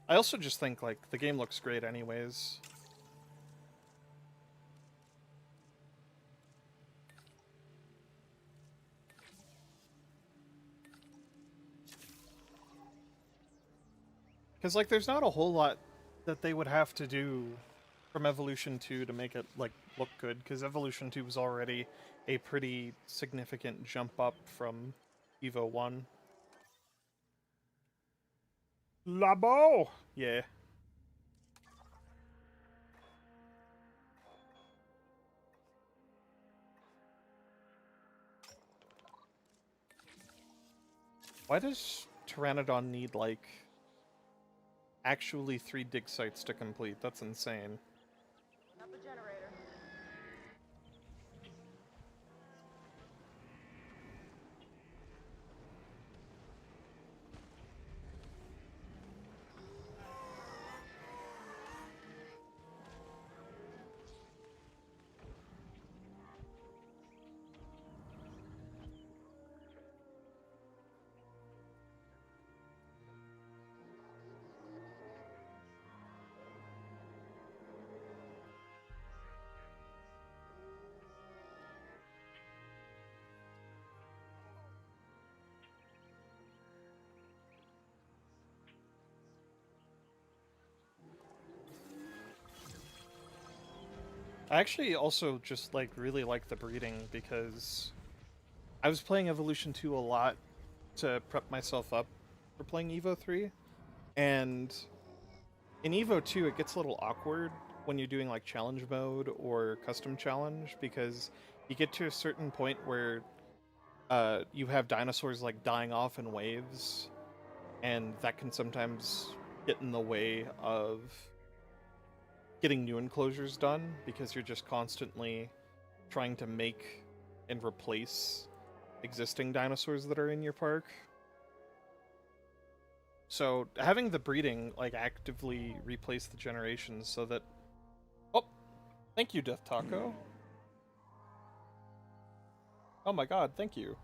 I also just think like the game looks great anyways. Because like there's not a whole lot that they would have to do from Evolution 2 to make it like look good, because Evolution 2 was already a pretty significant jump up from Evo 1. Labo! Yeah. Why does Pteranodon need, like, actually 3 dig sites to complete? That's insane. Up the generator. I actually also just, like, really like the breeding, because I was playing Evolution 2 a lot to prep myself up for playing Evo 3, and in Evo 2 it gets a little awkward when you're doing, like, challenge mode or custom challenge, because you get to a certain point where you have dinosaurs, like, dying off in waves, and that can sometimes get in the way of getting new enclosures done, because you're just constantly trying to make and replace existing dinosaurs that are in your park. So having the breeding, like, actively replace the generations so that... Oh! Thank you, Death Taco. Oh my god, thank you.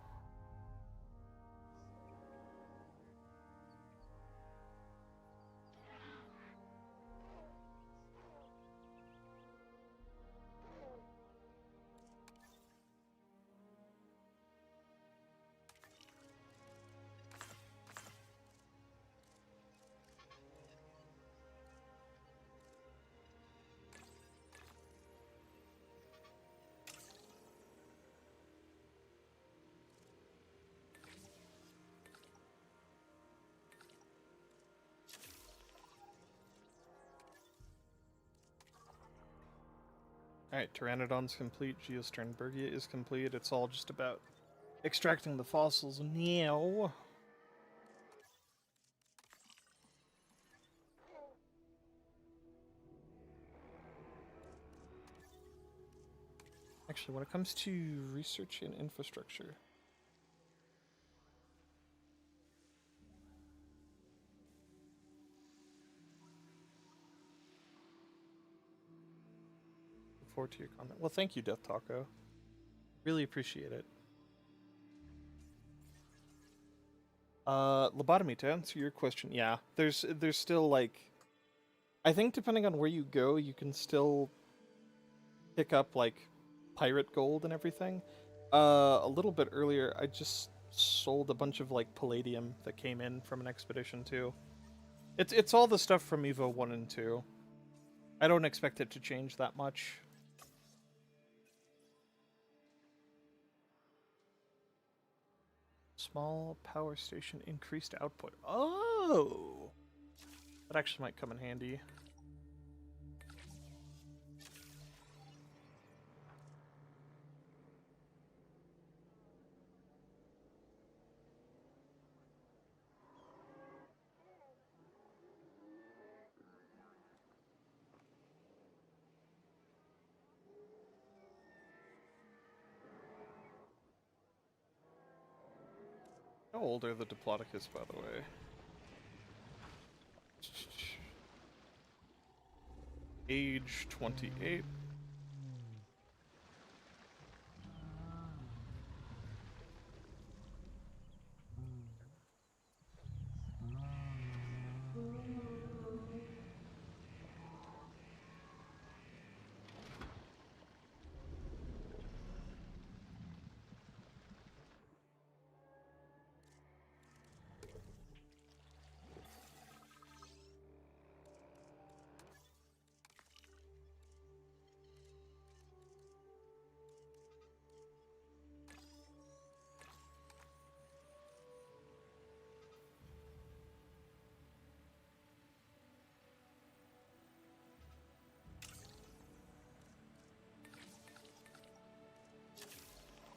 Alright, Pteranodon's complete, Geosternbergia is complete. It's all just about extracting the fossils now. Actually, when it comes to research and infrastructure, look forward to your comment. Well, thank you, Death Taco. Really appreciate it. Lobotomy, to answer your question, yeah, there's still, like, I think depending on where you go, you can still pick up, like, pirate gold and everything. A little bit earlier, I just sold a bunch of, like, palladium that came in from an expedition, too. It's all the stuff from Evo 1 and 2. I don't expect it to change that much. Small power station, increased output. Oh! That actually might come in handy. How old are the Diplodocus, by the way? Age 28.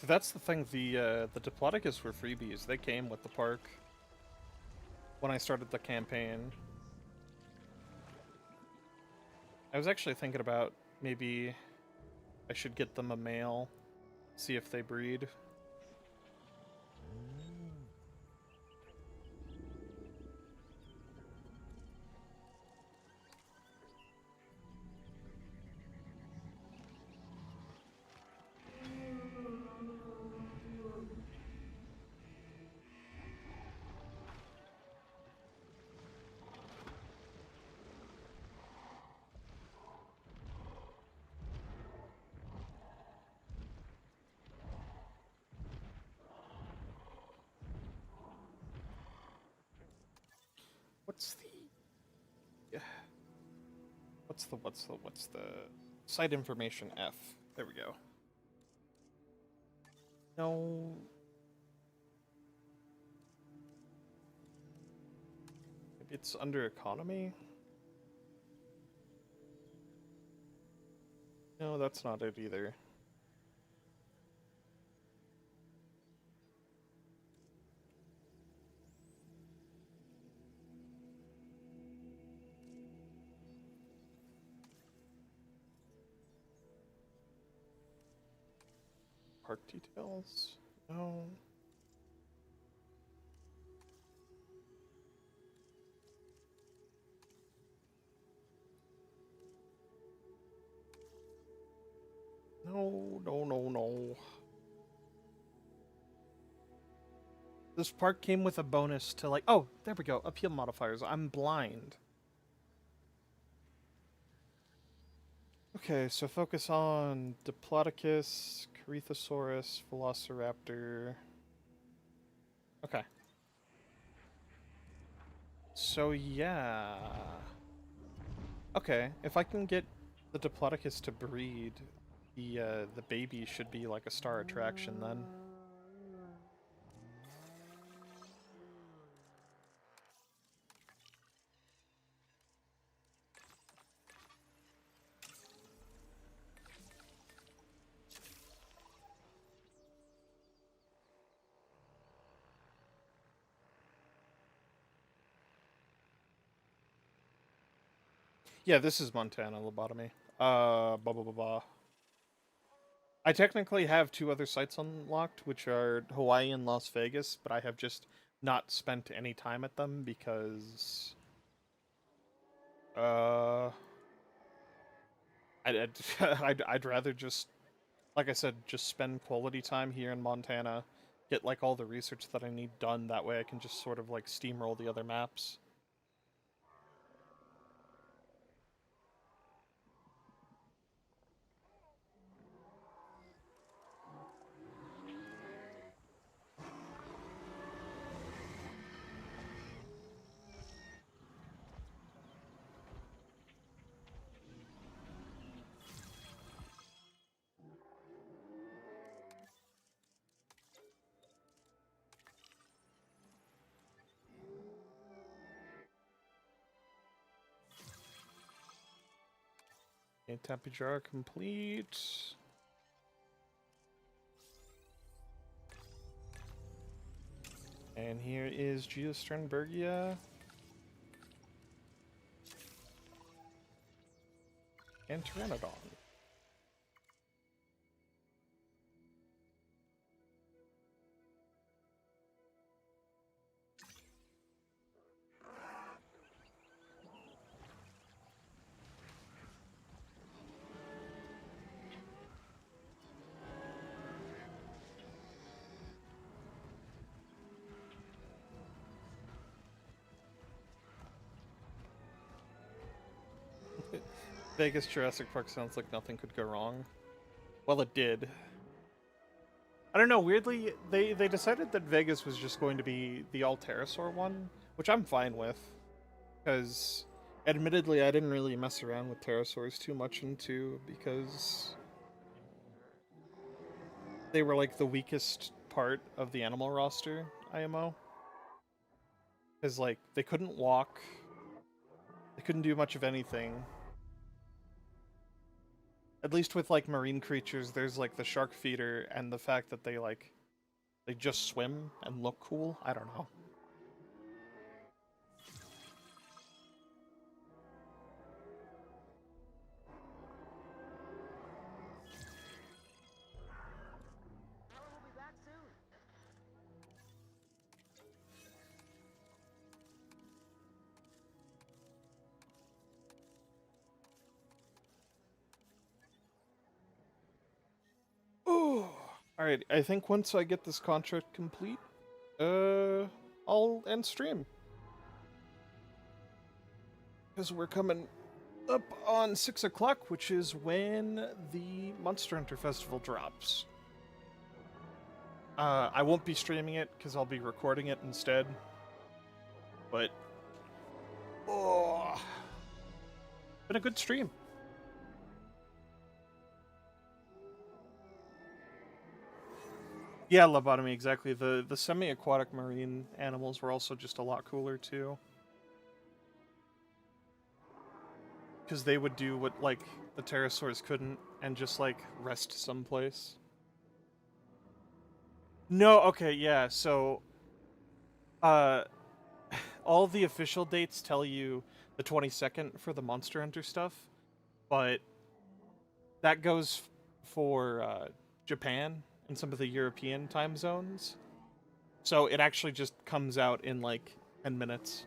That's the thing, the Diplodocus were freebies. They came with the park when I started the campaign. I was actually thinking about maybe I should get them a male, see if they breed. What's the site information F? There we go. No. Maybe it's under economy? No, that's not it either. Park details? No. No. This park came with a bonus to, like, oh, there we go, appeal modifiers. I'm blind. Okay, so focus on Diplodocus, Corythosaurus, Velociraptor. Okay. So yeah. Okay, if I can get the Diplodocus to breed, the baby should be like a star attraction then. Yeah, this is Montana lobotomy. Blah blah blah blah. I technically have 2 other sites unlocked, which are Hawaii and Las Vegas, but I have just not spent any time at them because uh I'd I'd rather just, like I said, just spend quality time here in Montana, get like all the research that I need done. That way I can just sort of like steamroll the other maps. Okay, Tappy jar complete. And here is Geosternbergia. And Pteranodon. Vegas Jurassic Park sounds like nothing could go wrong. Well, it did. I don't know, weirdly, they decided that Vegas was just going to be the all pterosaur one, which I'm fine with. Because, admittedly, I didn't really mess around with pterosaurs too much in 2, because they were like the weakest part of the animal roster, IMO. Because, like, they couldn't walk, they couldn't do much of anything. At least with, like, marine creatures, there's, like, the shark feeder, and the fact that they, like, they just swim and look cool. I don't know. We'll be back soon. Oh, alright. I think once I get this contract complete, I'll end stream. Because we're coming up on 6 o'clock, which is when the Monster Hunter Festival drops. I won't be streaming it because I'll be recording it instead. But, oh, been a good stream. Yeah, lobotomy, exactly. The semi-aquatic marine animals were also just a lot cooler too. Because they would do what, like, the pterosaurs couldn't, and just, like, rest someplace. No, okay, yeah, so... all the official dates tell you the 22nd for the Monster Hunter stuff, but that goes for, Japan and some of the European time zones. So it actually just comes out in, like, 10 minutes.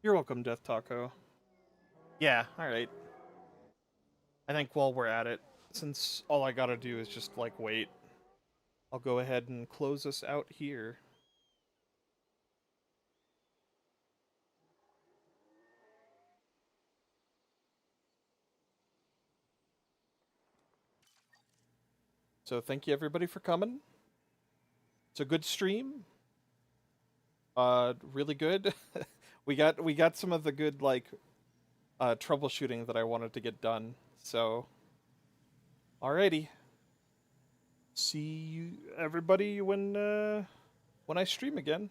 You're welcome, Death Taco. Yeah, alright. I think while we're at it, since all I gotta do is just, like, wait, I'll go ahead and close us out here. So thank you everybody for coming. It's a good stream. Really good. we got some of the good, like, troubleshooting that I wanted to get done. So, alrighty. See you everybody when I stream again.